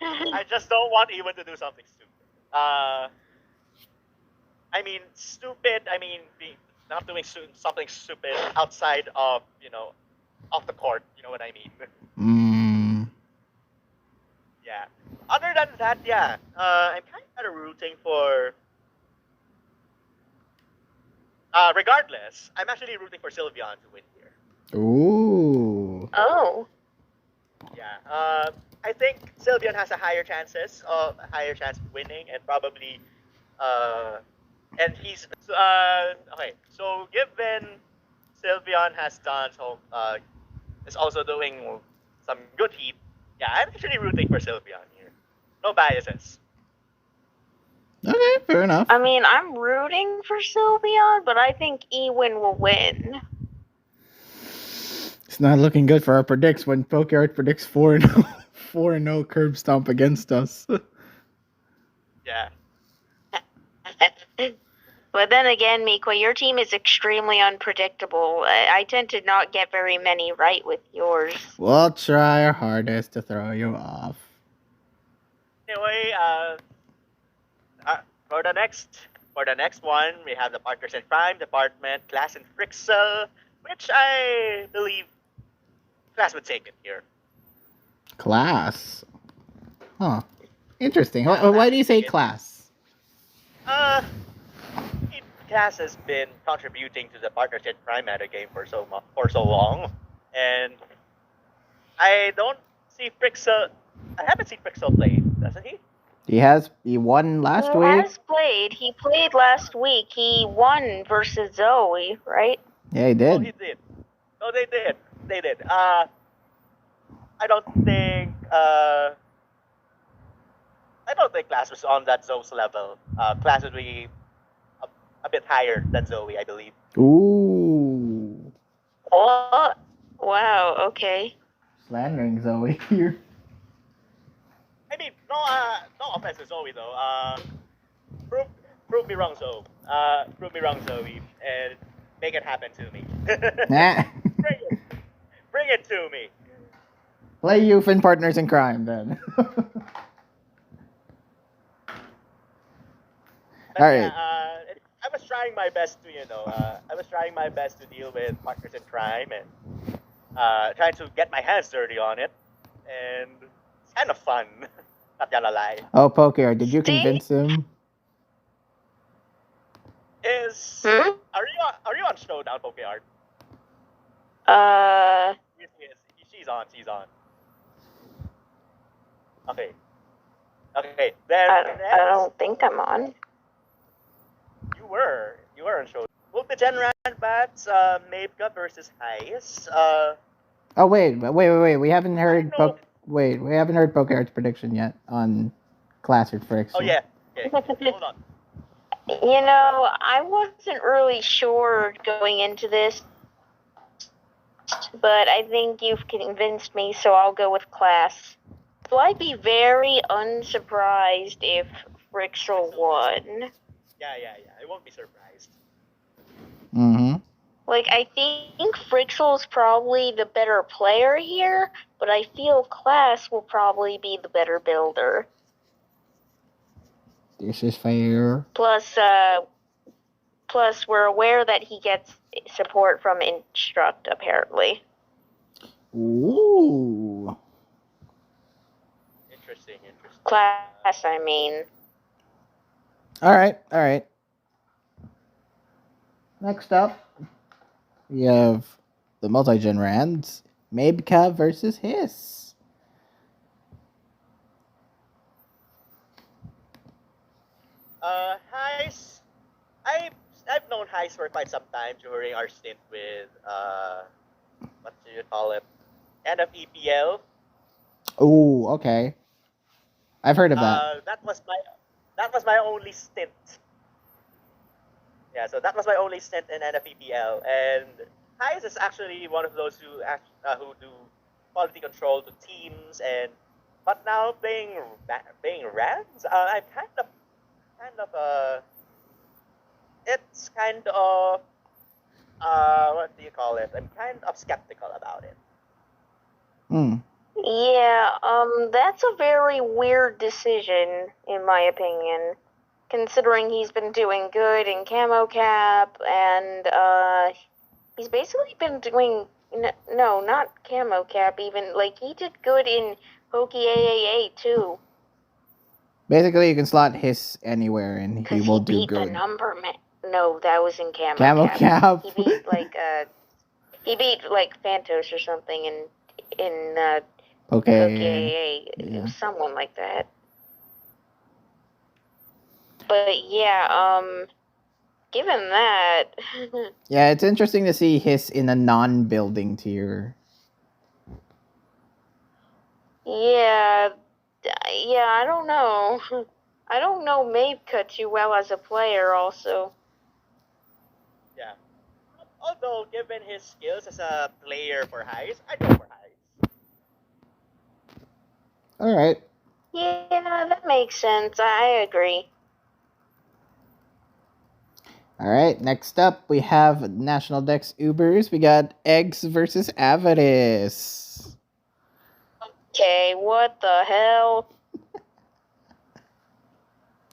I just don't want Ewin to do something stupid. Not doing something stupid outside of, off the court. You know what I mean? Yeah. Other than that, yeah, I'm kind of rooting for. Regardless, I'm actually rooting for Sylveon to win here. Ooh. Oh. Yeah. I think Sylveon has a higher chance of winning, and probably. And he's okay. So given Sylveon has done is also doing some good heat. Yeah, I'm actually rooting for Sylveon here. No biases. Okay, fair enough. I mean, I'm rooting for Sylveon, but I think Ewin will win. It's not looking good for our predicts when PokeArt predicts 4-0 4-0 curb stomp against us. Yeah. But then again, Mikwa, your team is extremely unpredictable. I tend to not get very many right with yours. We'll try our hardest to throw you off. Anyway, for the next one, we have the Partners in Crime Department, Class and Frixel, which I believe Class would take it here. Class. Huh. Interesting. Yeah, Why do you say it- class? Class has been contributing to the Partners in Crime metagame for so long, and I don't see Frixel. I haven't seen Frixel play, doesn't he? He won last He week. has played. He played last week. He won versus Zoe, right? Yeah, he did. Oh, he did. Oh, they did. They did. I don't think. I don't think Class was on that Zoe's level. Class would be a bit higher than Zoe, I believe. Ooh. Oh, wow. Okay. Slandering Zoe here. I mean, no offense to Zoe though. Prove me wrong, Zoe. Prove me wrong, Zoe, and make it happen to me. Nah. Bring it to me. Play youth and Partners in Crime then. But All right. yeah, I was trying my best to, I was trying my best to deal with Partners in Crime and trying to get my hands dirty on it, and it's kind of fun. Not gonna lie. Oh, PokeArt, did you See? convince him? Are you on Showdown, PokeArt? Yes, she's on. She's on. Okay. Okay. Then I don't think I'm on. you were on Showdown. Multi-gen bats, Mapeka versus Heis. Oh wait. We haven't heard know. we haven't heard PokeArt's prediction yet on Class or Frix. Oh yeah. Okay. Hold on. You know, I wasn't really sure going into this, but I think you've convinced me, so I'll go with Class. So I'd be very unsurprised if Frixel won. Yeah. I won't be surprised. Mm-hmm. Like, I think Frixel's probably the better player here, but I feel Class will probably be the better builder. This is fair. Plus, we're aware that he gets support from Instruct, apparently. Ooh. Interesting. Class, I mean. All right. Next up, we have the multi-gen rounds. Mapeka versus Hiss. Heis. I've known Heis for quite some time during our stint with what do you call it? End of EPL. Ooh, okay. I've heard of that. That was my only stint. Yeah, so that was my only stint in NFEPL, and Heis is actually one of those who do quality control to teams, but now playing Rams, I'm kind of it's kind of what do you call it? I'm kind of skeptical about it. Yeah, that's a very weird decision, in my opinion, considering he's been doing good in Camo Cap, and he's basically been doing, no, not Camo Cap even, like, he did good in Pokey AAA, too. Basically, you can slot Hiss anywhere and he will do beat good. the number man. No, that was in Camo Cap. Cap. He beat, like, Phantos or something in Okay. Yeah. Someone like that. But yeah, given that. Yeah, it's interesting to see Hiss in a non-building tier. Yeah, I don't know. I don't know Mapeka too well as a player, also. Yeah. Although, given his skills as a player for Heist, I go for Heist. All right. Yeah, that makes sense. I agree. All right. Next up, we have National Dex Ubers. We got Eggs versus Avidus. Okay, what the hell?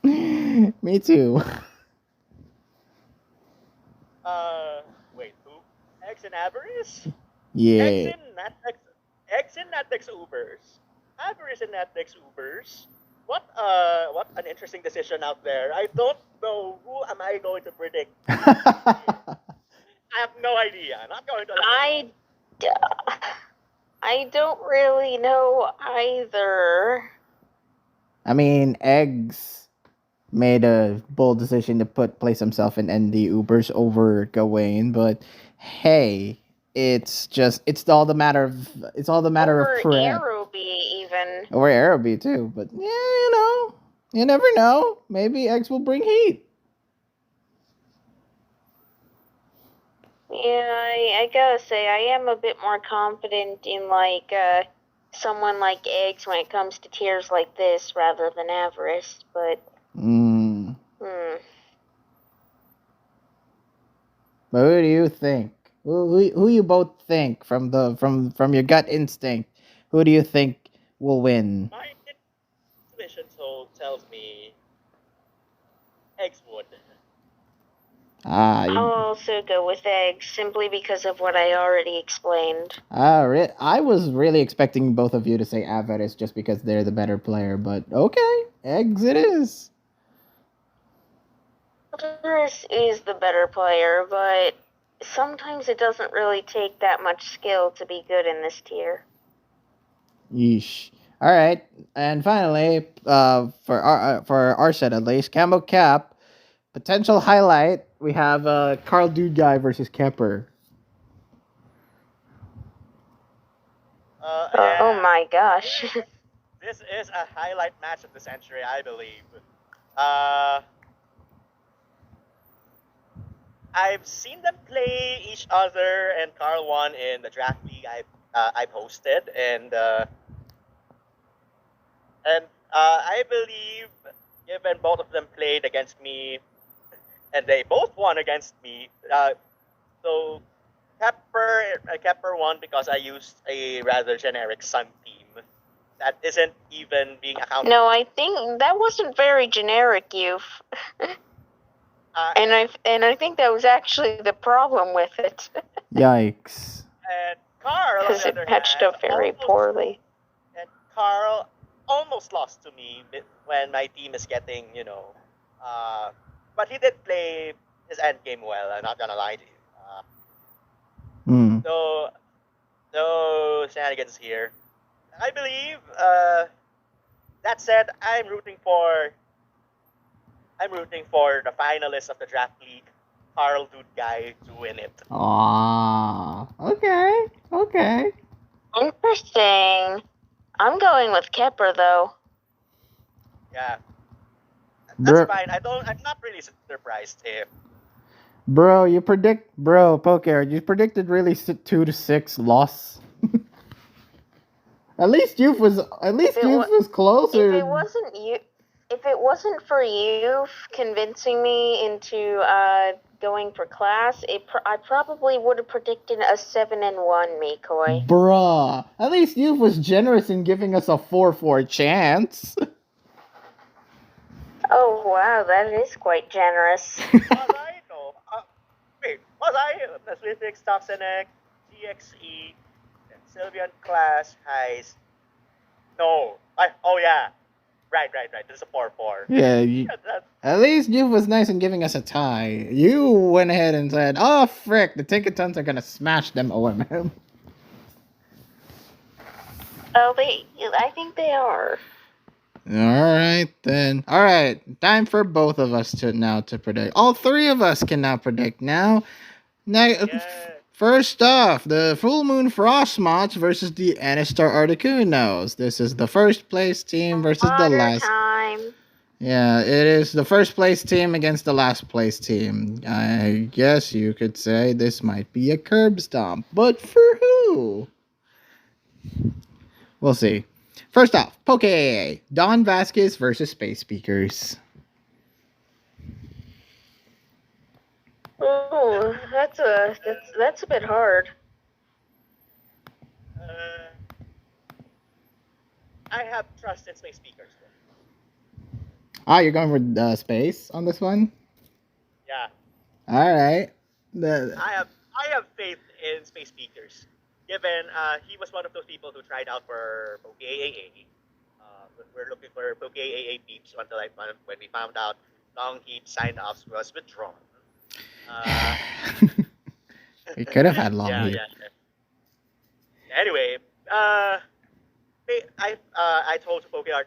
Me too. Wait, who? Eggs and Avarice? Yeah. Eggs in Natdex Ubers. Avarice in Natdex Ubers. What an interesting decision out there. I don't know who am I going to predict. I have no idea. I'm not going to lie. I don't really know either. I mean, Eggs made a bold decision to place himself in ND Ubers over Gawain, but hey, it's all the matter of Over prep. Aerobee, even. Or Aerobee too, but yeah, you never know. Maybe Eggs will bring heat. Yeah, I gotta say, I am a bit more confident in, like, someone like Eggs when it comes to tiers like this rather than Avarice, but... But who do you think? Who you both think from your gut instinct? Who do you think will win? My intuition tells me Eggs would. I'll also go with Eggs, simply because of what I already explained. I was really expecting both of you to say Avarice just because they're the better player, but okay, Eggs it is. Avarice is the better player, but sometimes it doesn't really take that much skill to be good in this tier. Yeesh. All right, and finally, for our set at least, Camo Cap, potential highlight. We have Carl Dude Guy versus Kepper. Oh my gosh. This is a highlight match of the century, I believe. I've seen them play each other, and Carl won in the draft league I've hosted, and I believe, given both of them played against me, and they both won against me, so Kepper won because I used a rather generic Sun team that isn't even being accounted. No, I think that wasn't very generic, Youth. And I think that was actually the problem with it. Yikes. And Carl, because it matched up very poorly. And Carl almost lost to me when my team is getting, but he did play his end game well. I'm not gonna lie to you. So no shenanigans here. I believe. That said, I'm rooting for the finalists of the draft league, Carl Dude Guy, to win it. Ah, okay. Interesting. I'm going with Kepper though. Yeah, that's fine. I'm not really surprised if. Bro, Poker, you predicted really 2-6 loss. At least Youth was closer. If it wasn't for you convincing me into going for class, I probably would have predicted a 7-1, Mikoi. Bruh, at least Youth was generous in giving us a 4-4 chance. Oh wow, that is quite generous. Was I Pacific, Toxinic, GXE, Sylvian class, Heist? No. Yeah. Right. This is a 4-4. Yeah, at least you was nice in giving us a tie. You went ahead and said, "Oh frick, the Ticketons are gonna smash them OMM." Oh, I think they are. Alright then. Alright, time for both of us to predict. All three of us can now predict now. First off, the Full Moon Frostmoths versus the Anistar Articunos. This is the first place team versus the last. Time. Yeah, it is the first place team against the last place team. I guess you could say this might be a curb stomp, but for who? We'll see. First off, Poke AA, Don Vasquez versus Space Speakers. Oh, that's a bit hard. I have trust in Space Speakers. Ah, you're going for space on this one? Yeah, All right. I have faith in Space Speakers. Given he was one of those people who tried out for Poke AAA. We're looking for Poke AAA peeps until when we found out Long Heat sign-offs was withdrawn. We could have had long yeah, heat. yeah. Anyway, I told PokeArt,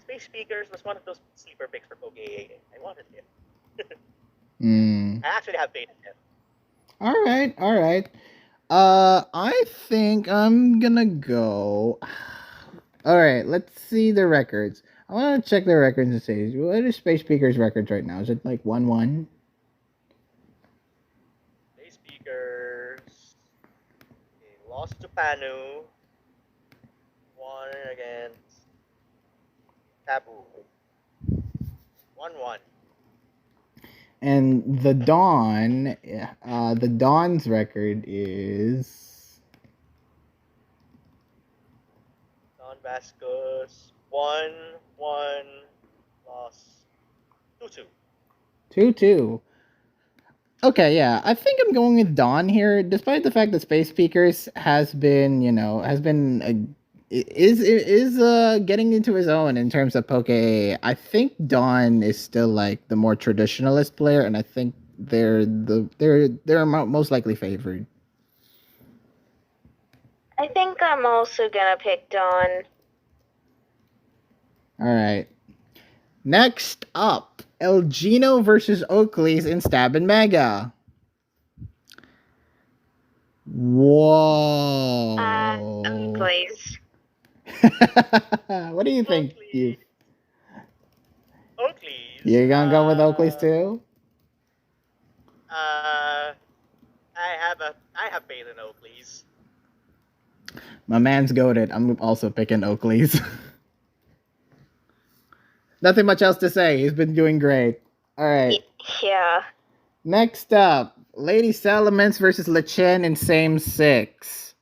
Space Speakers was one of those sleeper picks for Poke AAA. I wanted him. I actually have faith in him. All right, all right. I think I'm gonna go. All right, let's see the records. I want to check the records and see what is Space Speaker's records right now. Is it like 1-1? Space Speakers. They lost to Panu. Won against Taboo. 1-1. And the Dawn's record is Don Vasquez 1-1, lost 2-2. 2-2. Okay, yeah, I think I'm going with Dawn here, despite the fact that Space Speakers has been, is getting into his own in terms of Poke. I think Dawn is still like the more traditionalist player, and I think they're most likely favored. I think I'm also gonna pick Dawn. All right. Next up, Elgino versus Oakley's in Stab and Mega. Whoa. Oakley's. What do you think? Oakley's. You're gonna go with Oakley's too? I have faith in Oakley's. My man's goated. I'm also picking Oakley's. Nothing much else to say. He's been doing great. All right. Yeah. Next up, Lady Salamence versus Lechen in Same 6.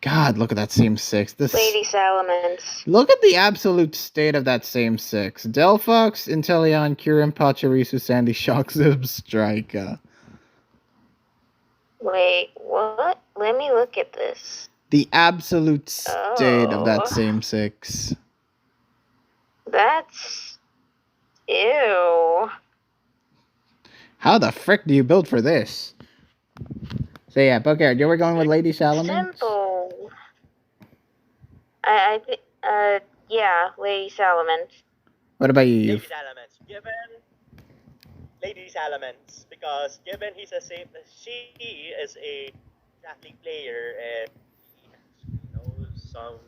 God, look at that Same 6. Lady Salamence. Look at the absolute state of that Same 6. Delphox, Inteleon, Kyurem, Pachirisu, Sandy, Shock, Zib, Strika. Wait, what? Let me look at this. The absolute state of that Same 6. That's... Ew. How the frick do you build for this? So yeah, Poker, you were going with Lady Salamence? Simple. Yeah, Lady Salamence. What about you? Lady Salamence. Lady Salamence, because given she is a athlete player and he knows some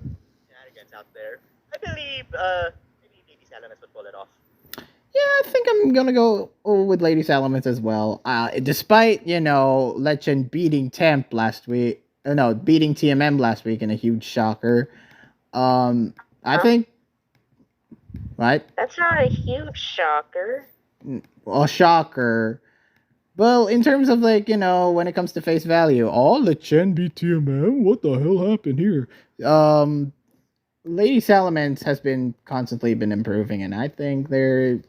shenanigans out there, I believe Lady Salamence would pull it off. Yeah, I think I'm gonna go with Lady Salamence as well. Despite Lechen beating Temp last week, beating TMM last week in a huge shocker. I think, right? That's not a huge shocker. Well, shocker. Well, in terms of when it comes to face value, Lechen beat TMM. What the hell happened here? Lady Salamence has constantly been improving, and I think they're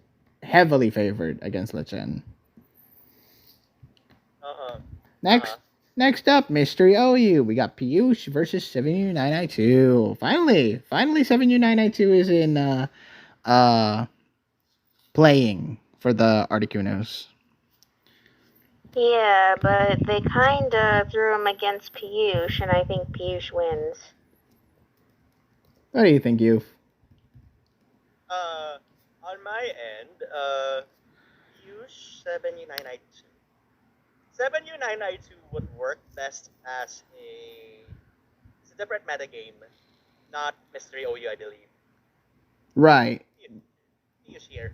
heavily favored against Lechen. Next up, Mystery OU. We got Piyush versus 7U992. Finally 7U992 is in playing for the Articunos. Yeah, but they kinda threw him against Piyush, and I think Piyush wins. What do you think, Youth? On my end, Piyush 7U992. 7U992 would work best as it's a different metagame, not Mystery OU, I believe. Right. Piyush here.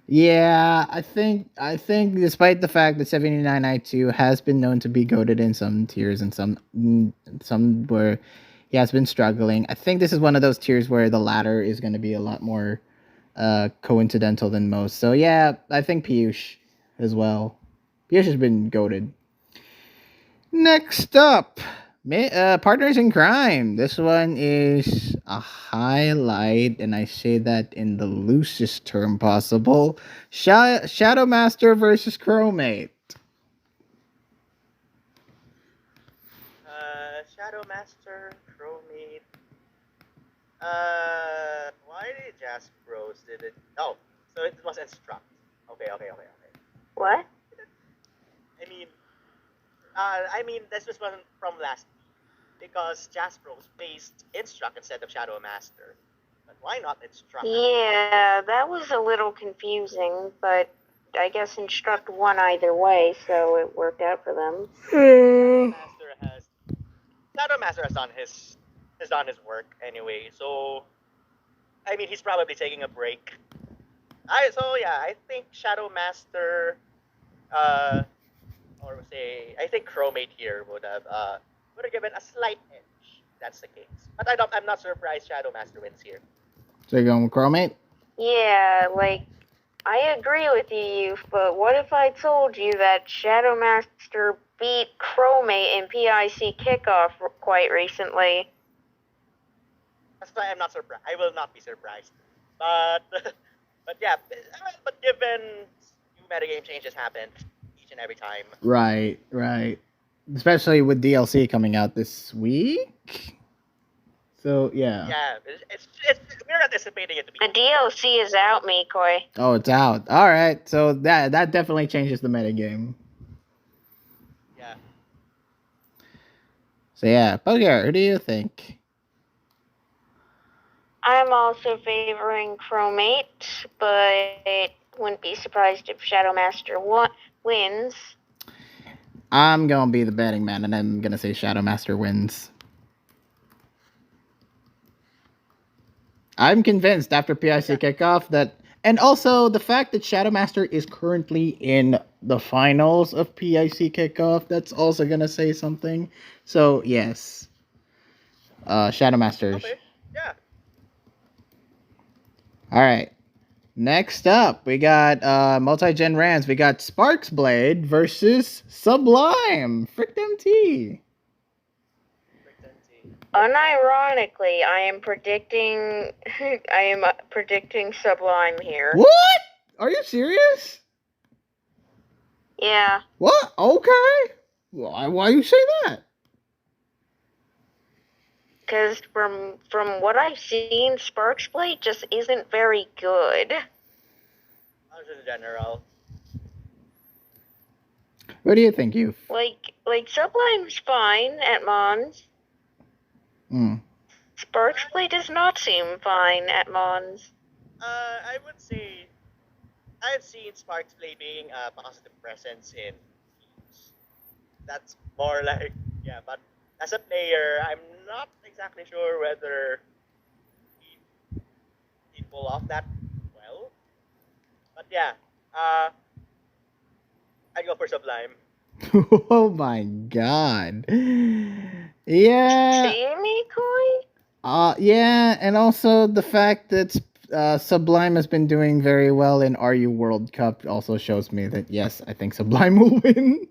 Yeah, I think despite the fact that 7992 has been known to be goaded in some tiers and some where he has been struggling, I think this is one of those tiers where the latter is going to be a lot more coincidental than most. So yeah, I think Piyush as well. Piyush has been goaded. Next up, Partners in Crime. This one is a highlight, and I say that in the loosest term possible. Shadow Master versus Crowmate. Shadow Master, Chromate. Why did Jazz Bros did it? Oh, so it was Instruct. Okay. What? I mean, this was one from last week because Jazz Bros faced Instruct instead of Shadow Master. But why not Instruct? Yeah, that was a little confusing, but I guess Instruct won either way, so it worked out for them. Shadow Master has done his work anyway. So I mean, he's probably taking a break. I think Shadow Master, or say I think Chromate here would have given a slight edge. That's the case, but I'm not surprised Shadow Master wins here. So you're going with Crowmate? Yeah, like, I agree with you, Youth, but what if I told you that Shadow Master beat Chromate in PIC kickoff quite recently? That's why I'm not surprised. I will not be surprised. But but yeah, but given new metagame changes happen each and every time. Right. Especially with DLC coming out this week. So yeah. Yeah, it's we're anticipating it to be. The DLC is out, Mikoi. Oh, it's out. All right. So that definitely changes the metagame. Yeah. So yeah, Poker, who do you think? I'm also favoring Chromate, but wouldn't be surprised if Shadow Master wins. I'm gonna be the betting man, and I'm gonna say Shadow Master wins. I'm convinced after PIC kickoff that, and also the fact that Shadow Master is currently in the finals of PIC kickoff, that's also gonna say something. So yes, Shadow Masters. Okay. Yeah. All right. Next up, we got multi-gen Rams. We got Sparks Blade versus Sublime. Frick them T. Unironically, I am predicting Sublime here. What? Are you serious? Yeah. What? Okay. Why you say that? Because from what I've seen, Sparks Blade just isn't very good. Just in general. What do you think, you? Like Sublime's fine at Mons. Sparks Blade does not seem fine at Mons. I would say I've seen Sparks Play being a positive presence in teams. That's more like but as a player, I'm not exactly sure whether he'd pull off that well. But yeah, I'd go for Sublime. Oh my god. Yeah. Jamie Coy? Yeah, and also the fact that Sublime has been doing very well in RU World Cup also shows me that yes, I think Sublime will win.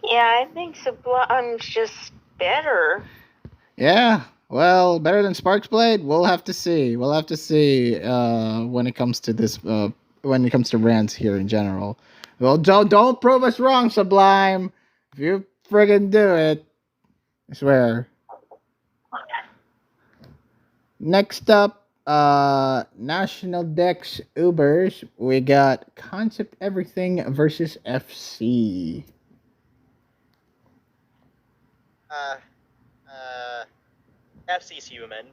Yeah, I think Sublime's just better. Yeah, well, better than Sparks Blade. We'll have to see. When it comes to this. When it comes to rants here in general. Well, don't prove us wrong, Sublime. If you friggin' do it, I swear. Next up, National Dex Ubers. We got Concept Everything versus FC. FC's human.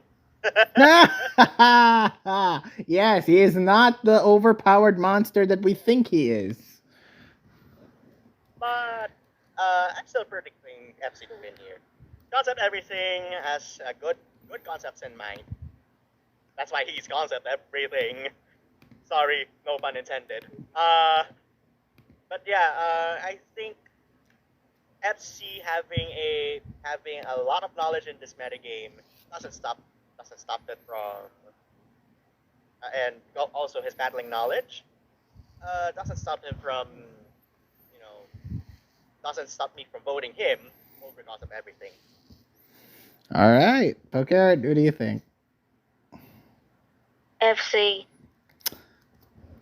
Yes, he is not the overpowered monster that we think he is. But I'm still predicting FC to win here. Concept Everything has good concepts in mind. That's why he's concept everything. Sorry, no pun intended. But yeah, I think FC having a lot of knowledge in this metagame doesn't stop doesn't stop it from and also his battling knowledge doesn't stop him from you know doesn't stop me from voting him over because of everything. All right, Poker, what do you think? FC.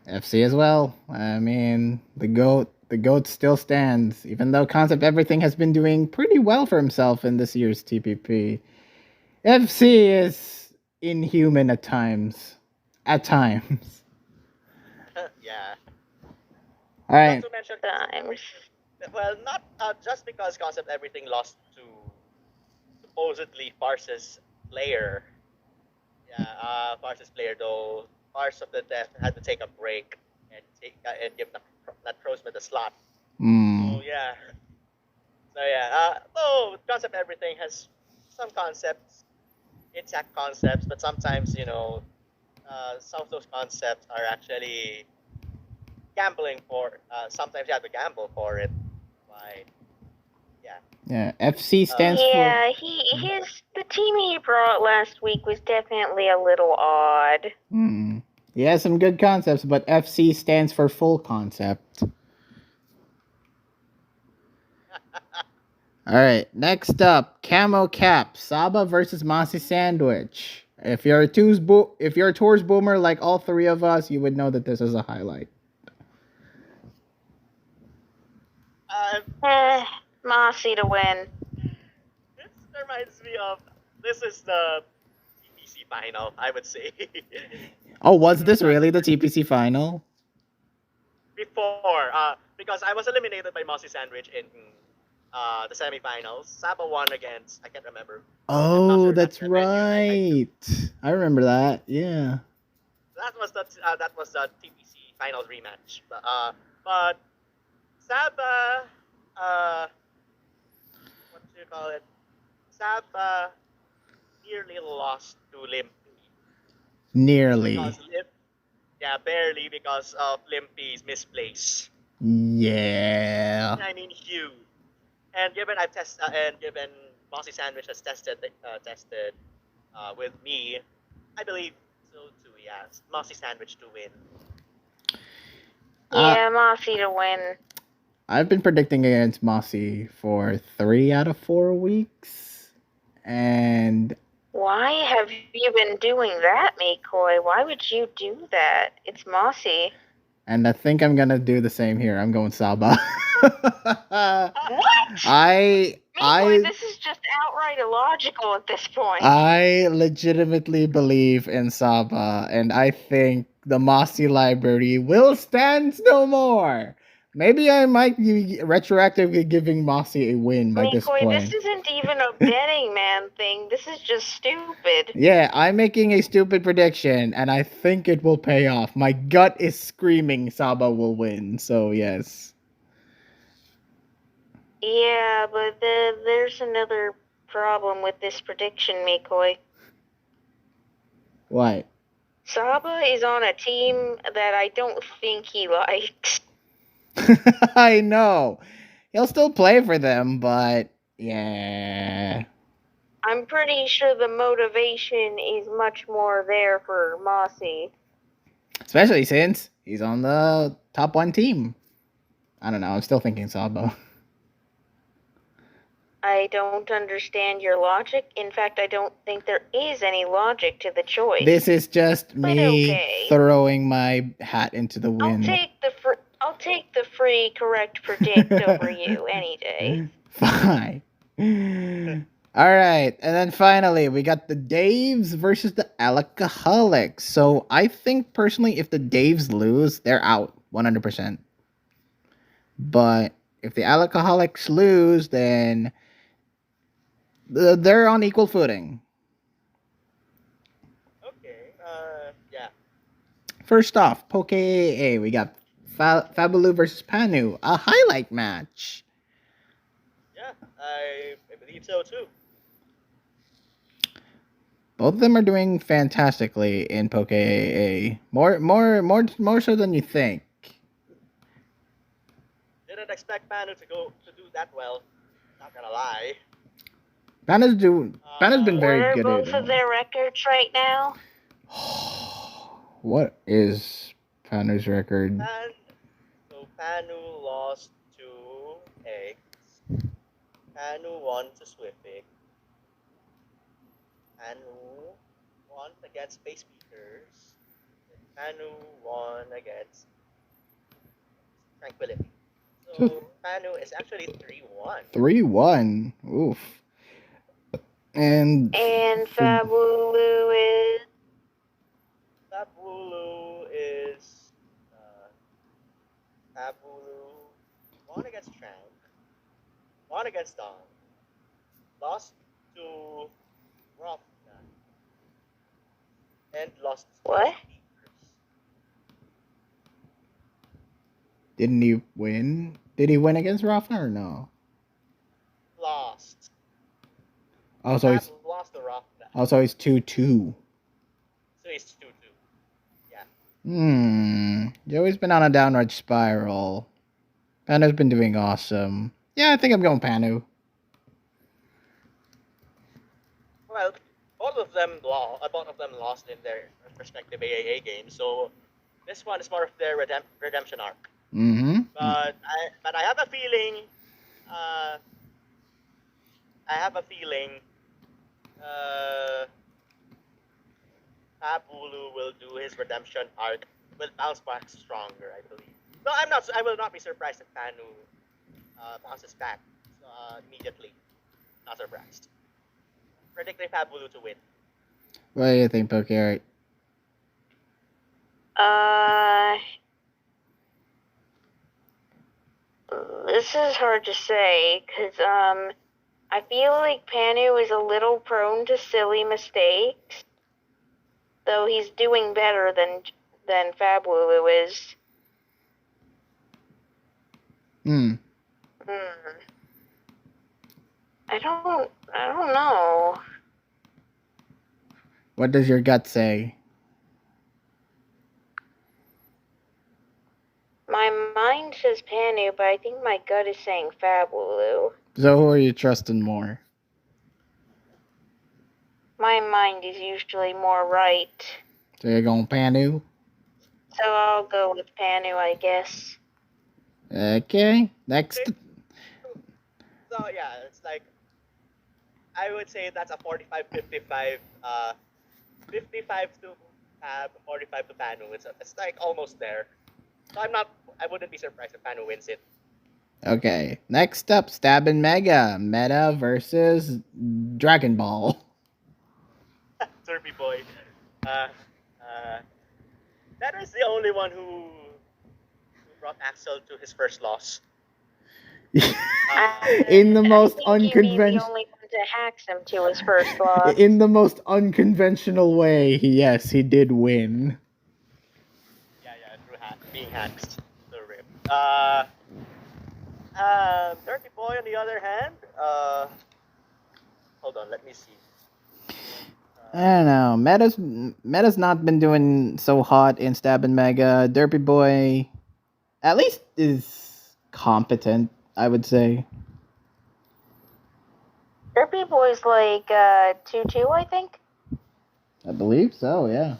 FC as well. I mean, the goat still stands, even though Concept Everything has been doing pretty well for himself in this year's TPP. FC is inhuman at times. At times. Yeah. All right. Not to mention Times. well, not just because Concept Everything lost to supposedly Fars's player. Yeah, Fars's player though. Fars of the Death had to take a break and give that Crowsmith a slot. Mm. So yeah. So yeah. Though Concept Everything has some concepts, intact concepts, but sometimes some of those concepts are actually gambling for. Sometimes you have to gamble for it. Why? Yeah. Yeah, FC stands Yeah, for. the team he brought last week was definitely a little odd. He has some good concepts, but FC stands for full concept. All right, next up, Camo Cap, Saba versus Mossy Sandwich. If you're a Tours boomer like all three of us, you would know that this is a highlight. Mossy to win. This reminds me of this is the TPC final, I would say. Oh, was this really the TPC final? Before, because I was eliminated by Mossy Sandwich in the semifinals. Saba won against I can't remember. Oh, that's right. I remember that. Yeah. That was the TPC finals rematch. But Saba, what do you call it? Saba nearly lost to Limpy. Nearly. Yeah, barely because of Limpy's misplace. Yeah. I mean, huge. And given given Mossy Sandwich has tested with me, I believe so too. Yeah, Mossy Sandwich to win. Yeah, Mossy to win. I've been predicting against Mossy for 3 out of 4 weeks, and why have you been doing that, Makoi? Why would you do that? It's Mossy. And I think I'm gonna do the same here. I'm going Saba. What? Makoi, this is just outright illogical at this point. I legitimately believe in Saba, and I think the Mossy library will stand no more. Maybe I might be retroactively giving Mossy a win by this point. This isn't even a betting man thing. This is just stupid. Yeah, I'm making a stupid prediction, and I think it will pay off. My gut is screaming Saba will win, so yes. Yeah, but there's another problem with this prediction, Makoi. What? Saba is on a team that I don't think he likes. I know. He'll still play for them, but yeah. I'm pretty sure the motivation is much more there for Mossy. Especially since he's on the top 1 team. I don't know. I'm still thinking Saba. I don't understand your logic. In fact, I don't think there is any logic to the choice. This is just me throwing my hat into the wind. I'll take the free correct predict over you any day. Fine. All right, and then finally we got the Daves versus the Alcoholics. So I think personally, if the Daves lose, they're out 100%. But if the Alcoholics lose, then they're on equal footing. Okay. Yeah. First off, Poke AA, we got Fabulu versus Panu, a highlight match. Yeah, I believe so too. Both of them are doing fantastically in Poke AA. More so than you think. Didn't expect Panu to do that well. Not gonna lie. Pana's been What very are good both at of their records right now? What is Pana's record? So Panu lost to Eggs. Panu won to Swiffic. Panu won against Space Beaters. Panu won against Tranquility. So Panu is actually 3-1. 3-1. Oof. And Fabulu is Fabulu is Fabulu won against Trank, won against Don, lost to Rofna, and lost to what? didn't he win? Did he win against Rafna or no? Lost. Oh, so he's lost to Rofna. Oh, so he's 2-2. So he's 2-2. Yeah. Joey's been on a downward spiral. Panu's been doing awesome. Yeah, I think I'm going Panu. Well, both of them lost in their respective AAA games, so this one is more of their redemption arc. Mm-hmm. But I have a feeling. Fabulu will do his redemption arc. Will bounce back stronger, I believe. No, I'm not. I will not be surprised if Panu bounces back immediately. Not surprised. Predicting Fabulu to win. What do you think, Poke? This is hard to say, because, I feel like Panu is a little prone to silly mistakes, though he's doing better than Fabulu is. I don't know. What does your gut say? My mind says Panu, but I think my gut is saying Fabulu. So who are you trusting more? My mind is usually more right. So you're going Panu? So I'll go with Panu, I guess. Okay, next. So yeah, it's like I would say that's a 45-55. 55 to Fab, 45 to Panu. It's like almost there. So I wouldn't be surprised if Panu wins it. Okay, next up, Stab and Mega. Meta versus Dragon Ball. Derby Boy. That is the only one who brought Axel to his first loss. In the most the only unconventional. one to hacks him to his first loss. In the most unconventional way, yes, he did win. Yeah, through being hacked. The rip. Dirty Boy, on the other hand, hold on, let me see. I don't know. Meta's not been doing so hot in Stab and Mega. Derpy Boy, at least, is competent, I would say. Derpy Boy's like 2-2, I think. I believe so, yeah.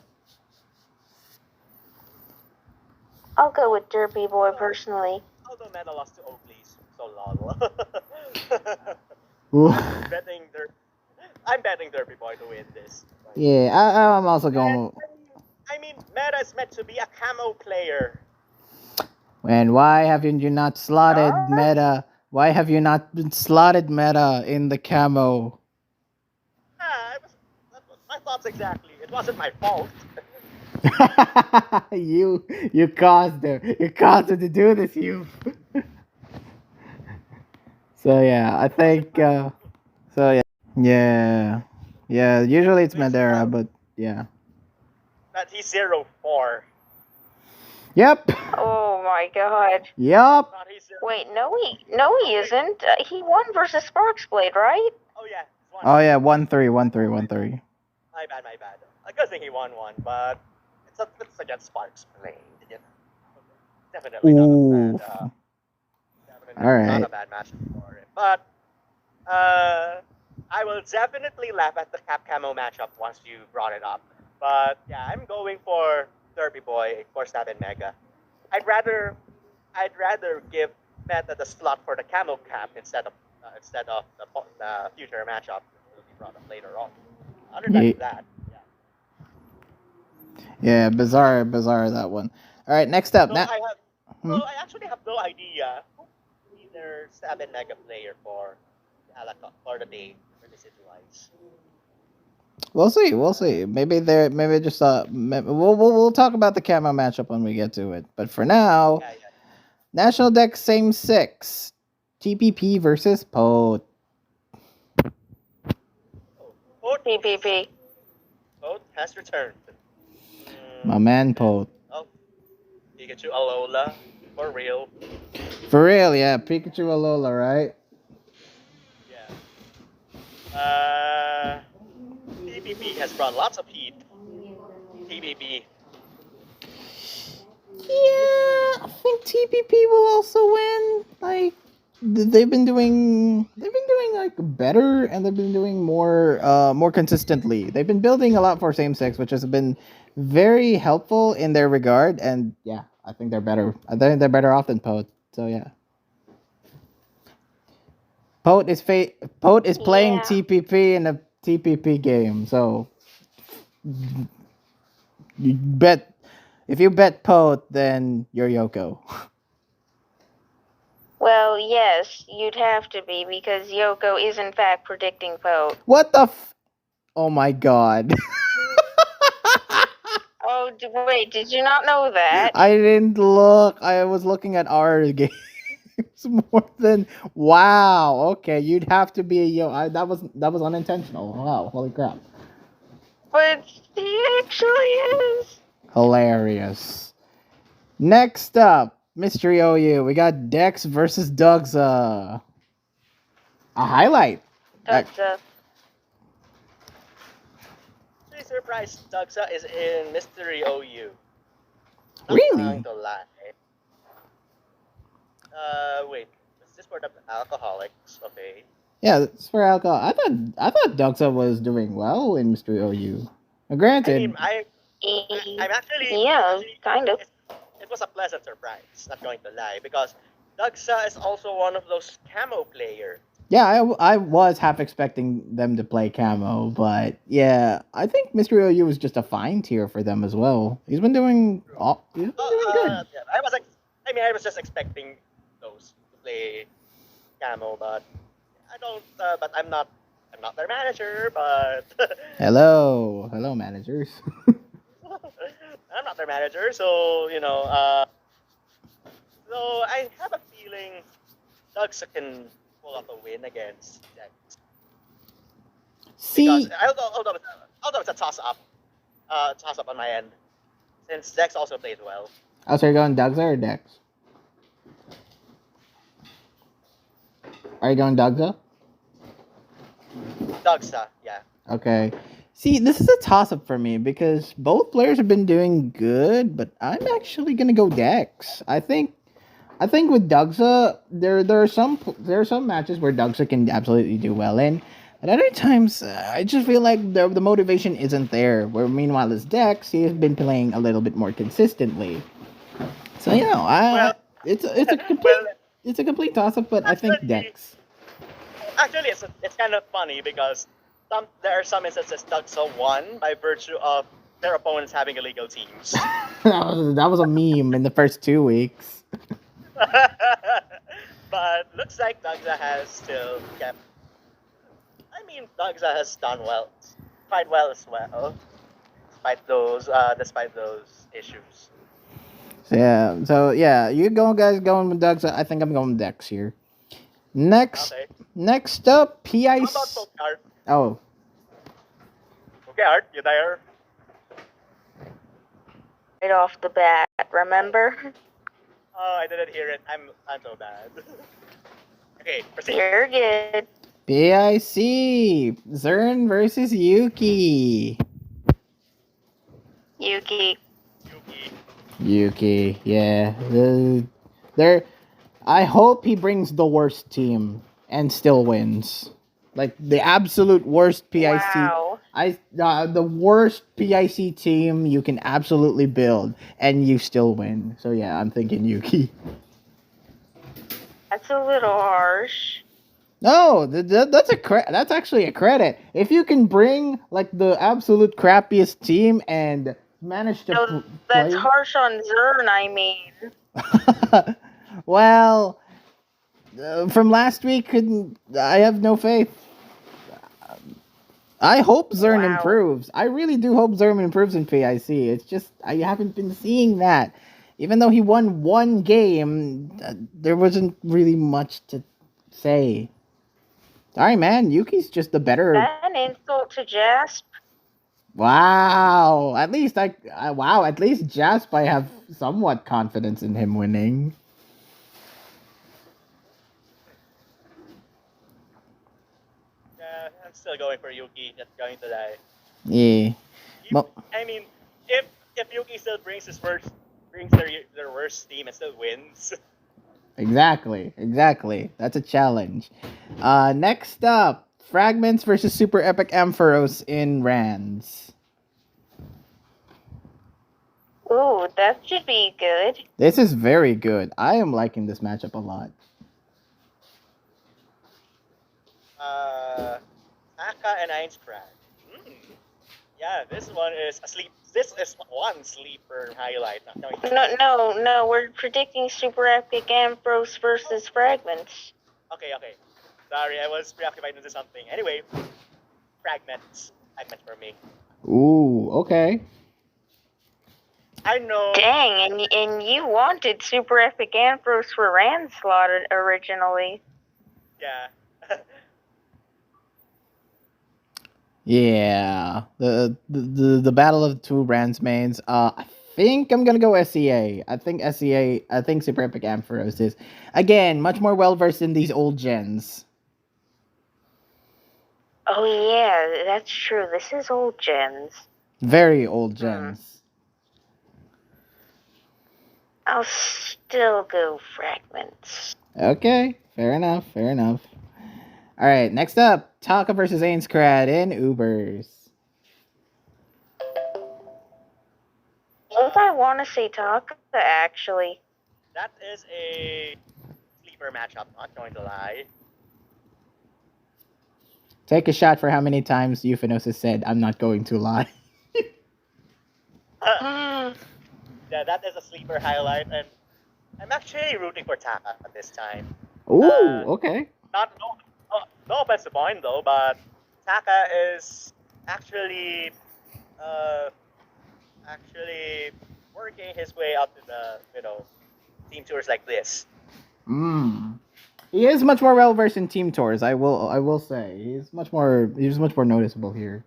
I'll go with Derpy Boy personally. Although Meta lost to Oakley's, so lol. I'm betting Derpy Boy to win this. Yeah, I'm also going. I mean, Meta is meant to be a camo player. And why haven't you not slotted Meta? Why have you not slotted Meta in the camo? That was my thoughts exactly. It wasn't my fault. you caused him. You caused him to do this, you. So yeah, I think. So yeah. Usually it's Madera, but yeah. That he's 0-4. Yep. Oh my god. Yep. Wait, no he isn't. He won versus Sparksblade, right? Oh yeah. 1-3. I my bad. A good thing he won one, but it's against Sparks Blade. You know. Definitely not a Ooh. bad. Definitely All not right. a bad match for it. But I will definitely laugh at the Cap Camo matchup once you brought it up. But yeah, I'm going for Derby Boy for Stab and Mega. I'd rather give Meta the slot for the Camo Cap instead of the future matchup that will be brought up later on. Other than Ye- that, yeah. Yeah, bizarre that one. All right, next up. So Now, I actually have no idea who would be their Stab and Mega player for the day release wise. we'll see. We'll see. Maybe just we'll talk about the camo matchup when we get to it. But for now, Yeah, National Deck same six, TPP versus Pote. TPP. Vote has returned. My man Pote. Oh, Pikachu Alola for real. For real, yeah. Pikachu Alola, right? Yeah. TPP has brought lots of heat. TPP. Yeah, I think TPP will also win. Like they've been doing like better, and they've been doing more consistently. They've been building a lot for same sex, which has been very helpful in their regard. And yeah, I think they're better. I think they're better off than Pote. So yeah, Pote is playing Yeah. TPP in a TPP game. So you bet if you bet Pote, then you're Yoko. Well, yes, you'd have to be because Yoko is in fact predicting Poe. What the oh my god. Oh, wait, did you not know that? I didn't look. I was looking at our games more than wow. Okay, you'd have to be a that was unintentional. Wow, holy crap. But he actually is. Hilarious. Next up, Mystery OU. We got Dex versus Dugza. A highlight. That's Pretty surprised Dugsa is in Mystery OU. Not Really? going to lie. Wait. Is this for the alcoholics? Okay. Yeah, that's for alcohol. I thought Dugza was doing well in Mystery OU. I Granted, mean, I'm actually yeah, kind of. it was a pleasant surprise. Not going to lie, because Dugsa is also one of those camo players. yeah, I was half expecting them to play camo, but yeah, I think Mystery OU was just a fine tier for them as well. He's been doing good. Yeah, I was just expecting those to play camo, but I don't. But I'm not. I'm not their manager, but Hello, managers. I'm not their manager, so So I have a feeling Dugsa can pull off a win against Dex. See, Because although it's a toss up on my end, since Dex also plays well. oh, so you're going Dugza or Dex? Are you going Dugza? Dugsa, yeah. Okay. See, this is a toss up for me because both players have been doing good, but I'm actually gonna go Dex. I think with Dugza, there are some matches where Dugza can absolutely do well in, at other times I just feel like the motivation isn't there. Where meanwhile as Dex, he has been playing a little bit more consistently. So it's a complete toss up, but I think Dex. Actually, it's kind of funny because there are some instances Dugsa won by virtue of their opponents having illegal teams. that was a meme in the first 2 weeks. But looks like Dugsa has still kept. I mean, Dugsa has done quite well as well, despite those issues. So yeah, you guys going with Doug. I think I'm going with Dex here. Next up, PIC. How about Pokart? Oh, Okay, Art, you there? Right off the bat, remember? Oh, I didn't hear it. I'm so bad. Okay, proceed. You're good. PIC. Zern versus Yuki. Yuki. Yuki, yeah. They're. I hope he brings the worst team and still wins. Like the absolute worst PIC. Wow. The worst PIC team you can absolutely build and you still win. So yeah, I'm thinking Yuki. That's a little harsh. No, that's actually a credit. If you can bring like the absolute crappiest team and manage to No, that's play. harsh on Zern, I mean. Well, from last week, I have no faith. I hope Zern Wow. improves. I really do hope Zern improves in PIC. It's just I haven't been seeing that. Even though he won one game, there wasn't really much to say. Sorry, man. Yuki's just the better. That an insult to Jasp? Wow. At least wow. At least Jasp, I have somewhat confidence in him winning. Yeah, I'm still going for Yuki. That's going to die. Yeah. I mean, if Yuki still brings their worst team and still wins. Exactly. That's a challenge. Next up, Fragments versus Super Epic Ampharos in Rands. Ooh, that should be good. This is very good. I am liking this matchup a lot. Aka and Einskran. Yeah, this one is a sleep. This is one sleeper highlight. No, we're predicting Super Epic Ampharos versus Fragments. Okay. Sorry, I was preoccupied into something. Anyway, Fragments for me. Ooh, okay. I know. Dang, and you wanted Super Epic Ampharos for Ranslot originally. Yeah. Yeah. The battle of the two Rands mains. I think I'm gonna go SEA. I think Super Epic Ampharos is again much more well versed in these old gens. Oh yeah, that's true. This is old gens. Very old gens. I'll still go Fragments. Okay, fair enough. All right, next up, Taka versus Ainscrad in Ubers. Don't I want to say Taka, actually? That is a sleeper matchup, not going to lie. Take a shot for how many times Euphanos has said, I'm not going to lie. Yeah, that is a sleeper highlight, and I'm actually rooting for Taka at this time. Ooh, okay. No offense to Boyne though, but Taka is actually working his way up to the team tours like this. He is much more well versed in team tours. I will say he's much more noticeable here.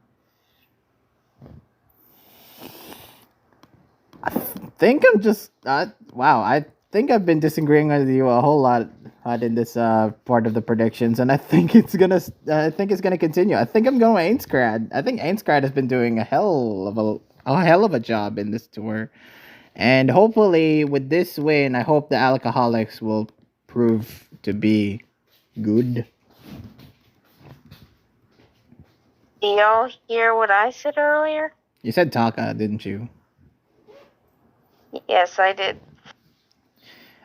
I think I'm just wow. I think I've been disagreeing with you a whole lot in this part of the predictions, and I think it's gonna continue. I think I'm going Ainscrad. I think Ainscrad has been doing a hell of a job in this tour, and hopefully with this win, I hope the alcoholics will prove to be good. Do y'all hear what I said earlier? You said Taka, didn't you? Yes, I did.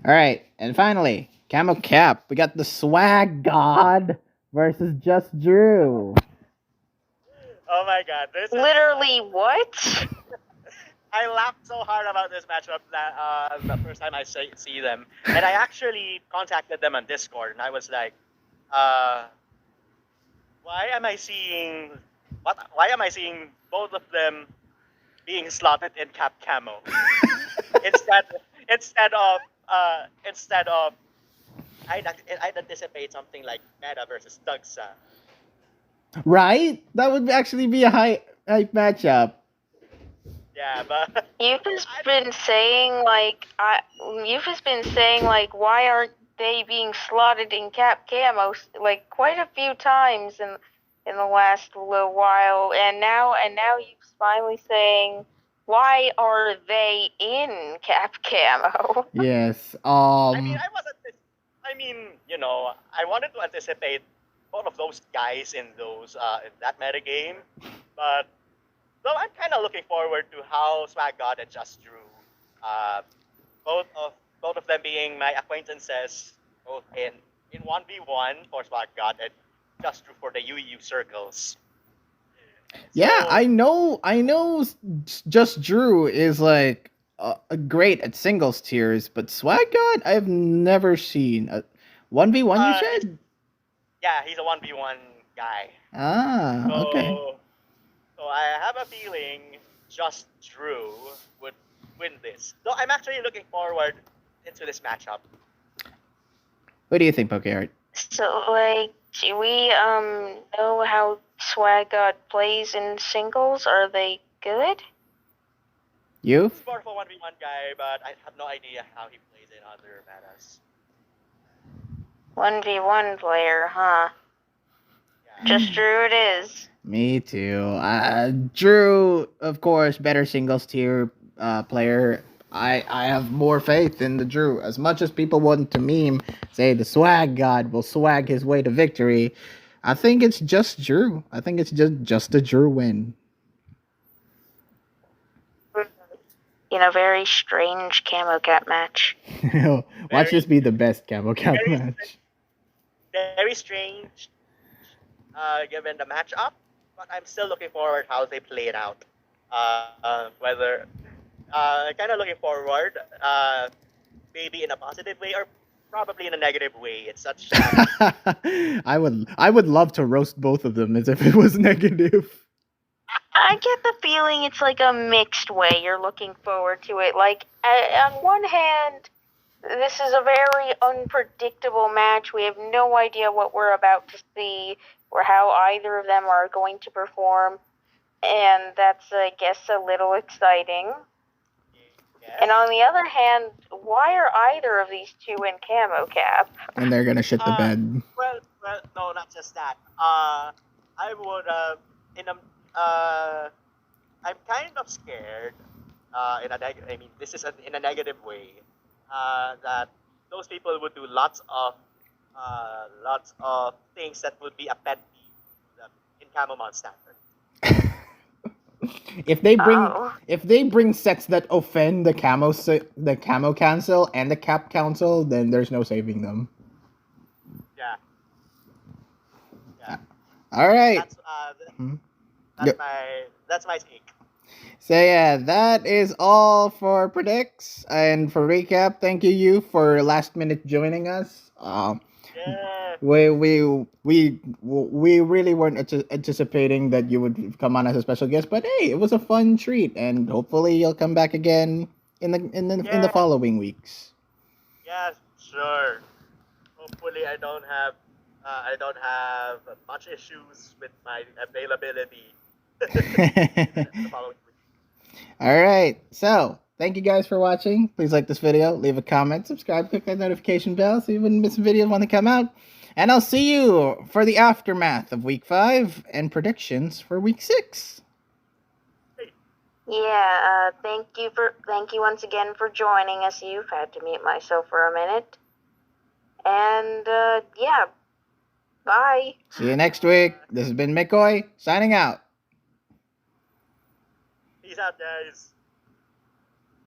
All right, and finally, Camo Cap. We got the Swag God versus Just Drew. Oh my god, this Literally what? I laughed so hard about this matchup that the first time I see them, and I actually contacted them on Discord, and I was like, why am I seeing both of them being slotted in Cap Camo instead of I'd anticipate something like Meta versus Dugsa. Right? That would actually be a hype matchup. Yeah, but You've just been saying like why aren't they being slotted in Cap Camo like quite a few times in the last little while, and now you're finally saying why are they in Cap Camo? Yes. I mean, I wanted to anticipate both of those guys in that meta game, but though I'm kind of looking forward to how Swag God and Just Drew, uh, both of both of them being my acquaintances, both in 1v1 for Swag God and Just Drew for the UEU circles. Yeah, So I know. Just Drew is like great at singles tiers, but Swag God, I've never seen a 1v1. You he's said? yeah, he's a 1v1 guy. Ah, okay. So I have a feeling Just Drew would win this. Though I'm actually looking forward into this matchup. What do you think, PokeArt? So, like, do we know how Swag God plays in singles? Are they good? You? He's more of a 1v1 guy, but I have no idea how he plays in other metas. 1v1 player, huh? Yeah. Just Drew it is. Me too. Drew, of course, better singles tier player. I have more faith in the Drew. As much as people want to meme, say the swag god will swag his way to victory, I think it's just Drew. I think it's just a Drew win. In a very strange Camo Cat match. Watch this be the best Camo Cap very- match. Very strange, given the matchup, but I'm still looking forward how they play it out. Whether kind of looking forward, maybe in a positive way or probably in a negative way. It's such. I would love to roast both of them as if it was negative. I get the feeling it's like a mixed way. You're looking forward to it. Like, on one hand, this is a very unpredictable match. We have no idea what we're about to see or how either of them are going to perform. And that's, I guess, a little exciting. Yes. And on the other hand, why are either of these two in Camo Cap? And they're gonna shit the bed. Well, no, not just that. I would I'm kind of scared. I mean, this is in a negative way. That those people would do lots of things that would be a pet peeve to them in Camomon standard. If they bring sets that offend the camo council and the cap council, then there's no saving them. Yeah. All right. That's my take. So yeah, that is all for predicts and for recap. Thank you for last minute joining us. Yeah. We really weren't anticipating that you would come on as a special guest, but hey, it was a fun treat, and hopefully you'll come back again in the following weeks. Yeah, sure. Hopefully, I don't have much issues with my availability. The following week. All right, so thank you guys for watching. Please like this video, leave a comment, subscribe, click that notification bell so you wouldn't miss videos when they come out. And I'll see you for the aftermath of week 5 and predictions for week 6. Yeah, thank you once again for joining us. You've had to mute myself for a minute. And yeah, bye. See you next week. This has been McCoy signing out. Peace out, guys.